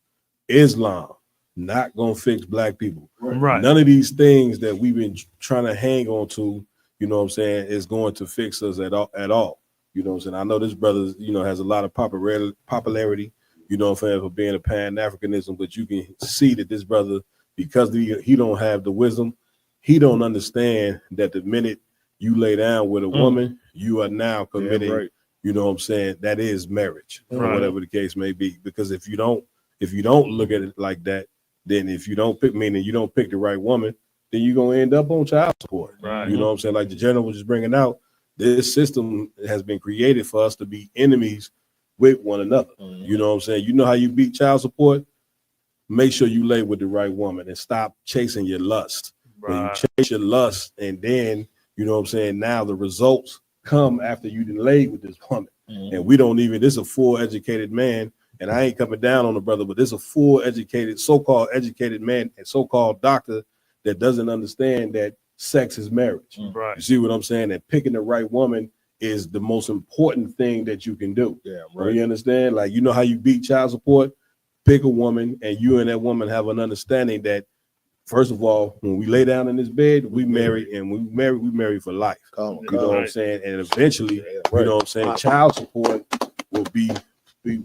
Islam, not gonna fix black people. Right. None of these things that we've been trying to hang on to, you know what I'm saying, is going to fix us at all. You know what I'm saying? I know this brother, you know, has a lot of popularity, you know what I'm saying, for being a Pan-Africanism, but you can see that this brother, because he don't have the wisdom, he don't understand that the minute you lay down with a woman, you are now committing, you know what I'm saying, that is marriage, or whatever the case may be. Because if you don't look at it like that, then if you don't pick, meaning you don't pick the right woman, then you're gonna end up on child support. Right. You know what I'm saying? Like the general was just bringing out, this system has been created for us to be enemies with one another. You know what I'm saying? You know how you beat child support? Make sure you lay with the right woman and stop chasing your lust. When you chase your lust, and then, you know what I'm saying, now the results come after you done laid with this woman. And we don't even, this is a full educated man, and I ain't coming down on the brother, but this is a full educated, so-called educated man and so-called doctor that doesn't understand that sex is marriage. Right. You see what I'm saying? That picking the right woman is the most important thing that you can do. Yeah, right. You understand? Like, you know how you beat child support? Pick a woman, and you and that woman have an understanding that, first of all, when we lay down in this bed, we marry, and we marry for life. You know what I'm saying? And eventually, you know what I'm saying, child support will be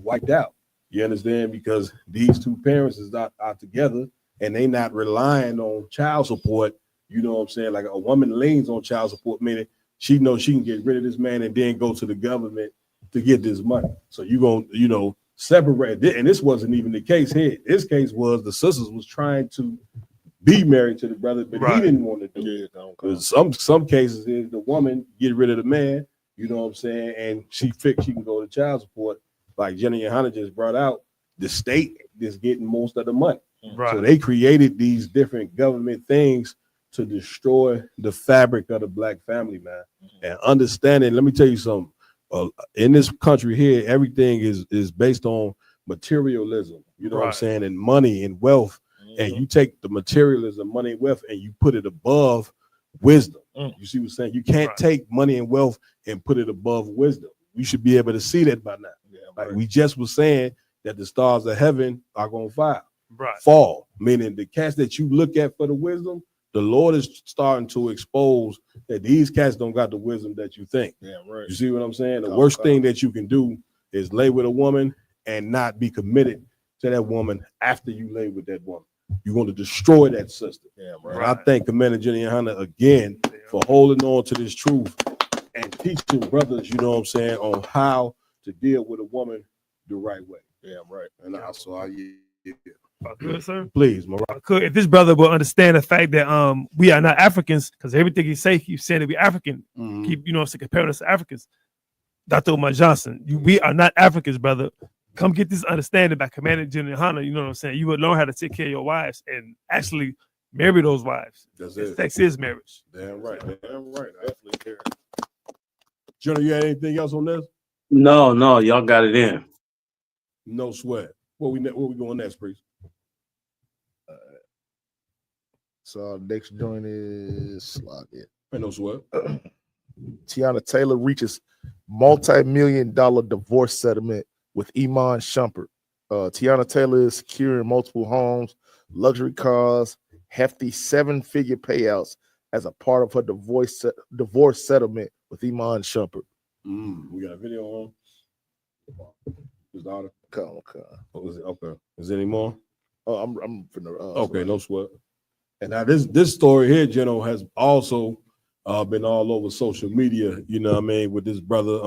wiped out. You understand? Because these two parents is not together, and they not relying on child support. You know what I'm saying? Like a woman leans on child support, meaning she knows she can get rid of this man and then go to the government to get this money. So you gonna, you know, separate. And this wasn't even the case here. This case was the sisters was trying to be married to the brother, but he didn't want to do it. Because some cases is the woman get rid of the man, you know what I'm saying, and she can go to child support. Like Jenny Yahanna just brought out, the state is getting most of the money. Right. So they created these different government things to destroy the fabric of the black family, man. And understanding, let me tell you something. In this country here, everything is based on materialism. You know what I'm saying, and money and wealth. And you take the materialism, money and wealth, and you put it above wisdom. You see what I'm saying? You can't take money and wealth and put it above wisdom. You should be able to see that by now. Like we just was saying that the stars of heaven are gonna fall. Meaning the cats that you look at for the wisdom, the Lord is starting to expose that these cats don't got the wisdom that you think. You see what I'm saying? The worst thing that you can do is lay with a woman and not be committed to that woman after you lay with that woman. You're going to destroy that sister. And I thank Commander Jenny Yahanna again for holding on to this truth and teaching brothers, you know what I'm saying, on how to deal with a woman the right way. Yeah, right. And also, Good, sir. Please, Mariah. If this brother will understand the fact that we are not Africans, because everything he say, he's saying that we African. Keep, you know, comparing us to Africans. Dr. Umar Johnson, we are not Africans, brother. Come get this understanding by commanding General Yahanna. You know what I'm saying? You will learn how to take care of your wives and actually marry those wives. That's it. Sex is marriage. Damn right. Damn right. I definitely care. General, you had anything else on this? No, y'all got it in. No sweat. Where we going next, priest? So next joint is slog it. Ain't no sweat. Tiana Taylor reaches multi-million-dollar divorce settlement with Iman Shumpert. Tiana Taylor is securing multiple homes, luxury cars, hefty 7-figure payouts as a part of her divorce settlement with Iman Shumpert. We got a video on his daughter. Come. Oh, is it? Okay. Is there any more? I'm finna. Okay, no sweat. And now this story here, Geno, has also been all over social media, you know what I mean, with this brother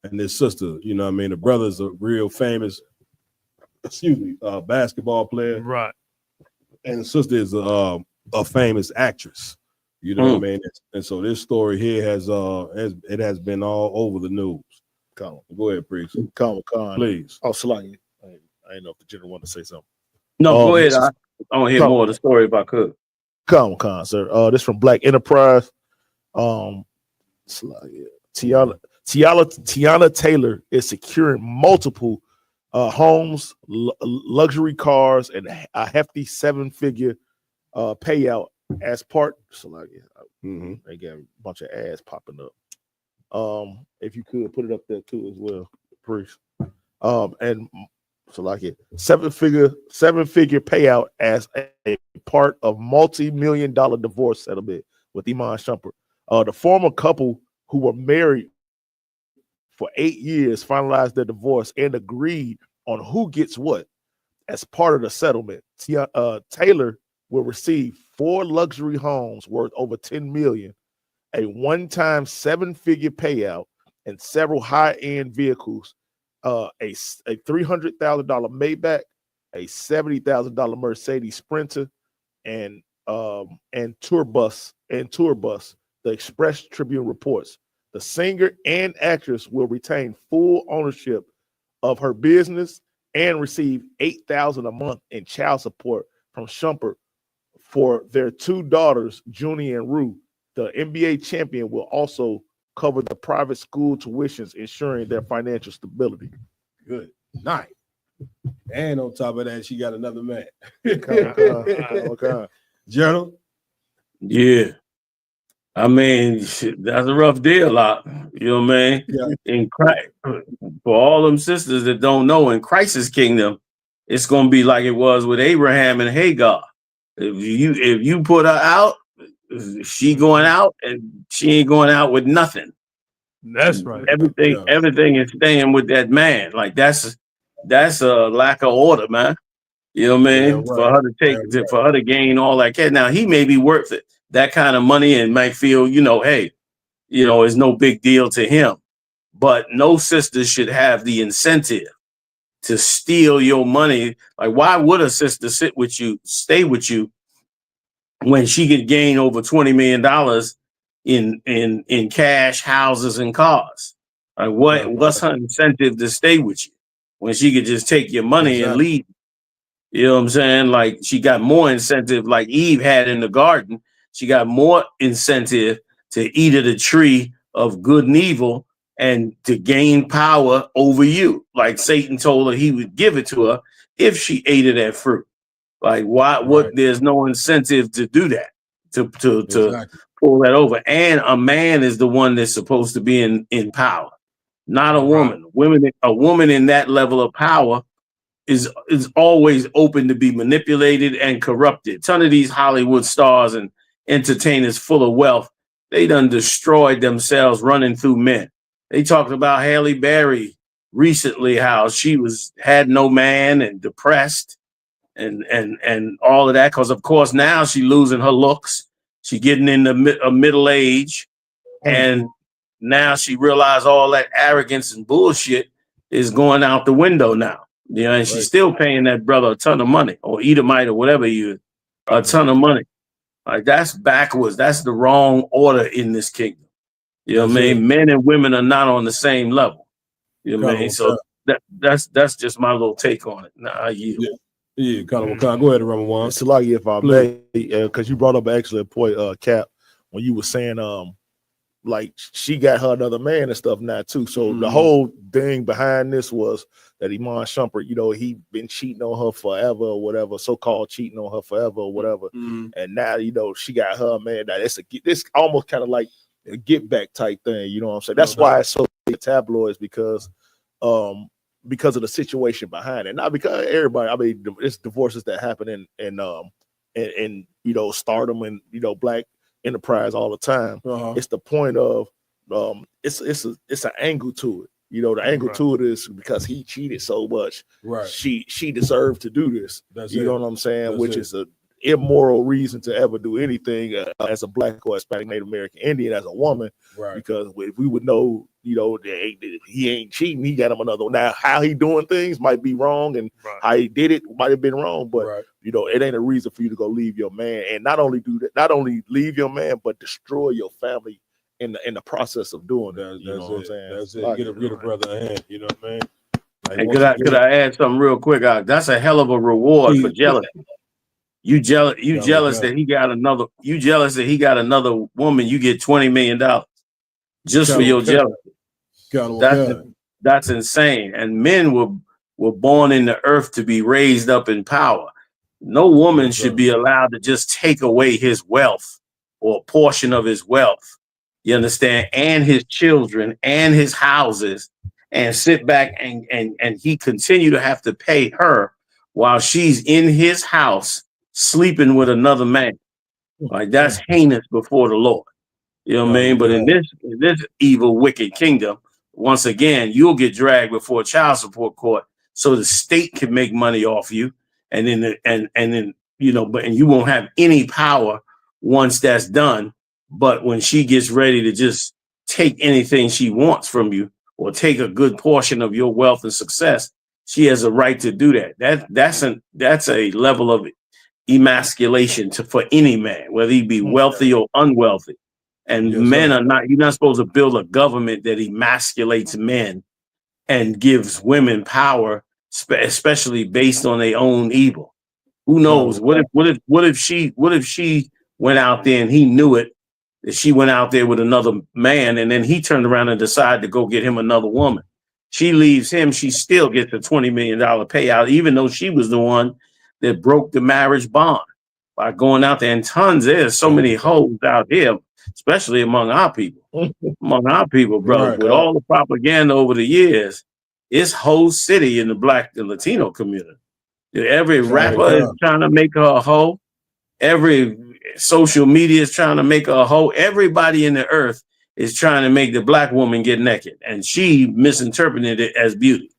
and this sister, you know what I mean. The brother's a real famous, basketball player. Right. And the sister is a famous actress, you know what I mean. And so this story here has been all over the news. Come. Go ahead, priest. Come. Please. Oh, Salaki. I didn't know if the general wanted to say something. No, go ahead. I want to hear more of the story if I could. Come, sir. This from Black Enterprise. Tiana Taylor is securing multiple homes, luxury cars, and a hefty 7-figure payout as part. They got a bunch of ads popping up. If you could put it up there too as well, priest. And so like it, 7-figure payout as a part of multi-million-dollar divorce settlement with Iman Shumpert. The former couple, who were married for 8 years, finalized their divorce and agreed on who gets what as part of the settlement. Taylor will receive 4 luxury homes worth over $10 million, a one-time 7-figure payout, and several high-end vehicles. A $300,000 Maybach, a $70,000 Mercedes Sprinter, and tour bus. The Express Tribune reports the singer and actress will retain full ownership of her business and receive $8,000 a month in child support from Shumpert for their 2 daughters, Junie and Rue. The NBA champion will also cover the private school tuitions, ensuring their financial stability. Good night. And on top of that, she got another man. Okay. Journal? Yeah. I mean, that's a rough deal, you know what I mean? Yeah. In Christ, for all them sisters that don't know, in Christ's kingdom, it's gonna be like it was with Abraham and Hagar. If you put her out, she going out, and she ain't going out with nothing. That's right. Everything is staying with that man. Like that's a lack of order, man. You know what I mean? Yeah, right. For her to take, for her to gain all that cash. Now he may be worth it, that kind of money, and might feel, hey, it's no big deal to him. But no sister should have the incentive to steal your money. Like, why would a sister stay with you when she could gain over $20 million in cash, houses, and cars? Like, what's her incentive to stay with you when she could just take your money and leave? You know what I'm saying? Like, she got more incentive, like Eve had in the garden. She got more incentive to eat of the tree of good and evil and to gain power over you. Like Satan told her he would give it to her if she ate of that fruit. Like, why? What? There's no incentive to do that, to pull that over. And a man is the one that's supposed to be in power, not a woman. A woman in that level of power is always open to be manipulated and corrupted. Ton of these Hollywood stars and entertainers full of wealth, they done destroyed themselves running through men. They talked about Halle Berry recently, how she had no man and depressed and all of that, because of course now she losing her looks. She getting in the middle age, and now she realized all that arrogance and bullshit is going out the window now. You know, and she's still paying that brother a ton of money, or Edomite or whatever you, a ton of money. Like, that's backwards. That's the wrong order in this kingdom. You know what I mean? Men and women are not on the same level. You know what I mean? So that's just my little take on it. Nah, I yield. Yeah, kind of. Go ahead, Ramon One. Salagi, if I may, because you brought up an excellent point, Cap, when you were saying, like she got her another man and stuff now too. So the whole thing behind this was that Iman Shumpert, you know, he been cheating on her forever or whatever, so-called cheating on her forever or whatever. And now, you know, she got her man. Now it's almost kind of like a get back type thing. You know what I'm saying? That's why it's so tabloids, because of the situation behind it. Not because everybody, I mean, it's divorces that happen in you know, stardom and, you know, black enterprise all the time. It's the point of it's an angle to it. You know, the angle to it is because he cheated so much. Right. She deserved to do this. That's you it. know what I'm saying? That's Which it. is an immoral reason to ever do anything as a black or Hispanic Native American Indian as a woman. Right. Because if we would know, you know, he ain't cheating, he got him another one. Now, how he doing things might be wrong, and how he did it might have been wrong, but you know, it ain't a reason for you to go leave your man, and not only do that, not only leave your man, but destroy your family in the process of doing that. You know what I'm saying? That's it. Get a brother a hand. You know what I mean? Like, And could I add something real quick? That's a hell of a reward for jealousy. You jealous that he got another. You jealous that he got another woman. You get $20 million just for your jealousy. That's insane. And men were born in the earth to be raised up in power. No woman should be allowed to just take away his wealth or a portion of his wealth. You understand? And his children and his houses, and sit back and he continue to have to pay her while she's in his house sleeping with another man. Like, that's heinous before the Lord. You know what I mean? But in this evil, wicked kingdom, once again, you'll get dragged before a child support court so the state can make money off you, and then you know, and you won't have any power once that's done. But when she gets ready to just take anything she wants from you, or take a good portion of your wealth and success, she has a right to do that. That's a level of emasculation for any man, whether he be wealthy or unwealthy. And men are not, you're not supposed to build a government that emasculates men and gives women power, especially based on their own evil. Who knows? What if she went out there and he knew it, that she went out there with another man, and then he turned around and decided to go get him another woman. She leaves him, she still gets a $20 million payout, even though she was the one that broke the marriage bond by going out there. And there's so many hoes out here, especially among our people. Among our people, bro, with all the propaganda over the years, it's whole city in the Black and Latino community. Every rapper is trying to make her a hoe. Every social media is trying to make her a hoe. Everybody in the earth is trying to make the Black woman get naked. And she misinterpreted it as beauty,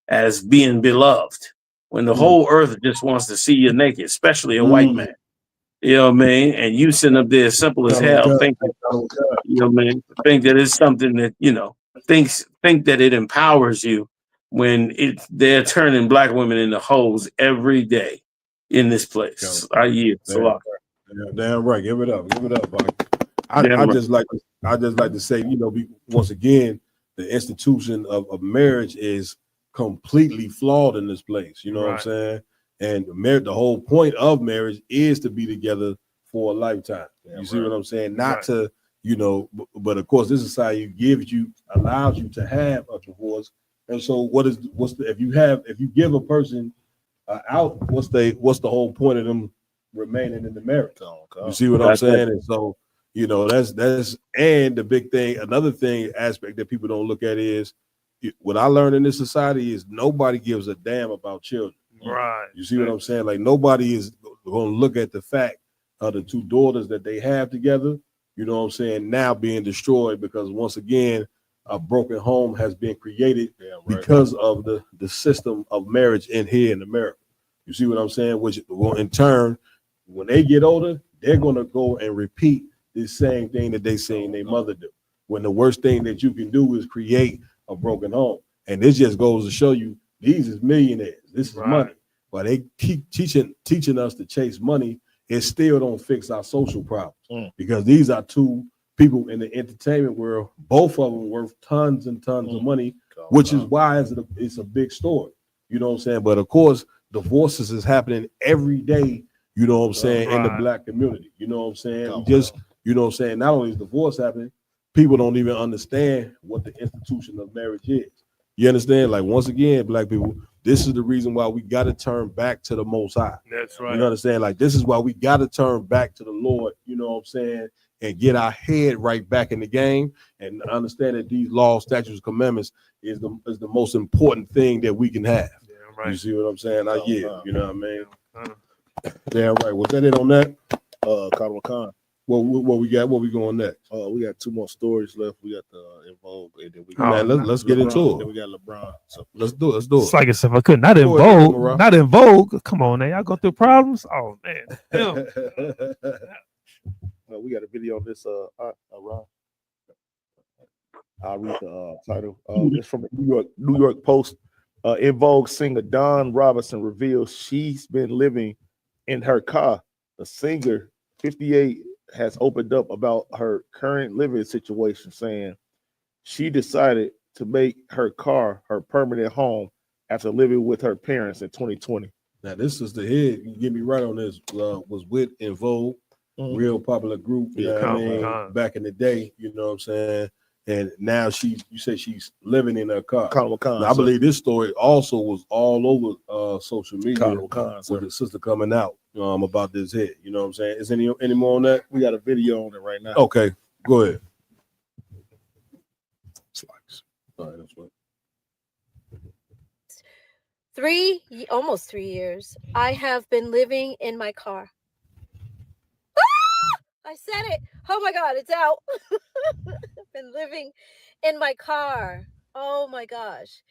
as being beloved, when the whole earth just wants to see you naked, especially a white man. You know what I mean? And you sitting up there simple as hell, think that it's something that, you know, think that it empowers you, when they're turning Black women into hoes every day in this place. I yield. Damn right. Give it up. I just like to say, you know, once again, the institution of marriage is completely flawed in this place. You know what I'm saying? And the whole point of marriage is to be together for a lifetime. You see what I'm saying? Not to, you know, but of course, this society allows you to have a divorce. And so if you give a person out, what's the whole point of them remaining in the marriage? You see what I'm saying? And so, you know, that's and the big thing, another aspect that people don't look at is, what I learned in this society is nobody gives a damn about children. Right. You see what I'm saying? Like, nobody is going to look at the fact of the two daughters that they have together, you know what I'm saying, now being destroyed because, once again, a broken home has been created because of the system of marriage here in America. You see what I'm saying? Which will, in turn, when they get older, they're going to go and repeat the same thing that they seen their mother do. when the worst thing that you can do is create a broken home. And this just goes to show you these is millionaires. This is money. But they keep teaching us to chase money. It still don't fix our social problems because these are two people in the entertainment world. Both of them worth tons and tons of money, which is why it's a big story. You know what I'm saying? But of course, divorces is happening every day. You know what I'm saying, in the black community. You know what I'm saying? You know what I'm saying? Not only is divorce happening, people don't even understand what the institution of marriage is. You understand? Like, once again, black people, this is the reason why we got to turn back to the Most High. That's right. You understand? Like, this is why we got to turn back to the Lord, you know what I'm saying, and get our head right back in the game and understand that these laws, statutes, commandments is the most important thing that we can have. Yeah, right. You see what I'm saying? You know what I mean? Damn right. Was that it on that? Kamala Khan. What we got? What we going next? We got 2 more stories left. We got the In Vogue, and then we Man, let's get into it. Then we got LeBron. So let's do it. It's like if I could not in Vogue, not in Vogue. Come on, now y'all go through problems. Oh man, we got a video on this. Ron. I'll read the title. It's from the New York Post. In Vogue singer Dawn Robinson reveals she's been living in her car. The singer, 58, has opened up about her current living situation, saying she decided to make her car her permanent home after living with her parents in 2020. Now, this is the head. You get me right on this. Was with In Vogue, real popular group. You know what I mean? Back in the day, you know what I'm saying. And now you say she's living in her car. I believe this story also was all over social media with the sister coming out about this hit. You know what I'm saying? Is any more on that? We got a video on it right now. Okay, go ahead. All right, that's right. Almost 3 years, I have been living in my car. I said it. Oh my God, it's out. I've been living in my car. Oh my gosh.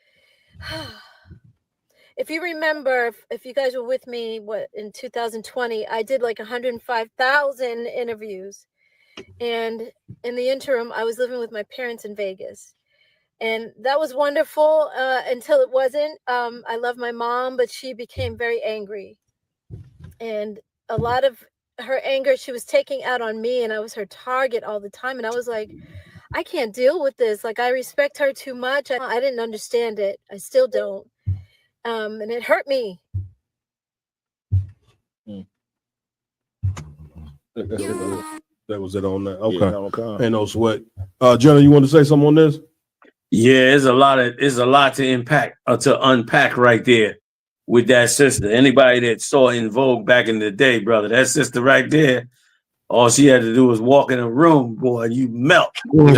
If you remember, if you guys were with me, in 2020, I did like 105,000 interviews. And in the interim, I was living with my parents in Vegas. And that was wonderful until it wasn't. I love my mom, but she became very angry. And a lot of her anger, she was taking out on me, and I was her target all the time. And I was like, I can't deal with this. Like, I respect her too much. I didn't understand it. I still don't. And it hurt me. That was it on that. Okay. Yeah, ain't no sweat. Jenna, you want to say something on this? Yeah, it's a lot to unpack right there with that sister. Anybody that saw In Vogue back in the day, brother, that sister right there, all she had to do was walk in a room, boy, you melt. Back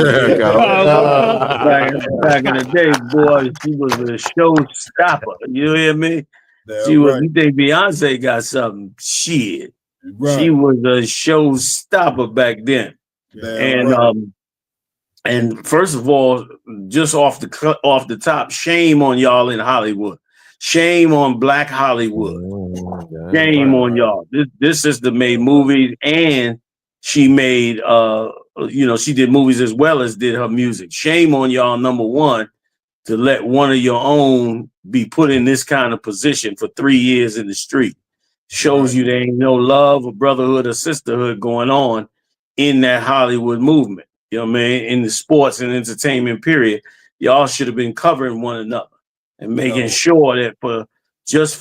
in the day, boy, she was a showstopper. You hear me? You think Beyonce got something? Shit. Right. She was a showstopper back then. And first of all, just off the top, shame on y'all in Hollywood. Shame on Black Hollywood. Shame on y'all. This sister made movies, and she made she did movies as well as did her music. Shame on y'all, number one, to let one of your own be put in this kind of position for 3 years in the street. Shows you there ain't no love or brotherhood or sisterhood going on in that Hollywood movement. You know what I mean? In the sports and entertainment period, y'all should have been covering one another and making sure that for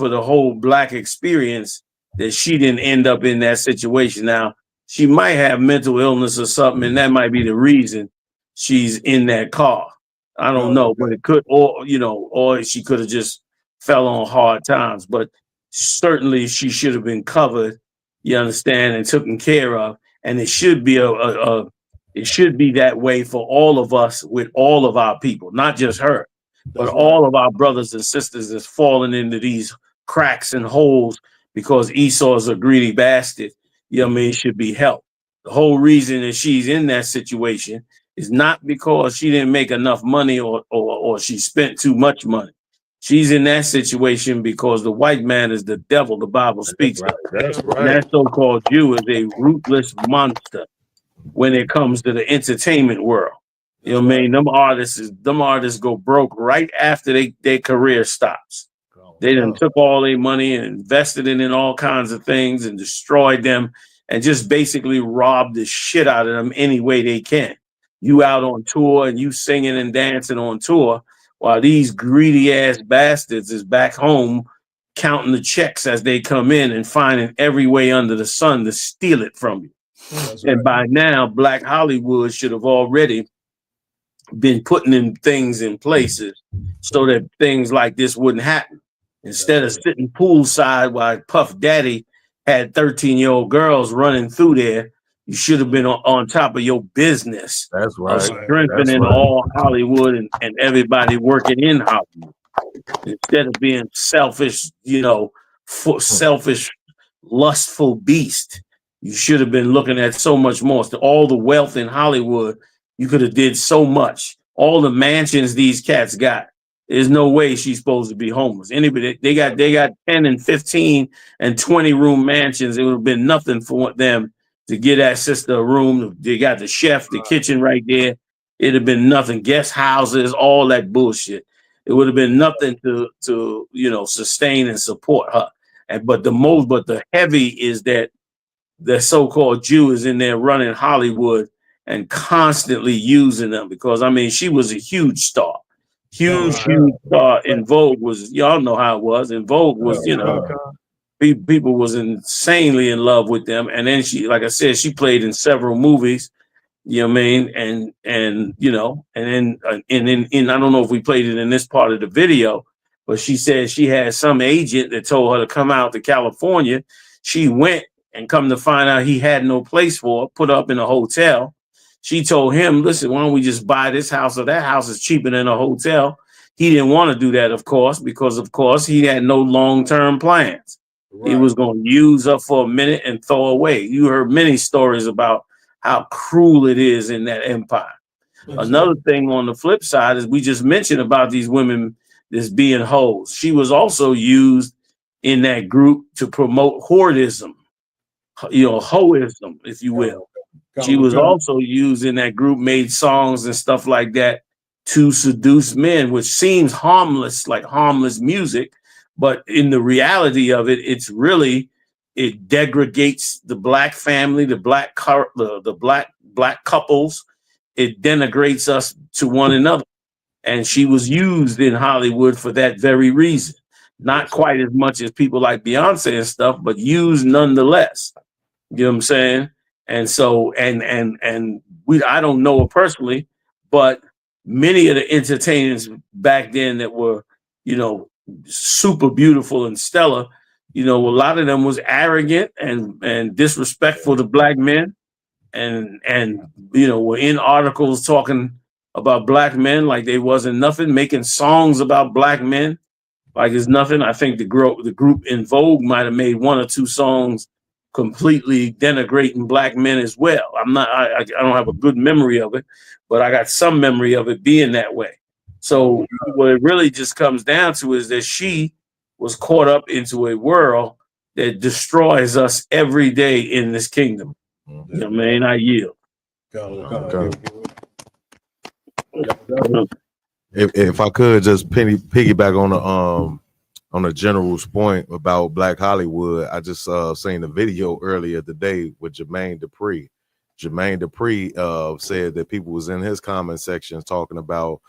the whole Black experience, that she didn't end up in that situation. Now, she might have mental illness or something, and that might be the reason she's in that car. I don't know, but it could, or she could have just fell on hard times. But certainly she should have been covered, you understand, and taken care of. And it should be it should be that way for all of us with all of our people, not just her, but all of our brothers and sisters that's falling into these cracks and holes because Esau's a greedy bastard. You know what I mean? Should be helped. The whole reason that she's in that situation is not because she didn't make enough money or she spent too much money. She's in that situation because the white man is the devil, the Bible speaks of. That's right. And that so-called Jew is a ruthless monster when it comes to the entertainment world. You know what I mean? Them artists go broke right after their career stops. They done took all their money and invested it in all kinds of things and destroyed them and just basically robbed the shit out of them any way they can. You out on tour and you singing and dancing on tour while these greedy ass bastards is back home counting the checks as they come in and finding every way under the sun to steal it from you. And by now, Black Hollywood should have already been putting in things in places so that things like this wouldn't happen. Instead of sitting poolside while Puff Daddy had 13-year-old girls running through there, you should have been on top of your business. That's right. Of strengthening all Hollywood and everybody working in Hollywood. Instead of being selfish, selfish, lustful beast, you should have been looking at so much more. So all the wealth in Hollywood, you could have did so much. All the mansions these cats got. There's no way she's supposed to be homeless. Anybody, they got 10 and 15 and 20 room mansions. It would have been nothing for them to get that sister a room. They got the chef, the kitchen right there. It'd have been nothing. Guest houses, all that bullshit. It would have been nothing to sustain and support her. But the heavy is that the so-called Jew is in there running Hollywood and constantly using them because she was a huge star. Huge star in Vogue was, y'all know how it was. In Vogue was, people was insanely in love with them. And then she, like I said, she played in several movies, you know what I mean? And then I don't know if we played it in this part of the video, but she said she had some agent that told her to come out to California. She went and come to find out he had no place for her, put up in a hotel. She told him, listen, why don't we just buy this house or that house is cheaper than a hotel. He didn't want to do that, of course, because, of course, he had no long-term plans. Right. He was going to use her for a minute and throw away. You heard many stories about how cruel it is in that empire. Another thing on the flip side is we just mentioned about these women as being hoes. She was also used in that group to promote hoardism, hoism, if you will. She was also used in that group, made songs and stuff like that to seduce men, which seems harmless, like harmless music. But in the reality of it, it degrades the black family, the black couples. It denigrates us to one another. And she was used in Hollywood for that very reason. Not quite as much as people like Beyonce and stuff, but used nonetheless. You know what I'm saying? And so, I don't know her personally, but many of the entertainers back then that were, super beautiful and stellar, a lot of them was arrogant and disrespectful to black men, and were in articles talking about black men like they wasn't nothing, making songs about black men like it's nothing. I think the group In Vogue might have made one or two songs completely denigrating black men as well. I don't have a good memory of it, but I got some memory of it being that way. So what it really just comes down to is that she was caught up into a world that destroys us every day in this kingdom. You know what I mean? I yield. If I could just piggyback on the general's point about Black Hollywood, I just seen a video earlier today with Jermaine Dupri. Jermaine Dupri said that people was in his comment section talking about,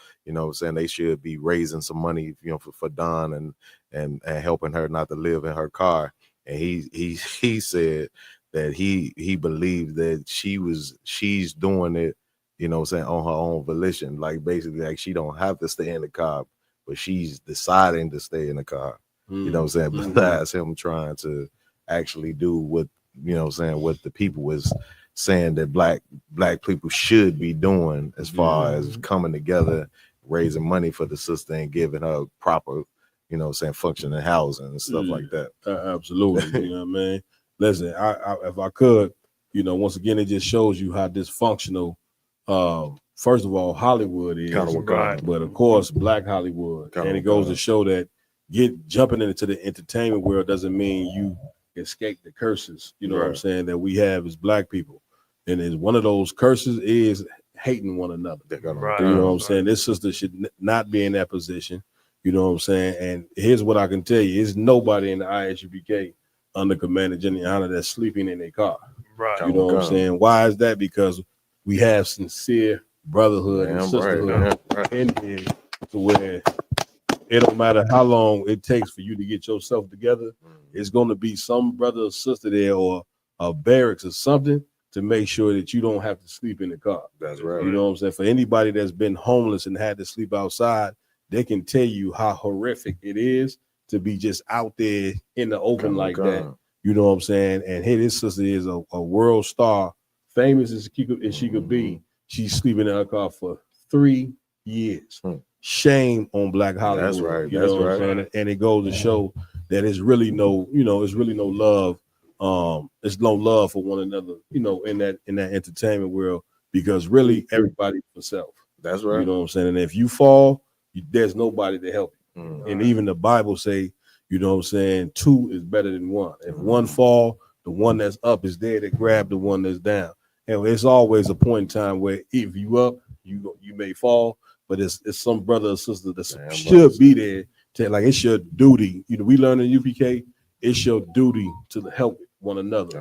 saying they should be raising some money, for Dawn and helping her not to live in her car. And he said that he believed that she's doing it, on her own volition. Like basically like she don't have to stay in the car, but she's deciding to stay in the car. You know what I'm saying? Besides him trying to actually do what, what the people was saying that black people should be doing as far as coming together, raising money for the sister and giving her proper, functioning housing and stuff like that. Absolutely. You know what I mean? Listen, I if I could, once again, it just shows you how dysfunctional, first of all, Hollywood is, right? But of course, Black Hollywood. And it goes to show that jumping into the entertainment world doesn't mean you escape the curses, what I'm saying, that we have as Black people. And one of those curses is hating one another. Right. You know what I'm saying? This sister should not be in that position. You know what I'm saying? And here's what I can tell you: there's nobody in the ISUPK under Commander General Yahanna that's sleeping in their car. Right. You know what I'm saying? Why is that? Because we have sincere brotherhood and sisterhood in here, to where it don't matter how long it takes for you to get yourself together. It's going to be some brother or sister there, or a barracks or something, to make sure that you don't have to sleep in the car. That's right. You know what I'm saying? For anybody that's been homeless and had to sleep outside, they can tell you how horrific it is to be just out there in the open like that. You know what I'm saying? And hey, this sister is a world star, famous as she could be. She's sleeping in her car for 3 years. Shame on Black Hollywood. That's right. You That's know what right. I'm saying? And it goes to show that it's really no, it's really no love. There's no love for one another, in that entertainment world, because really everybody for self. That's right. You know what I'm saying? And if you fall, there's nobody to help you. And even the Bible say, you know what I'm saying, 2 is better than 1. If one fall, the one that's up is there to grab the one that's down. And it's always a point in time where if you up, you may fall, but it's some brother or sister that should be there to, like, it's your duty. We learn in UPK, it's your duty to help one another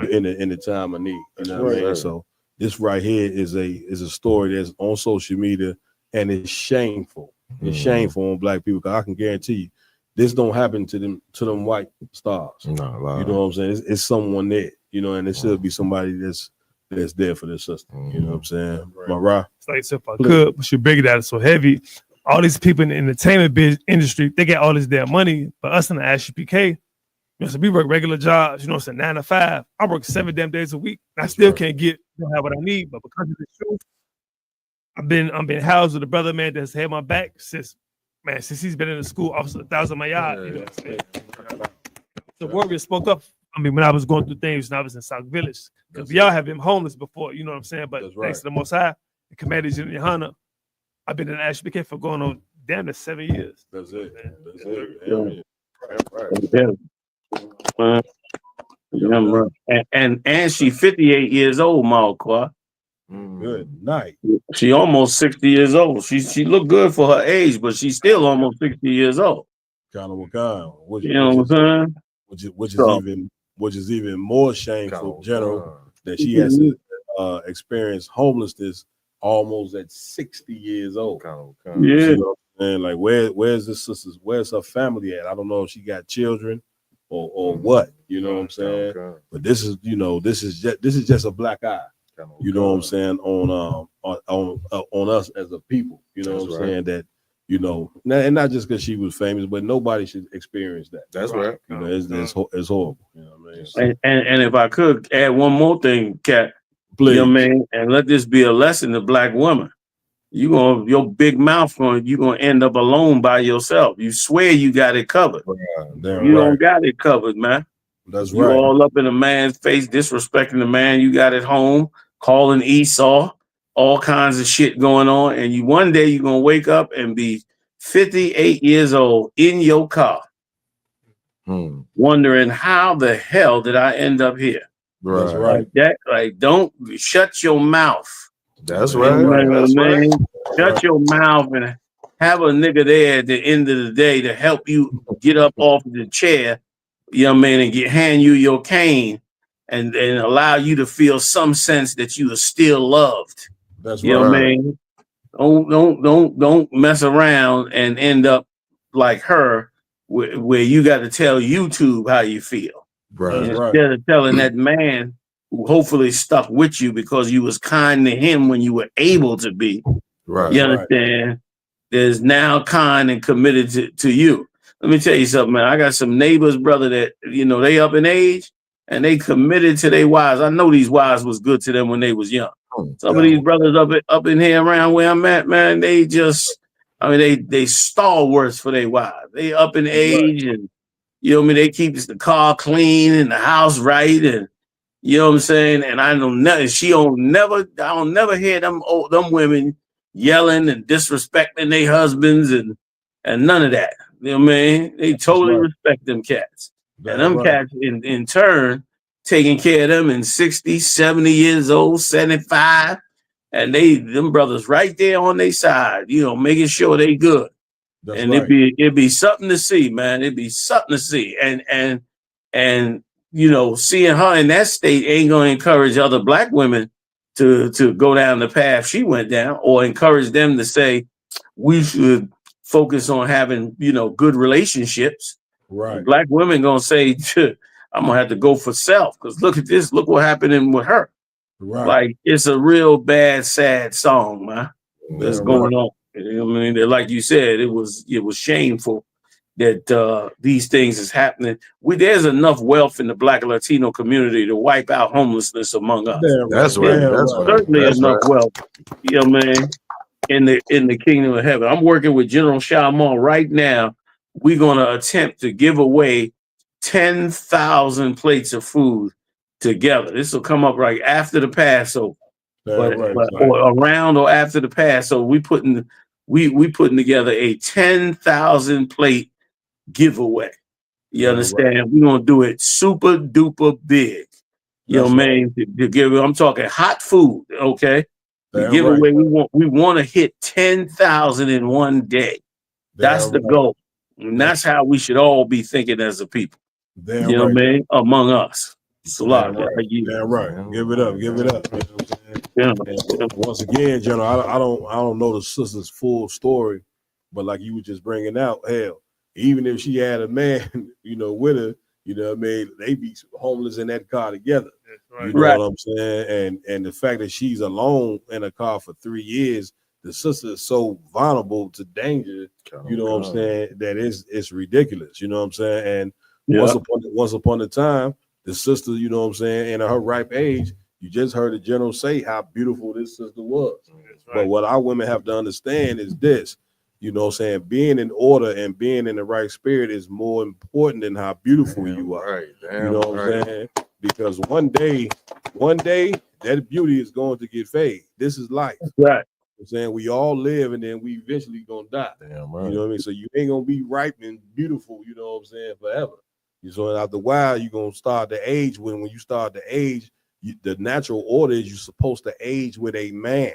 in the time of need. You know what I mean? So this right here is a story that's on social media, and it's shameful. It's shameful on Black people, because I can guarantee you this don't happen to them white stars. No, you know what I'm saying? It's someone there, and it should be somebody that's there for their sister. You know what I'm saying? Right. It's like, if I could, but you're bigger that is so heavy. All these people in the entertainment industry, they get all this damn money, but us in the ISUPK, so we work regular jobs, 9 to 5. I work 7 damn days a week. I still can't have what I need, but because of the truth, I'm been housed with a brother, man, that's had my back since he's been in the school officer 1,000 my yard. You know what I'm saying? The warrior spoke up. When I was going through things, when I was in South Village, because y'all have been homeless before, you know what I'm saying? But thanks to the Most High, the Commander General Yahanna, I've been in the ISUPK for going on damn near 7 years. That's it. And she's 58 years old, Malqua. Good night. She almost 60 years old. She looked good for her age, but she's still almost 60 years old. Kind of what you know what I'm saying? Which is even more shameful, General, that she has to experience homelessness almost at 60 years old. Yeah. You know what I'm saying? Like, where's her family at? I don't know if she got children or what. You know what I'm saying? But this is just a black eye. You know what I'm saying, on us as a people. You know what I'm saying, that and not just because she was famous, but nobody should experience that. That's right. It's horrible. You know what I mean? And if I could add one more thing, Cat, please, you know what I mean, and let this be a lesson to Black women. Your big mouth you're gonna end up alone by yourself. You swear you got it covered. You don't got it covered, man. That's you right. all up in a man's face, disrespecting the man you got at home, calling Esau, all kinds of shit going on. And one day you're going to wake up and be 58 years old in your car, wondering how the hell did I end up here? That's right. Like, don't shut your mouth. That's right. That's right. Shut your mouth and have a nigga there at the end of the day to help you get up off the chair, you know what I mean, and hand you your cane and allow you to feel some sense that you are still loved. That's you know what I mean? Don't mess around and end up like her, where you got to tell YouTube how you feel. Instead of telling that man who hopefully stuck with you because you was kind to him when you were able to be. Right. You understand? There's now kind and committed to you. Let me tell you something, man. I got some neighbors, brother, that, they up in age and they committed to their wives. I know these wives was good to them when they was young. Some of these brothers up in here around where I'm at, man, they stalwarts for their wives. They up in age and, they keep the car clean and the house right, and you know what I'm saying? And I don't never hear them women yelling and disrespecting their husbands and none of that. You know what I mean? They totally respect them cats. And them cats in turn taking care of them in 60, 70 years old, 75. and them brothers right there on their side, making sure they good. That's And right. it'd be something to see, man. It'd be something to see. And seeing her in that state ain't gonna encourage other black women to go down the path she went down, or encourage them to say we should focus on having, good relationships. Right. Black women gonna say, I'm gonna have to go for self, because look at this, look what happening with her. Right. Like, it's a real bad, sad song, man. That's Yeah, going on. You know what I mean? Like you said, it was shameful that these things is happening. There's enough wealth in the Black and Latino community to wipe out homelessness among us. That's right. That's right. Certainly That's enough right. wealth, man, in the kingdom of heaven. I'm working with General Shalmon right now. We're gonna attempt to give away 10,000 plates of food together. This will come up right after the Passover. Or around or after the Passover. We putting together a 10,000 plate giveaway. You understand? We're gonna do it super duper big. Man, to give. I'm talking hot food. Okay, the giveaway. We want to hit 10,000 in one day. That's the goal, and that's how we should all be thinking as a people. What I mean? Among us. It's a lot. Damn right. Give it up. Give it up. You know what I'm saying? And once again, General, I don't know the sister's full story, but like you were just bringing out, hell, even if she had a man, with her, what I mean, they be homeless in that car together. You know what I'm saying? And the fact that she's alone in a car for 3 years, the sister is so vulnerable to danger. You know what I'm saying? That it's ridiculous. You know what I'm saying? And once upon a time, the sister, you know what I'm saying, in her ripe age, you just heard the general say how beautiful this sister was. But what our women have to understand is this, you know what I'm saying, being in order and being in the right spirit is more important than how beautiful you are. You know what I'm saying? Because one day, that beauty is going to get fade. This is life. Right. I'm saying we all live and then we eventually gonna die. You know what I mean? So you ain't gonna be ripe and beautiful, you know what I'm saying, forever. So after a while, you're gonna start to age. When you start to age, the natural order is you're supposed to age with a man.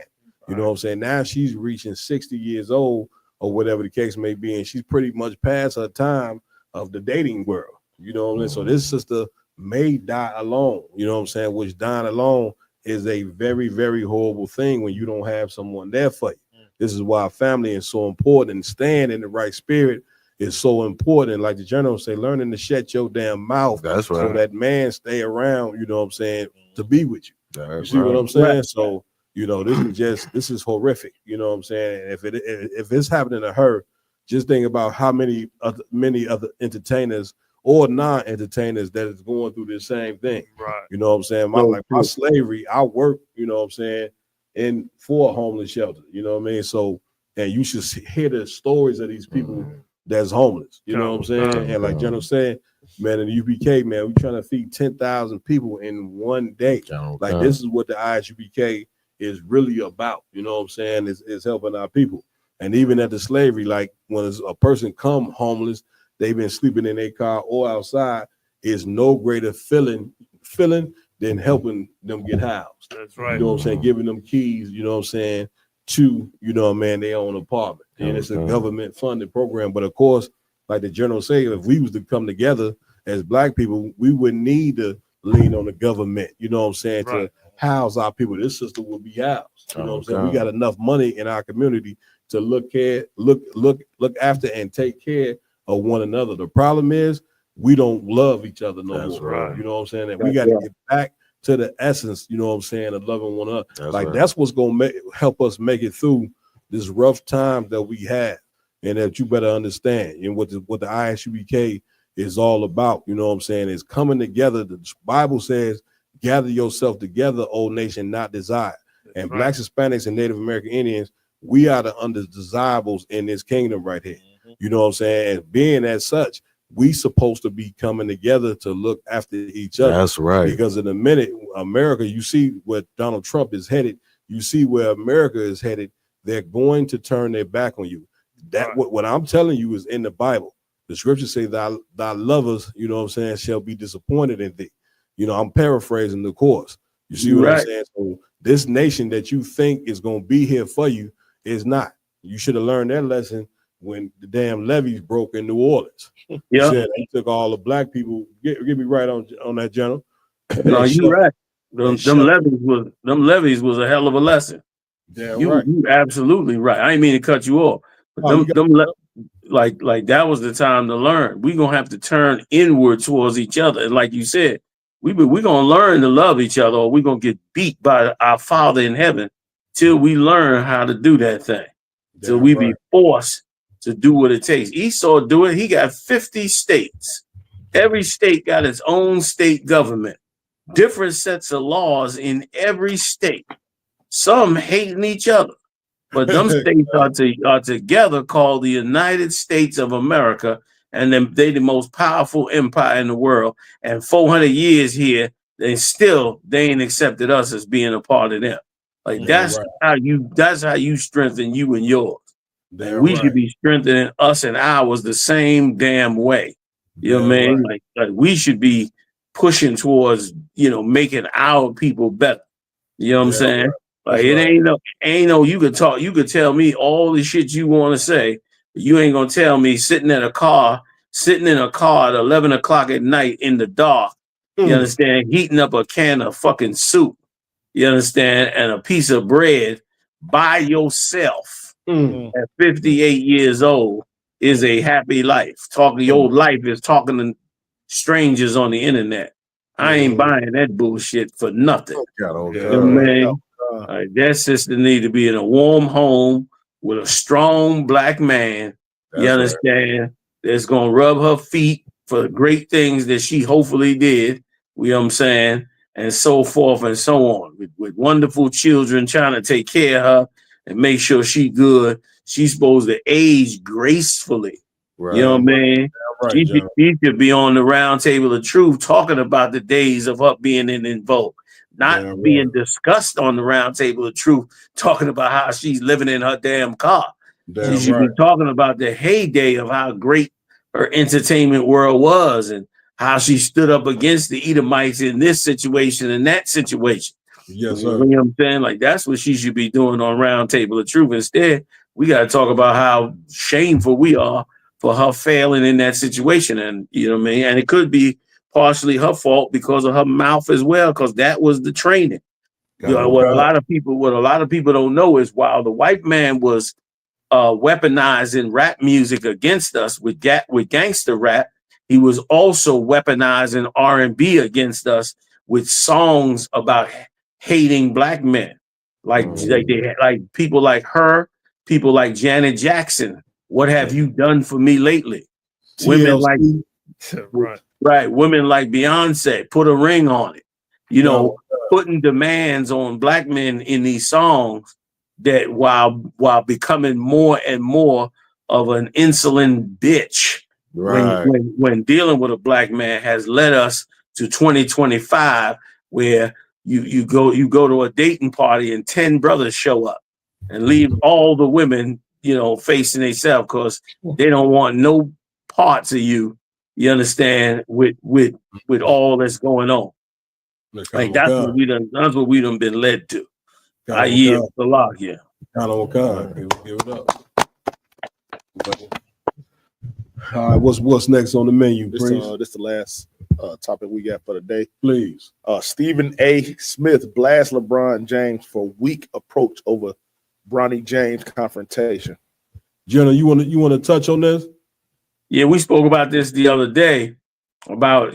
You know what I'm saying? Now she's reaching 60 years old or whatever the case may be, and she's pretty much past her time of the dating world. You know what I'm saying? So this sister may die alone. You know what I'm saying? Which dying alone is a very, very horrible thing when you don't have someone there for you. This is why family is so important, and staying in the right spirit is so important. Like the general say, learning to shut your damn mouth. That's right. So that man stay around, you know what I'm saying, to be with you. You see what I'm saying? So, this is horrific. You know what I'm saying? And if it's happening to her, just think about how many other entertainers or non-entertainers that is going through the same thing. Right. You know what I'm saying? My slavery, I work, you know what I'm saying, for a homeless shelter. You know what I mean? So, and you should hear the stories of these people that's homeless. You know what I'm saying? And like General said, man, in the UPK, man, we trying to feed 10,000 people in one day. Like this is what the ISUPK is really about. You know what I'm saying? Is helping our people. And even at the slavery, like when a person come homeless, they've been sleeping in their car or outside, is no greater feeling than helping them get housed. That's right. You know what I'm saying? Giving them keys, you know what I'm saying, to, their own apartment. And it's a government funded program. But of course, like the general say, if we was to come together as black people, we wouldn't need to lean on the government, you know what I'm saying, to house our people. This system would be housed. You know what I'm saying? We got enough money in our community to look after and take care of one another. The problem is we don't love each other no more. Right. You know what I'm saying? And we got to get back to the essence, you know what I'm saying, of loving one another. That's what's gonna help us make it through this rough time that we have, and that you better understand. And what the ISUBK is all about, you know what I'm saying, is coming together. The Bible says, "Gather yourself together, O nation, not desired." And Blacks, Hispanics, and Native American Indians, we are the undesirables in this kingdom right here. You know what I'm saying? And being as such, we supposed to be coming together to look after each other. That's right. Because in a minute, America, you see where Donald Trump is headed. You see where America is headed. They're going to turn their back on you. That what I'm telling you is in the Bible. The scriptures say thy lovers, you know what I'm saying, shall be disappointed in thee. You know, I'm paraphrasing the course. You see what I'm saying? So This nation that you think is going to be here for you is not. You should have learned that lesson when the damn levees broke in New Orleans. Yeah, Said they took all the black people. Get me right on that, General. no, you right. Them levees was a hell of a lesson. Yeah, You absolutely right. I didn't mean to cut you off, but like that was the time to learn. We gonna have to turn inward towards each other, and like you said, we gonna learn to love each other, or we gonna get beat by our Father in heaven till we learn how to do that thing. Till we be forced to do what it takes. Esau do it. He got 50 states. Every state got its own state government. Different sets of laws in every state. Some hating each other. But them states are together called the United States of America, and then they the most powerful empire in the world. And 400 years here, they ain't accepted us as being a part of them. Like that's how you strengthen you and yours. And we should be strengthening us and ours the same damn way. You know what I mean? Like we should be pushing towards, making our people better. You know what I'm saying? Like it ain't no you could tell me all the shit you want to say, but you ain't gonna tell me sitting in a car at 11 o'clock at night in the dark, you understand, heating up a can of fucking soup, you understand, and a piece of bread by yourself at 58 years old is a happy life. Your life is talking to strangers on the internet. I ain't buying that bullshit for nothing. You know what I mean? That sister need to be in a warm home with a strong black man. You understand? That's gonna rub her feet for the great things that she hopefully did. You know what I'm saying? And so forth and so on. With wonderful children trying to take care of her and make sure she good. She's supposed to age gracefully. You know what I mean? She should be on the round table of truth talking about the days of her being in vogue. Not being discussed on the round table of truth, talking about how she's living in her damn car. She should be talking about the heyday of how great her entertainment world was and how she stood up against the Edomites in this situation and that situation. Yes, sir. You know what I'm saying? Like that's what she should be doing on round table of truth. Instead, we got to talk about how shameful we are for her failing in that situation. And you know what I mean? And it could be partially her fault because of her mouth as well, because that was the training. What a lot of people don't know is while the white man was weaponizing rap music against us with gangster rap, he was also weaponizing R&B against us with songs about hating black men, like people like her, people like Janet Jackson. What have you done for me lately? Women like women like Beyonce, put a ring on it. Putting demands on black men in these songs that while becoming more and more of an insulin bitch when dealing with a black man has led us to 2025 where you go to a dating party and 10 brothers show up and leave all the women facing themselves because they don't want no parts of you. You understand with all that's going on. Like that's what we done been led to. I yield the lock here. Give it up. All right, what's next on the menu, please? This is the last topic we got for the day. Please. Stephen A. Smith blasts LeBron James for weak approach over Bronny James confrontation. Jenna, you want to touch on this? Yeah, we spoke about this the other day about,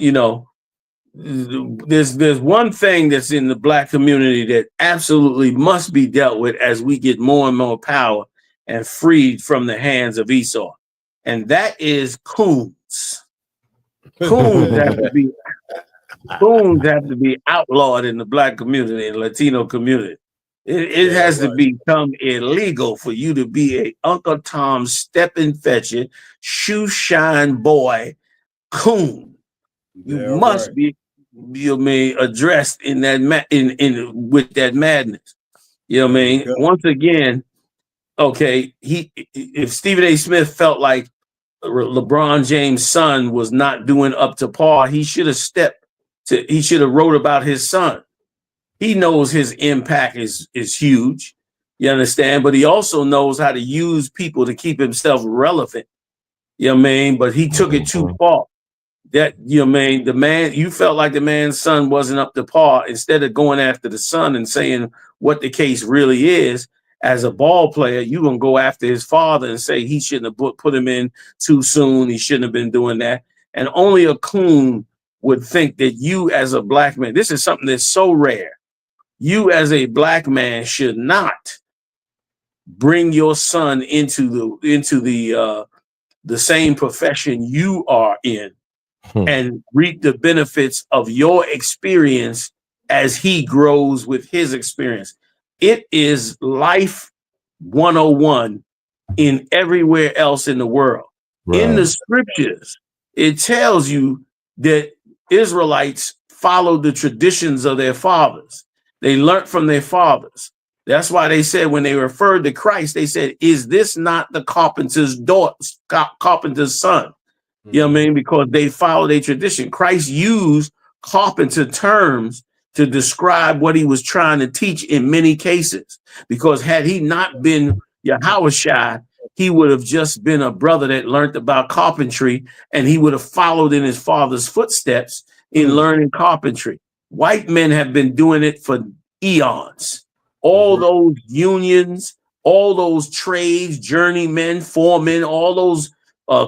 there's one thing that's in the black community that absolutely must be dealt with as we get more and more power and freed from the hands of Esau. And that is coons. Coons have to be outlawed in the black community and Latino community. It has to become illegal for you to be a Uncle Tom stepping fetching, shoe shine boy coon. You must be addressed in that with that madness. You know what I mean? Once again, okay, if Stephen A. Smith felt like LeBron James' son was not doing up to par, he should have wrote about his son. He knows his impact is huge. You understand? But he also knows how to use people to keep himself relevant. You know what I mean? But he took it too far. That, you know what I mean? You felt like the man's son wasn't up to par. Instead of going after the son and saying what the case really is, as a ball player, you're going to go after his father and say he shouldn't have put him in too soon. He shouldn't have been doing that. And only a coon would think that you as a black man, this is something that's so rare. You as a black man should not bring your son into the same profession you are in and reap the benefits of your experience as he grows with his experience. It is life 101 in everywhere else in the world. Right. In the scriptures, it tells you that Israelites followed the traditions of their fathers. They learned from their fathers. That's why they said when they referred to Christ, they said, "Is this not the carpenter's daughter, carpenter's son?" You know what I mean? Because they follow their tradition. Christ used carpenter terms to describe what he was trying to teach in many cases. Because had he not been Yahushua, he would have just been a brother that learned about carpentry, and he would have followed in his father's footsteps in learning carpentry. White men have been doing it for eons. All those unions, all those trades, journeymen, foremen, all those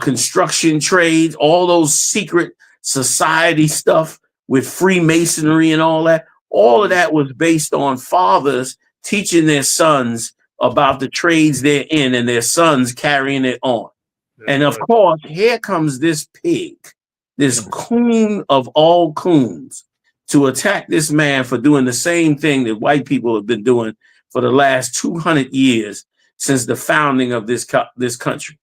construction trades, all those secret society stuff with Freemasonry and all that of that was based on fathers teaching their sons about the trades they're in and their sons carrying it on. And of course, here comes this pig, this coon of all coons, to attack this man for doing the same thing that white people have been doing for the last 200 years since the founding of this country.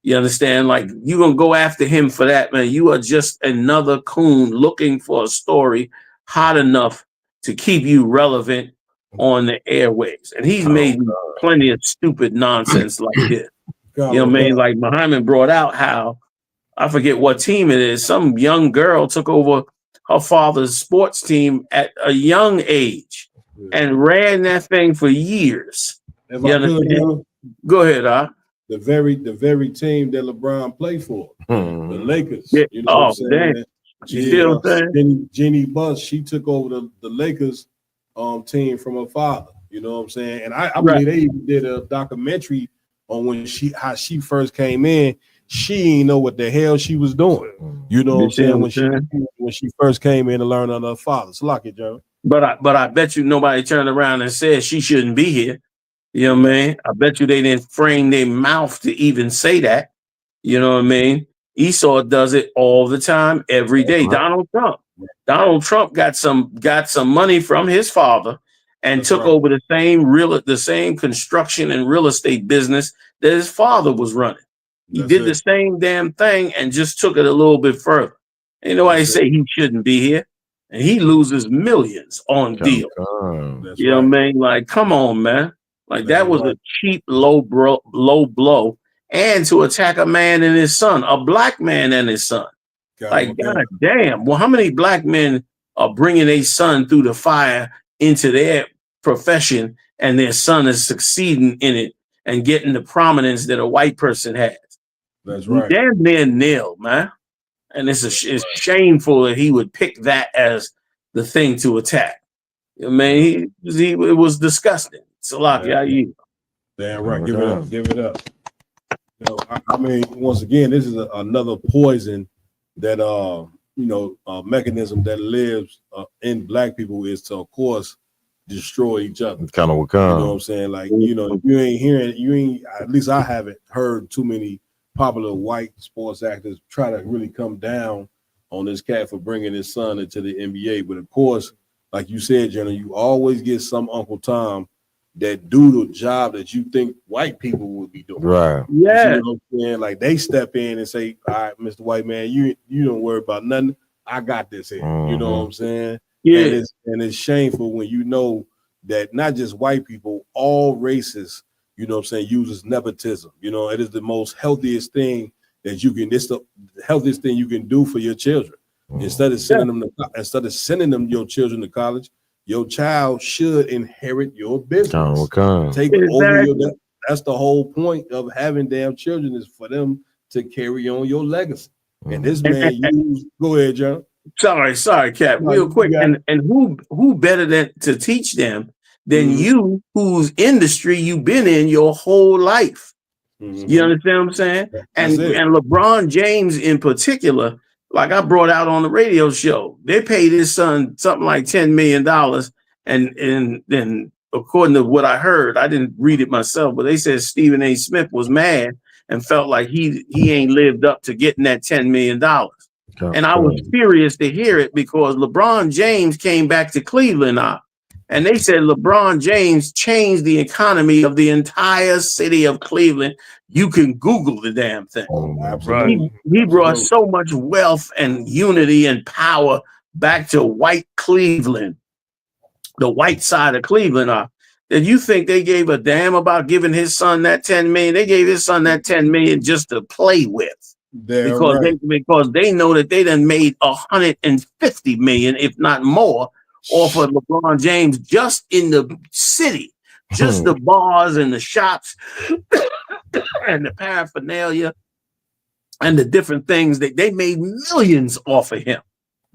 You understand? Like, you're going to go after him for that, man. You are just another coon looking for a story hot enough to keep you relevant on the airwaves. And he's made plenty of stupid nonsense like this. You know what I mean? Like Muhammad brought out how, I forget what team it is, some young girl took over her father's sports team at a young age and ran that thing for years. If You I could, understand? Go ahead, the very team that LeBron played for, the Lakers. Yeah. You know what I'm saying? Damn. You see what I'm saying? Jenny Buss, she took over the Lakers team from her father. You know what I'm saying? And I believe they even did a documentary on how she first came in. She didn't know what the hell she was doing. You know what I'm saying? When she first came in to learn under her father. So lock it, Joe. But I bet you nobody turned around and said she shouldn't be here. You know what I mean? I bet you they didn't frame their mouth to even say that. You know what I mean? Esau does it all the time, every day. Donald Trump got some money from his father and took over the same construction and real estate business that his father was running. He did the same damn thing and just took it a little bit further. Ain't nobody say he shouldn't be here. And he loses millions on deals. You know what I mean? Like, come on, man. Like, that was a cheap, low blow. And to attack a man and his son, a black man and his son. God damn. Well, how many black men are bringing a son through the fire into their profession and their son is succeeding in it and getting the prominence that a white person has? That's right. Damn near nil, man. And it's shameful that he would pick that as the thing to attack. I mean, it was disgusting. Salak, damn right. Give it up. You know, I mean, once again, this is another poison that mechanism that lives in black people is to, of course, destroy each other. Kind of what comes. You know what I'm saying? Like, if you ain't hearing, at least I haven't heard too many popular white sports actors try to really come down on this cat for bringing his son into the NBA. But of course, like you said, Jenna, you always get some Uncle Tom that do the job that you think white people would be doing. Right. Yeah. You know what I'm saying? Like, they step in and say, all right, Mr. White Man, you don't worry about nothing. I got this here. You know what I'm saying? Yeah. And it's shameful when you know that not just white people, all races, you know what I'm saying, uses nepotism. You know, it is the most healthiest thing that you can, it's the healthiest thing you can do for your children. Instead of sending them your children to college, your child should inherit your business. Okay. Take over your. That's the whole point of having damn children, is for them to carry on your legacy. And this man used. Go ahead, John. Sorry, Cap. No, Real you quick, got and who better than to teach them than Mhm. you, whose industry you've been in your whole life? You understand what I'm saying? And That's it. LeBron James in particular, like I brought out on the radio show, they paid his son something like $10 million. And then according to what I heard, I didn't read it myself, but they said Stephen A. Smith was mad and felt like he ain't lived up to getting that $10 million. And I was furious to hear it because LeBron James came back to Cleveland and they said LeBron James changed the economy of the entire city of Cleveland. You can Google the damn thing. Absolutely. He brought so much wealth and unity and power back to white Cleveland, the white side of Cleveland. That you think they gave a damn about giving his son that 10 million? They gave his son that 10 million just to play with. Because they know that they done made 150 million, if not more, off of LeBron James just in the city, just the bars and the shops and the paraphernalia and the different things that they made millions off of him.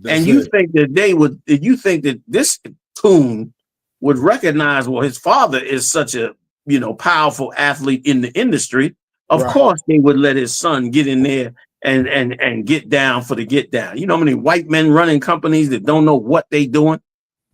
And you think that you think that this coon would recognize, well, his father is such a powerful athlete in the industry. Of course, they would let his son get in there and get down for the get down. You know how many white men running companies that don't know what they doing?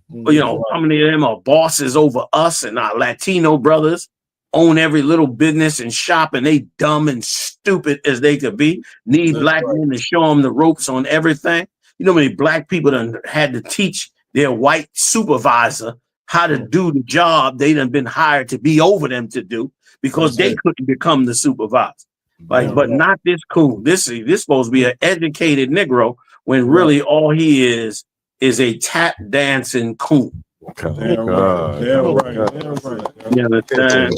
How many of them are bosses over us, and our Latino brothers own every little business and shop, and they dumb and stupid as they could be. Need black men to show them the ropes on everything. You know how many black people done had to teach their white supervisor how to do the job they done been hired to be over them to do because they couldn't become the supervisor. But not this coon. This supposed to be an educated Negro when really all he is a tap dancing coon. Damn right. You understand?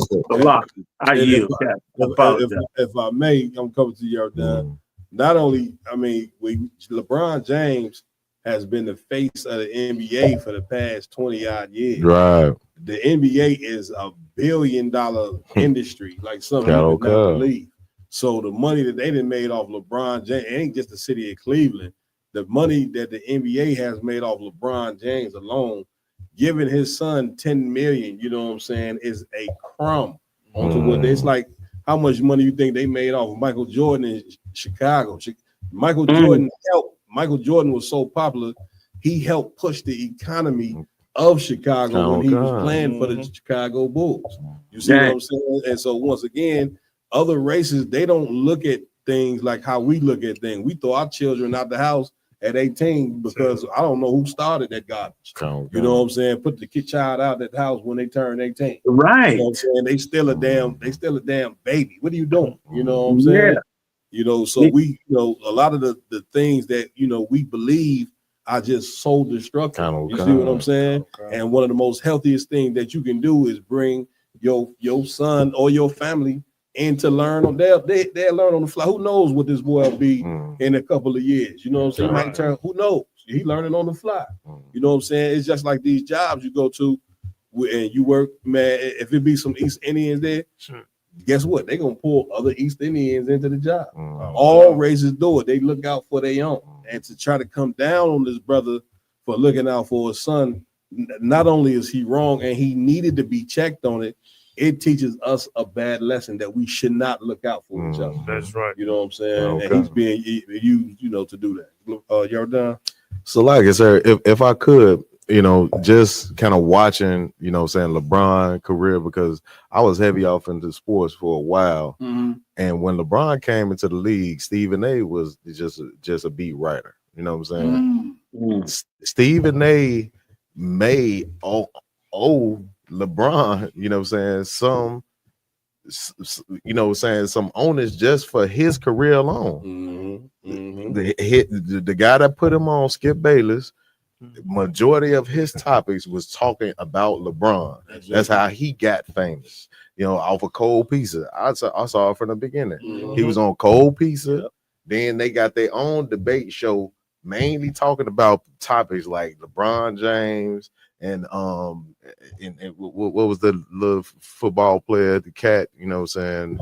I yield. If I may, I'm coming to your done. Not only, LeBron James has been the face of the NBA for the past 20 odd years. Right. The NBA is $1 billion industry, like something you would not believe. So the money that they done made off LeBron James, it ain't just the city of Cleveland. The money that the NBA has made off LeBron James alone, giving his son 10 million, you know what I'm saying, is a crumb onto what it's like. How much money you think they made off of Michael Jordan in Chicago? Michael Jordan was so popular, he helped push the economy of Chicago when he was playing for the Chicago Bulls. You see what I'm saying? And so once again, other races, they don't look at things like how we look at things. We throw our children out the house at 18 because I don't know who started that garbage. You know what I'm saying? Put the child out at the house when they turn 18. Right. You know what I'm saying? They still a damn baby. What are you doing? You know what I'm saying? So we, a lot of the things that, we believe are just soul destructive. You see what I'm saying? And one of the most healthiest things that you can do is bring your son or your family in to learn on they'll learn on the fly. Who knows what this boy will be in a couple of years? You know what I'm saying? He might turn, who knows? He learning on the fly. You know what I'm saying? It's just like these jobs you go to and you work, man. If it be some East Indians there, guess what? They're gonna pull other East Indians into the job. All races do it. They look out for their own. And to try to come down on this brother for looking out for his son, not only is he wrong and he needed to be checked on it, it teaches us a bad lesson that we should not look out for each other. That's right. You know what I'm saying? And he's being used, to do that. Jordan? So like I said, if I could, just kind of watching, saying LeBron career, because I was heavy off into sports for a while. And when LeBron came into the league, Stephen A was just a beat writer. You know what I'm saying? Stephen A made LeBron, some owners just for his career alone. The guy that put him on, Skip Bayless, majority of his topics was talking about LeBron. That's how he got famous, off of Cold Pizza. I saw it from the beginning. He was on Cold Pizza. Then they got their own debate show, mainly talking about topics like LeBron James and what was the little football player, the cat? You know what I'm saying?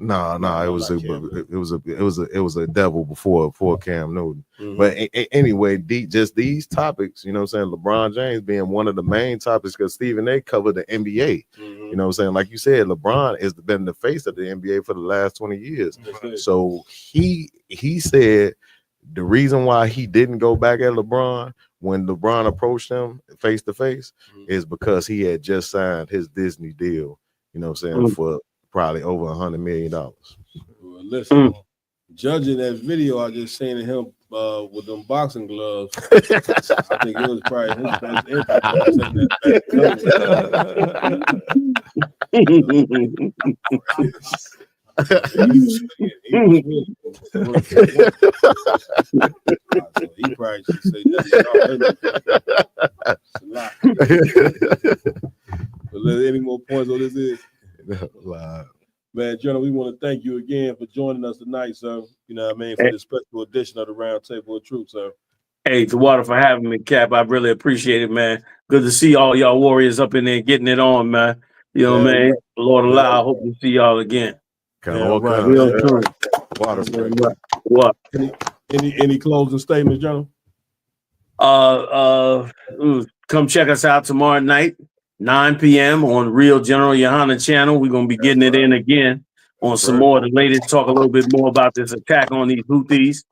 No, it was a devil before Cam Newton. But anyway, just these topics, you know what I'm saying? LeBron James being one of the main topics, because Stephen A covered the NBA. You know what I'm saying? Like you said, LeBron has been the face of the NBA for the last 20 years. So he said the reason why he didn't go back at LeBron when LeBron approached him face to face is because he had just signed his Disney deal, you know what I'm saying, for probably over $100 million. Well, listen, judging that video I just seen of him with them boxing gloves, I think it was probably his best he probably should say that. But any more points on this is? Man, General, we want to thank you again for joining us tonight, sir. You know what I mean, for this special edition of the Round Table of Truth, sir. Hey, the water for having me, Cap. I really appreciate it, man. Good to see all y'all warriors up in there getting it on, man. You know what I mean? Lord allow, I hope to see y'all again. Real true. What? Any closing statements, General? Come check us out tomorrow night, 9 p.m. on Real General Yahanna channel. We're gonna be getting it in again on some more of the latest. Talk a little bit more about this attack on these Houthis.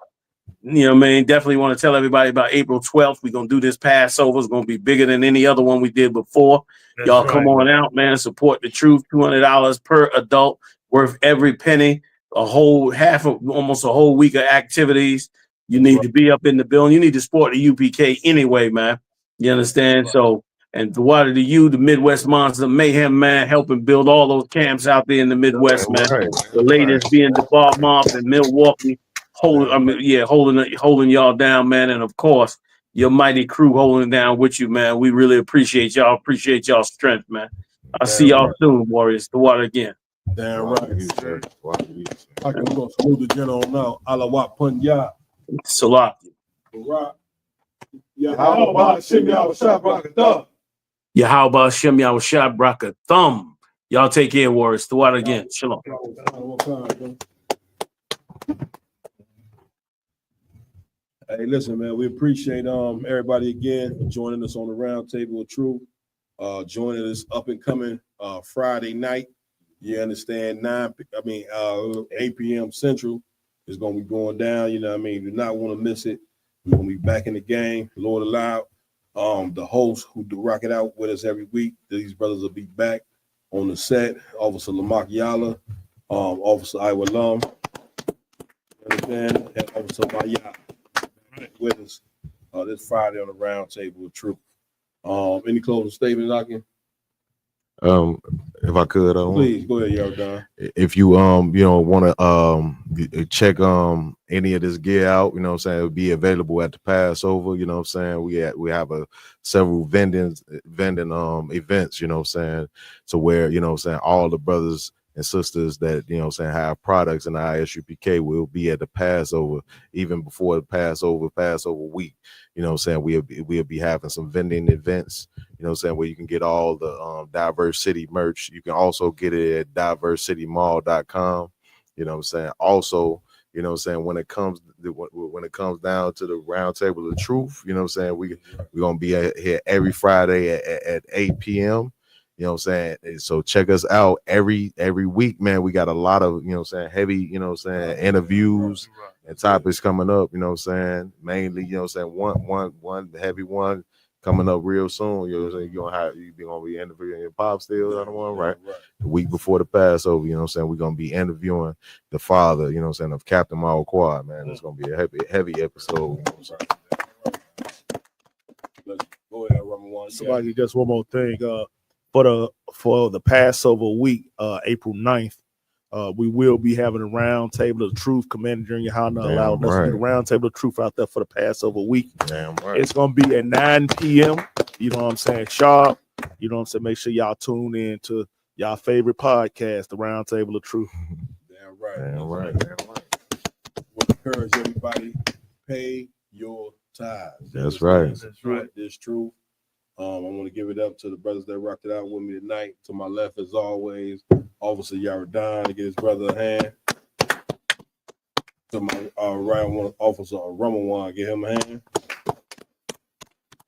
You know what I mean? Definitely want to tell everybody about April 12th. We're gonna do this Passover. It's gonna be bigger than any other one we did before. Y'all come on out, man. Support the truth. $200 per adult, worth every penny. Almost a whole week of activities. You need to be up in the building. You need to support the UPK anyway, man. You understand? So, and the water to you, the Midwest Monster Mayhem, man, helping build all those camps out there in the Midwest, man. The latest being the Bar Mob in Milwaukee, holding y'all down, man. And of course, your mighty crew holding down with you, man. We really appreciate y'all. Appreciate y'all's strength, man. I'll see y'all soon, Warriors. The water again. Damn right. I can go salute the General now. Alawat Punya. Salat. Yahweh Shem Yahweh Brakathum. Yahweh Shem Yahweh Brakathum. Y'all take care, Warriors. The water again. Shalom. Hey, listen, man, we appreciate everybody again joining us on the Round Table of Truth. Joining us up and coming Friday night. You understand? 8 p.m. Central is going to be going down. You know what I mean? You do not want to miss it. We're going to be back in the game. Lord allow. The hosts who do rock it out with us every week, these brothers will be back on the set. Officer Lamak Yala, Officer Iowa Lum, and Officer Maya with us this Friday on the Round Table of Truth. Any closing statements, Akin? If I could, please go ahead, Yardan. If you want to check any of this gear out, you know what I'm saying, it'll be available at the Passover. You know what I'm saying, we have several vending events, you know what I'm saying, to where, you know what I'm saying, all the brothers and sisters that, you know what I'm saying, have products in the ISUPK will be at the Passover, even before the Passover week. You know what I'm saying, we'll be having some vending events, you know what I'm saying, where you can get all the Diverse City merch. You can also get it at diversecitymall.com. You know what I'm saying. Also, you know what I'm saying, when it comes down to the Round Table of Truth, you know what I'm saying, we're gonna be here every Friday at 8 p.m. You know what I'm saying? So check us out every week, man. We got a lot of, you know what I'm saying, heavy, you know what I'm saying, interviews and topics coming up, you know what I'm saying? Mainly, you know what I'm saying, one heavy one coming up real soon. You know what I'm saying? You're gonna be interviewing your pop still on the one, right? The week before the Passover, you know what I'm saying? We're gonna be interviewing the father, you know what I'm saying, of Captain Mal Quad, man. It's gonna be a heavy episode. You know what I'm saying? Go ahead, Ramon. Somebody, just one more thing. For the Passover week, April 9th, we will be having a Round Table of Truth. Commander General Yahanna allowed us to do the Round Table of Truth out there for the Passover week. Damn right. It's going to be at 9 p.m. You know what I'm saying? Sharp. You know what I'm saying? Make sure y'all tune in to y'all favorite podcast, the Round Table of Truth. Damn right. Damn right. We'll encourage everybody, pay your ties. That's right. That's right. It's true. I want to give it up to the brothers that rocked it out with me tonight. To my left, as always, Officer Yahanna, to get his brother a hand. To my right, one Officer Ramawan, give him a hand.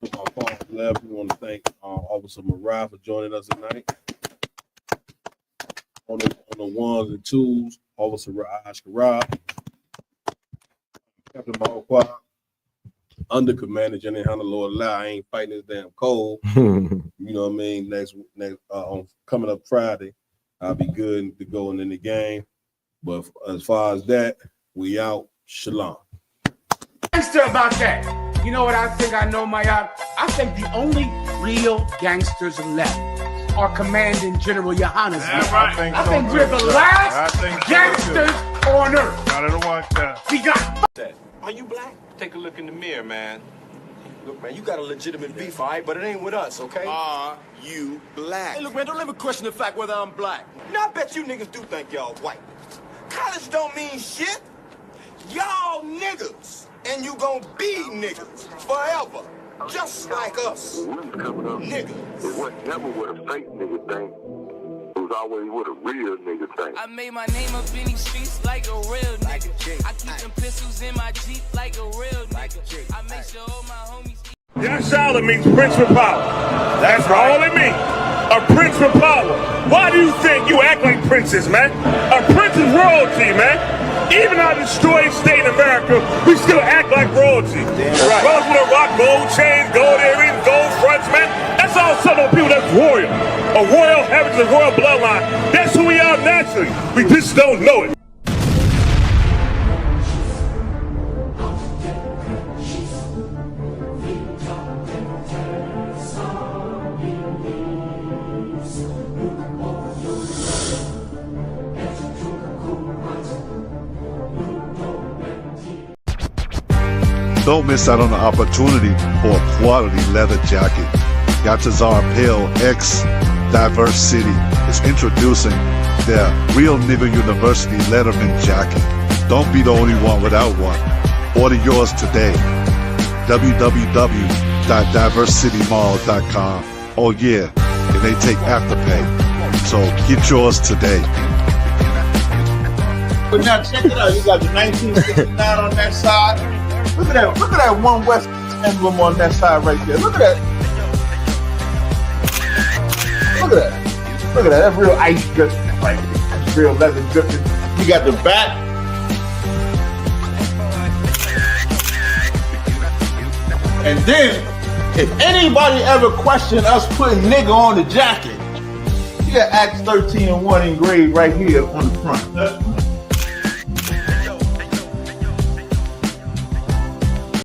To my far left, we want to thank Officer Mariah for joining us tonight. On the ones and twos, Officer Raj Karab, Captain Malquad, Under Commander Jenny Yahanna, Lord Allah, I ain't fighting this damn cold. You know what I mean? Next on coming up Friday, I'll be good to go in the game. But as far as that, we out. Shalom. Gangster about that. You know what I think I know, Mayab? I think the only real gangsters left are Commanding General Yahanna's men. Right. I think we're the last gangsters on earth. I don't want that. We got. Are you black? Take a look in the mirror, man. Look, man, you got a legitimate beef, all right? But it ain't with us, okay? Are you black? Hey, look, man, don't ever question the fact whether I'm black. Now, I bet you niggas do think y'all white. College don't mean shit. Y'all niggas. And you gonna be niggas forever. Just like us. Niggas. It was never what a fake nigga think. It was always what a real nigga think. I made my name up in these streets like a real nigga. I keep them pistols in my Jeep like a real nigga. I make sure all my homies. Yashala means Prince with power. That's all it means. A prince with power. Why do you think you act like princes, man? A prince is royalty, man. Even our destroyed state in America, we still act like royalty. Right. Brothers with a rock, gold chains, gold earrings, gold fronts, man. That's all Southern people that's royal. A royal heritage, a royal bloodline. That's who we are naturally. We just don't know it. Don't miss out on the opportunity for a quality leather jacket. Yatazar Pale X Diverse City is introducing their Real Nigga University Letterman jacket. Don't be the only one without one. Order yours today. www.diversitymall.com. Oh yeah, and they take Afterpay. So get yours today. But now check it out. You got the 1969 on that side. Look at that One West emblem on that side right there. Look at that. Look at that. Look at that. That's real ice drip. Like that's real leather dripping. You got the back. And then, if anybody ever questioned us putting nigga on the jacket, you got Acts 13:1 engraved right here on the front.